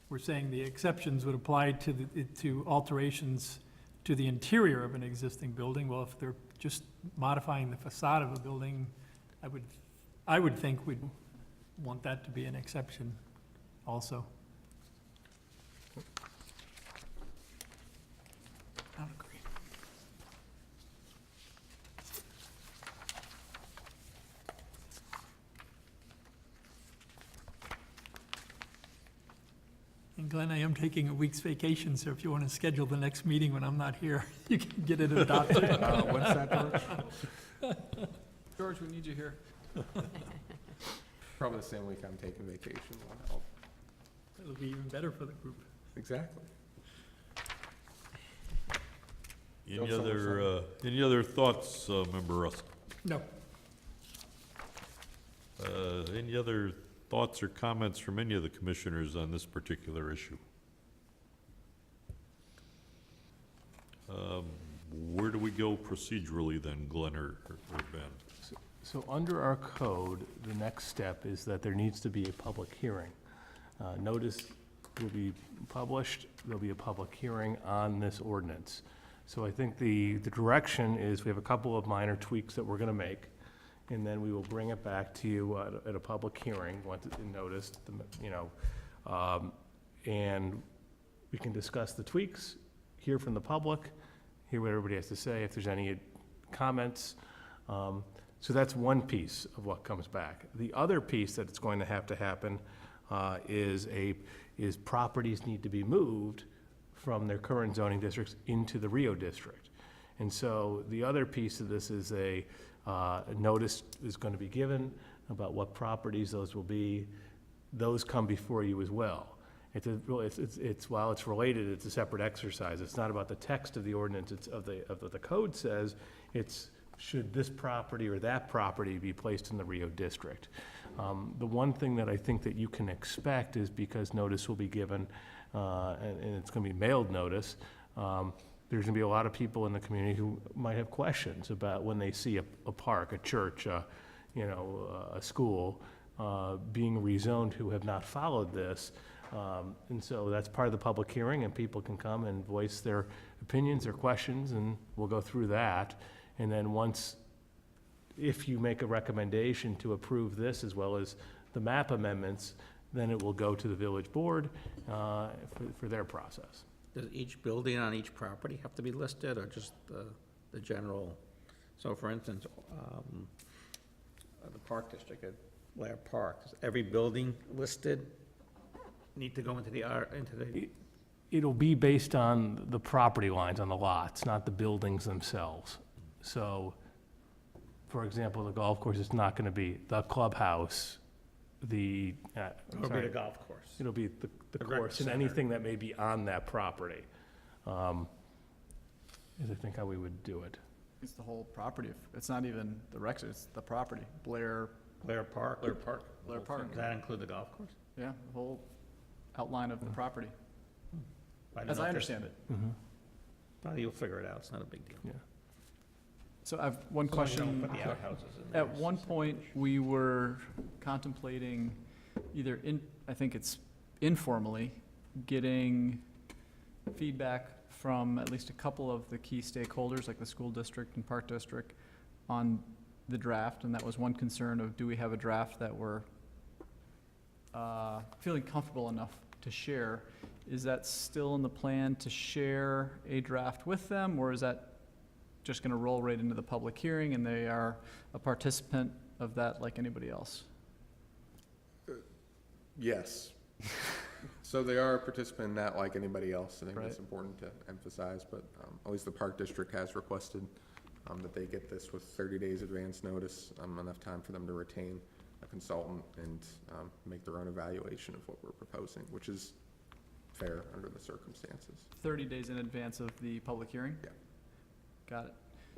We're saying the exceptions would apply to alterations to the interior of an existing building. Well, if they're just modifying the facade of a building, I would think we'd want that to be an exception also. I would agree. And Glenn, I am taking a week's vacation, so if you want to schedule the next meeting when I'm not here, you can get it adopted. When's that, George? George, we need you here. Probably the same week I'm taking vacation will help. It'll be even better for the group. Exactly. Any other thoughts, Member Russell? No. Any other thoughts or comments from any of the commissioners on this particular issue? Where do we go procedurally then, Glenn or Ben? So under our code, the next step is that there needs to be a public hearing. Notice will be published, there'll be a public hearing on this ordinance. So I think the direction is, we have a couple of minor tweaks that we're gonna make, and then we will bring it back to you at a public hearing, once it's noticed, and we can discuss the tweaks, hear from the public, hear what everybody has to say, if there's any comments. So that's one piece of what comes back. The other piece that it's going to happen is properties need to be moved from their current zoning districts into the Rio district. And so the other piece of this is a notice is going to be given about what properties those will be. Those come before you as well. It's while it's related, it's a separate exercise. It's not about the text of the ordinance. It's of the code says it's should this property or that property be placed in the Rio district. The one thing that I think that you can expect is, because notice will be given and it's going to be mailed notice, there's going to be a lot of people in the community who might have questions about when they see a park, a church, a school being rezoned, who have not followed this. And so that's part of the public hearing, and people can come and voice their opinions or questions, and we'll go through that. And then if you make a recommendation to approve this as well as the map amendments, then it will go to the village board for their process. Does each building on each property have to be listed, or just the general? So for instance, the Park District at Blair Park, is every building listed need to go into the? It'll be based on the property lines on the lots, not the buildings themselves. So, for example, the golf course is not going to be the clubhouse, It'll be the golf course. It'll be the The rec course and center. anything that may be on that property, is I think how we would do it. It's the whole property. It's not even the rec, it's the property. Blair Park? Blair Park. Does that include the golf course? Yeah, the whole outline of the property, don't as know I if understand it. Well, you'll figure it out, it's not a big deal. Yeah. So I have one As long as you don't question. put the outhouses in there. At one point, we were contemplating either I think it's informally, getting feedback from at least a couple of the key stakeholders, like the school district and park district, on the draft, and that was one concern of, do we have a draft that we're feeling comfortable enough to share? Is that still in the plan to share a draft with them, or is that just gonna roll right into the public hearing and they are a participant of that like anybody else? Yes. So they are a participant in that like anybody else. I think that's Right. important to emphasize, but at least the Park District has requested that they get this with 30 days advance notice, enough time for them to retain a consultant and make their own evaluation of what we're proposing, which is fair under the circumstances. 30 days in advance of the public hearing? Yeah. Got it.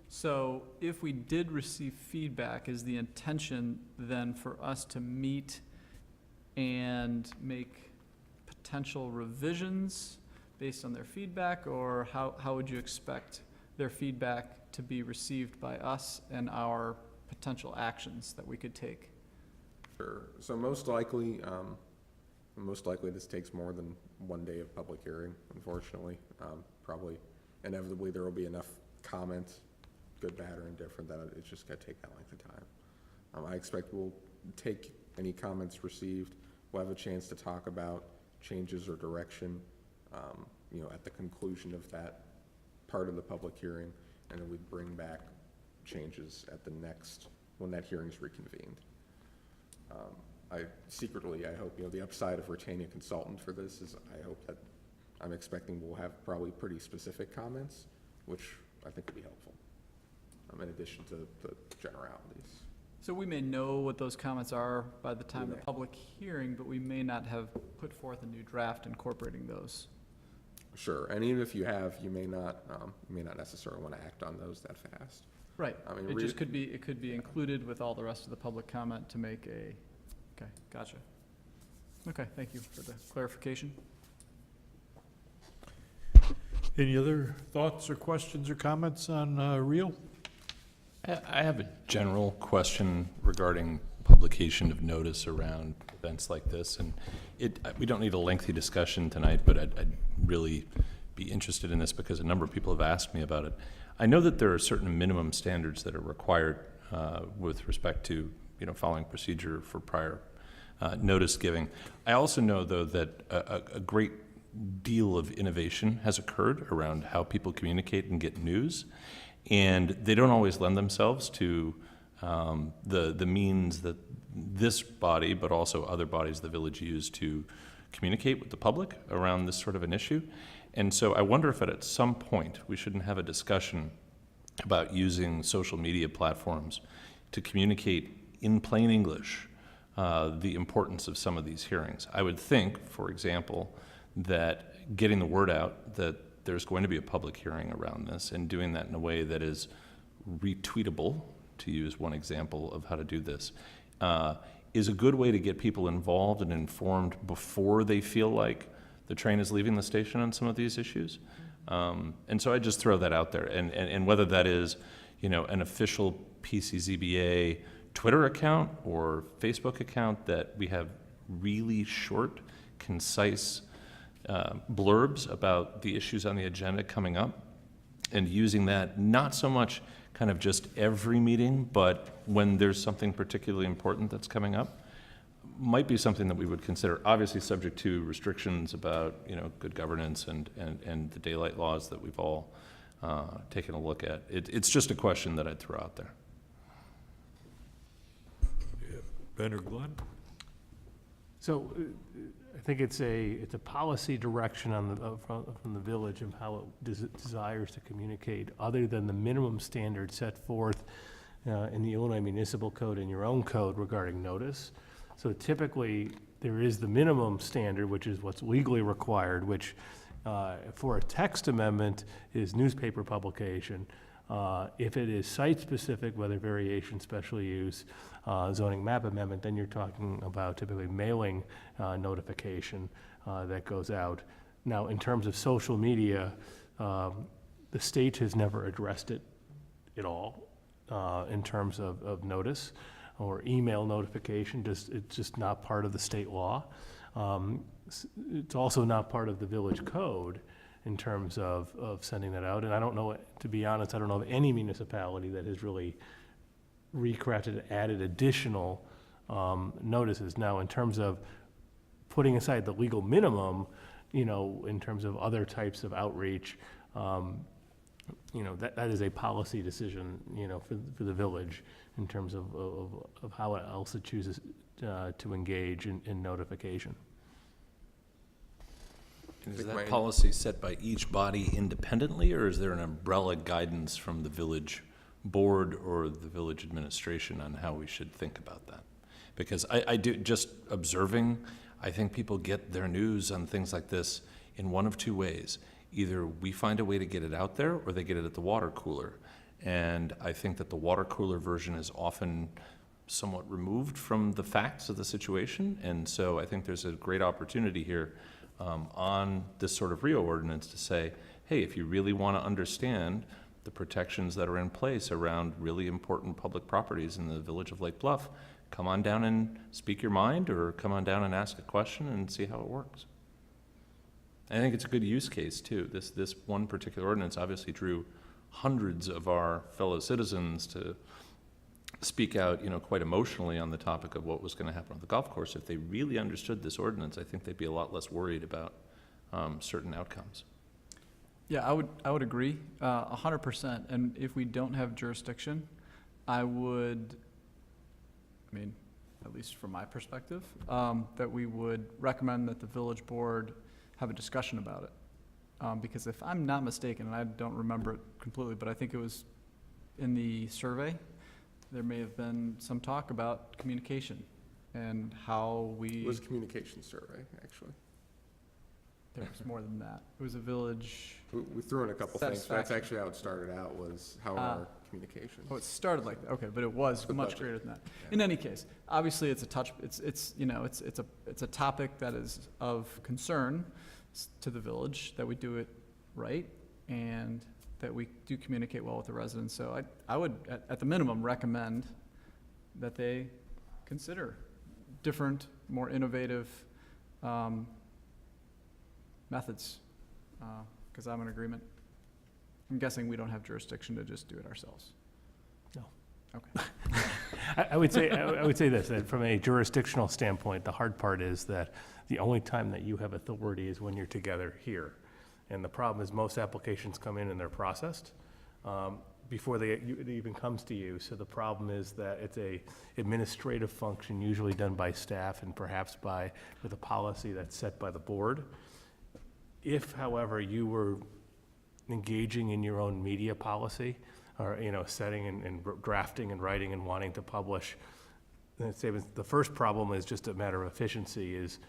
So if we did receive feedback, is the intention then for us to meet and make potential revisions based on their feedback, or how would you expect their feedback to be received by us and our potential actions that we could take? Sure. So most likely this takes more than one day of public hearing, unfortunately. Probably inevitably there will be enough comments, good, bad, or indifferent, that it's just gonna take that length of time. I expect we'll take any comments received, we'll have a chance to talk about changes or direction, at the conclusion of that part of the public hearing, and then we'd bring back changes at the next, when that hearing's reconvened. I hope, the upside of retaining a consultant for this is I hope that I'm expecting we'll have probably pretty specific comments, which I think would be helpful, in addition to the generalities. So we may know what those comments are by the time of the may. public hearing, but we may not have put forth a new draft incorporating those. Sure, and even if you have, you may not necessarily want to act on those that fast. Right. I mean, It just could be included with all the rest of the public comment to make okay, gotcha. Okay, thank you for the clarification. Any other thoughts or questions or comments on Real? I have a general question regarding publication of notice around events like this, and we don't need a lengthy discussion tonight, but I'd really be interested in this because a number of people have asked me about it. I know that there are certain minimum standards that are required with respect to, following procedure for prior notice giving. I also know, though, that a great deal of innovation has occurred around how people communicate and get news, and they don't always lend themselves to the means that this body, but also other bodies the village use to communicate with the public around this sort of an issue. And so I wonder if at some point we shouldn't have a discussion about using social media platforms to communicate in plain English the importance of some of these hearings. I would think, for example, that getting the word out that there's going to be a public hearing around this and doing that in a way that is retweetable, to use one example of how to do this, is a good way to get people involved and informed before they feel like the train is leaving the station on some of these issues. And so I just throw that out there. And whether that is, an official PCZBA Twitter account or Facebook account that we have really short, concise blurbs about the issues on the agenda coming up, and using that not so much kind of just every meeting, but when there's something particularly important that's coming up, might be something that we would consider, obviously subject to restrictions about, good governance and the daylight laws that we've all taken a look at. It's just a question that I'd throw out there. Ben or Glenn? So I think it's a policy direction from the village of how it desires to communicate, other than the minimum standards set forth in the Illinois Municipal Code and your own code regarding notice. So typically, there is the minimum standard, which is what's legally required, which for a text amendment is newspaper publication. If it is site-specific, whether variation, special use, zoning map amendment, then you're talking about typically mailing notification that goes out. Now, in terms of social media, the state has never addressed it at all in terms of notice or email notification. It's just not part of the state law. It's also not part of the village code in terms of sending that out. And I don't know, to be honest, I don't know of any municipality that has really recrafted, added additional notices. Now, in terms of putting aside the legal minimum, in terms of other types of outreach, that is a policy decision, for the village in terms of how else it chooses to engage in notification. And is that policy set by each body independently, or is there an umbrella guidance from the village board or the village administration on how we should think about that? Because I do, just observing, I think people get their news on things like this in one of two ways. Either we find a way to get it out there, or they get it at the water cooler. And I think that the water cooler version is often somewhat removed from the facts of the situation. And so I think there's a great opportunity here on this sort of RIO ordinance to say, hey, if you really want to understand the protections that are in place around really important public properties in the village of Lake Bluff, come on down and speak your mind, or come on down and ask a question and see how it works. I think it's a good use case too. This one particular ordinance obviously drew hundreds of our fellow citizens to speak out, quite emotionally on the topic of what was going to happen on the golf course. If they really understood this ordinance, I think they'd be a lot less worried about certain outcomes. Yeah, I would agree, 100%. And if we don't have jurisdiction, I mean, at least from my perspective, that we would recommend that the village board have a discussion about it. Because if I'm not mistaken, and I don't remember it completely, but I think it was in the survey, there may have been some talk about communication and how It we, was a communication survey, actually. there was more than that. It was a village, We threw in a couple things. That's Satisfaction. actually how it started out, was how Ah. our communications. oh, it started like that, okay, but it was The much budget. greater than that. Yeah. In any case, obviously, it's a topic that is of concern to the village, that we do it right, and that we do communicate well with the residents. So I would, at the minimum, recommend that they consider different, more innovative methods, because I'm in agreement. I'm guessing we don't have jurisdiction to just do it ourselves. No. Okay. I would say this, that from a jurisdictional standpoint, the hard part is that the only time that you have authority is when you're together here. And the problem is most applications come in and they're processed before it even comes to you. So the problem is that it's a administrative function usually done by staff and perhaps with a policy that's set by the board. If, however, you were engaging in your own media policy, or, setting and drafting and writing and wanting to publish, then I'd say the first problem is just a matter of efficiency, is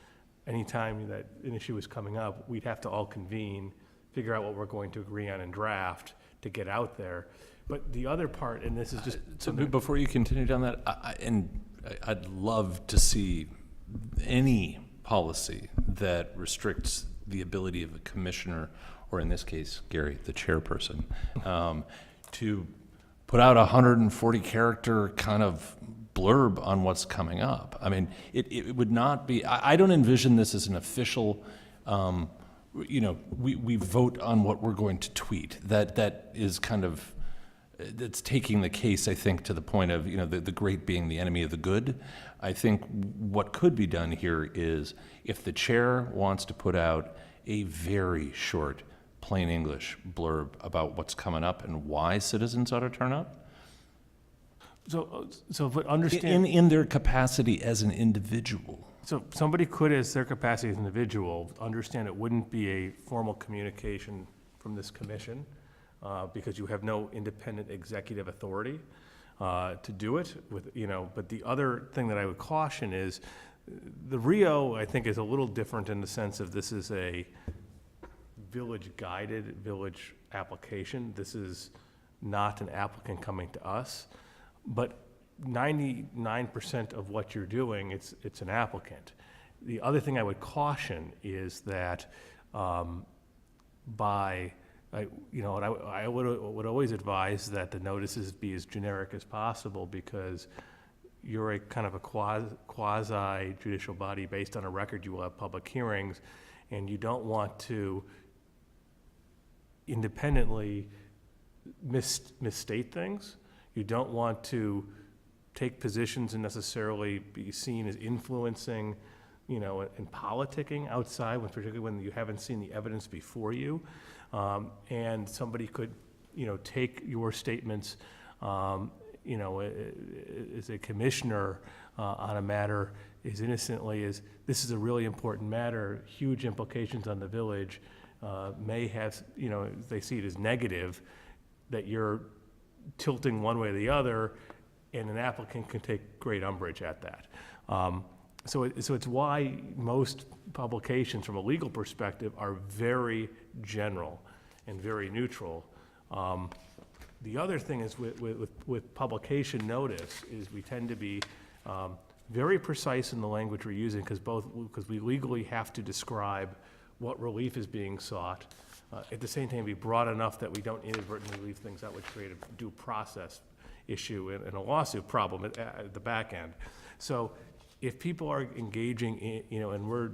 anytime that an issue is coming up, we'd have to all convene, figure out what we're going to agree on and draft to get out there. But the other part, and this is just So before you continue down that, I'd love to see any policy that restricts the ability of a commissioner, or in this case, Gary, the chairperson, to put out a 140-character kind of blurb on what's coming up. I mean, it would not be, I don't envision this as an official, we vote on what we're going to tweet. That is kind of, that's taking the case, I think, to the point of, the great being the enemy of the good. I think what could be done here is, if the chair wants to put out a very short, plain English blurb about what's coming up and why citizens ought to turn up, so if we understand. in their capacity as an individual. So somebody could, as their capacity as an individual, understand it wouldn't be a formal communication from this commission, because you have no independent executive authority to do it with, but the other thing that I would caution is, the Rio, I think, is a little different in the sense of this is a village-guided, village application. This is not an applicant coming to us, but 99% of what you're doing, it's an applicant. The other thing I would caution is that I would always advise that the notices be as generic as possible, because you're a kind of a quasi judicial body. Based on a record, you will have public hearings, and you don't want to independently misstate things. You don't want to take positions and necessarily be seen as influencing, and politicking outside, particularly when you haven't seen the evidence before you. And somebody could, take your statements, as a commissioner on a matter as innocently as, this is a really important matter, huge implications on the village, may have, they see it as negative, that you're tilting one way or the other, and an applicant can take great umbrage at that. So it's why most publications from a legal perspective are very general and very neutral. The other thing is with publication notice is we tend to be very precise in the language we're using, because we legally have to describe what relief is being sought. At the same time, be broad enough that we don't inadvertently leave things that would create a due process issue and a lawsuit problem at the back end. So if people are engaging in, and we're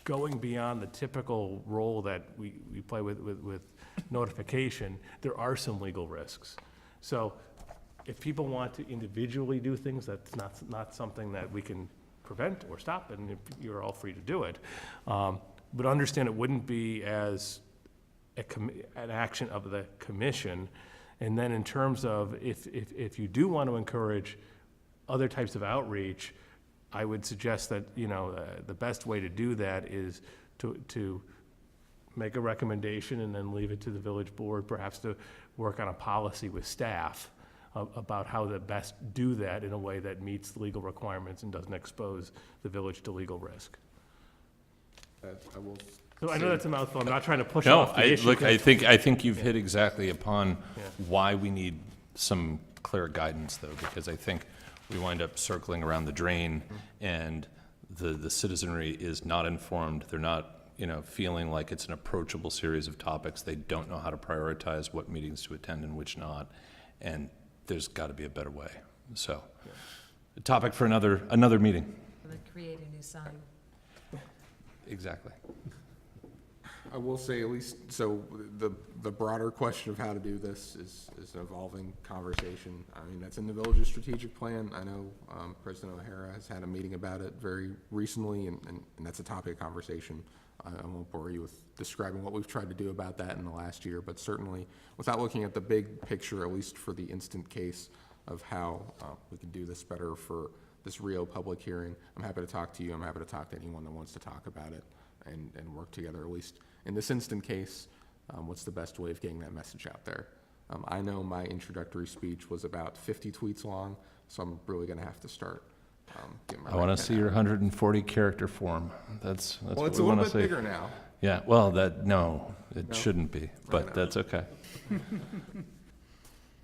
going beyond the typical role that we play with notification, there are some legal risks. So if people want to individually do things, that's not something that we can prevent or stop, and you're all free to do it. But understand it wouldn't be as an action of the commission. And then in terms of if you do want to encourage other types of outreach, I would suggest that, the best way to do that is to make a recommendation and then leave it to the village board, perhaps to work on a policy with staff about how to best do that in a way that meets the legal requirements and doesn't expose the village to legal risk. I will So I know that's a mouthful, I'm not trying to push No, off the issue. look, I think you've hit exactly upon Yeah. why we need some clear guidance, though, because I think we wind up circling around the drain, and the citizenry is not informed. They're not, feeling like it's an approachable series of topics. They don't know how to prioritize what meetings to attend and which not, and there's got to be a better way. So, a topic for another meeting. Create a new sign. Exactly. I will say at least, so the broader question of how to do this is an evolving conversation. I mean, that's in the village's strategic plan. I know President O'Hara has had a meeting about it very recently, and that's a topic of conversation. I won't bore you with describing what we've tried to do about that in the last year, but certainly without looking at the big picture, at least for the instant case of how we can do this better for this Rio public hearing, I'm happy to talk to you. I'm happy to talk to anyone that wants to talk about it and work together, at least in this instant case. What's the best way of getting that message out there? I know my introductory speech was about 50 tweets long, so I'm really going to have to start getting my I want right to pen see out. your 140 character form. That's Well, what it's we a want little to bit see. bigger now. Yeah, well, it No. shouldn't be, but know. that's okay.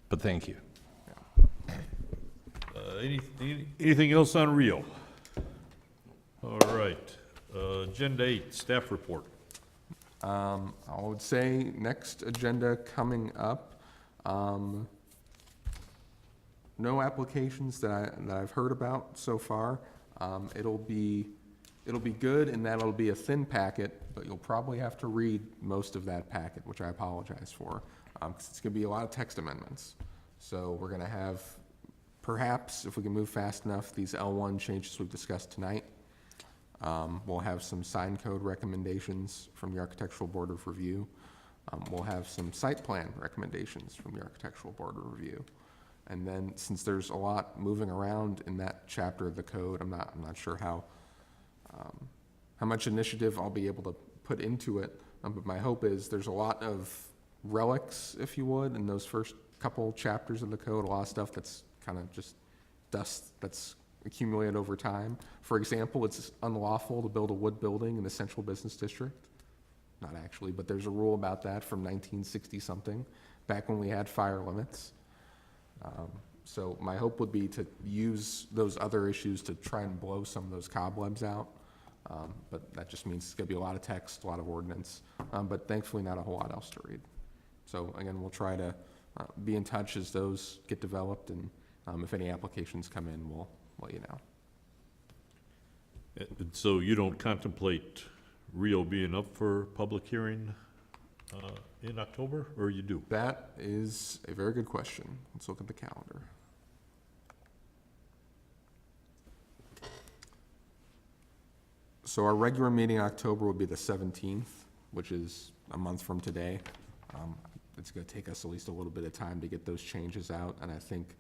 But thank you. Anything else on Rio? All right, agenda 8, staff report. I would say next agenda coming up, no applications that I've heard about so far. It'll be good in that it'll be a thin packet, but you'll probably have to read most of that packet, which I apologize for, 'cause it's gonna be a lot of text amendments. So we're gonna have, perhaps, if we can move fast enough, these L1 changes we've discussed tonight. We'll have some sign code recommendations from the Architectural Board of Review. We'll have some site plan recommendations from the Architectural Board of Review. And then, since there's a lot moving around in that chapter of the code, I'm not sure how much initiative I'll be able to put into it. But my hope is there's a lot of relics, if you would, in those first couple chapters of the code, a lot of stuff that's kind of just dust that's accumulated over time. For example, it's unlawful to build a wood building in the central business district. Not actually, but there's a rule about that from 1960-something, back when we had fire limits. So my hope would be to use those other issues to try and blow some of those cobwebs out. But that just means it's going to be a lot of text, a lot of ordinance, but thankfully not a whole lot else to read. So again, we'll try to be in touch as those get developed, and if any applications come in, we'll let you know. And so you don't contemplate Rio being up for public hearing in October, or you do? That is a very good question. Let's look at the calendar. So our regular meeting in October would be the 17th, which is a month from today. It's going to take us at least a little bit of time to get those changes out, and I think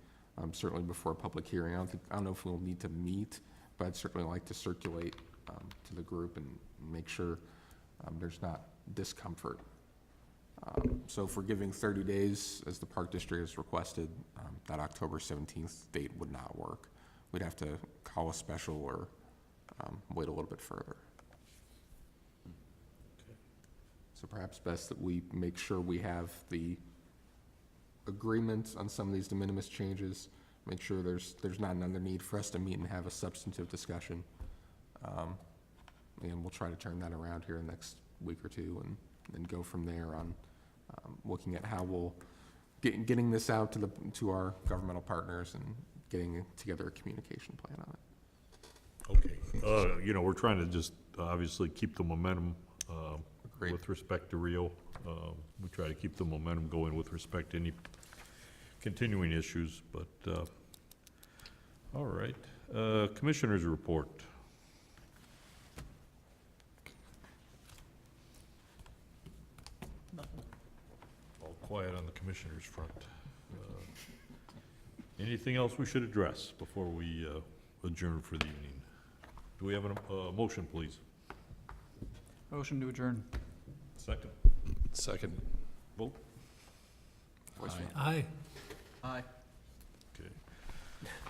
certainly before a public hearing, I don't know if we'll need to meet, but I'd certainly like to circulate to the group and make sure there's not discomfort. So if we're giving 30 days, as the Park District has requested, that October 17th date would not work. We'd have to call a special or wait a little bit further. So perhaps best that we make sure we have the agreement on some of these de minimis changes, make sure there's not another need for us to meet and have a substantive discussion. And we'll try to turn that around here in the next week or two, and then go from there on looking at how we'll getting this out to our governmental partners and getting together a communication plan on it. Okay. We're trying to just obviously keep the momentum Agreed. with respect to Rio. We try to keep the momentum going with respect to any continuing issues, but, all right. Commissioners report. All quiet on the commissioners' front. Anything else we should address before we adjourn for the evening? Do we have a motion, please? Motion to adjourn. Second. Second. Vote. Aye. Aye. Okay.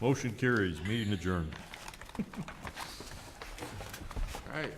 Motion carries, meeting adjourned. All right.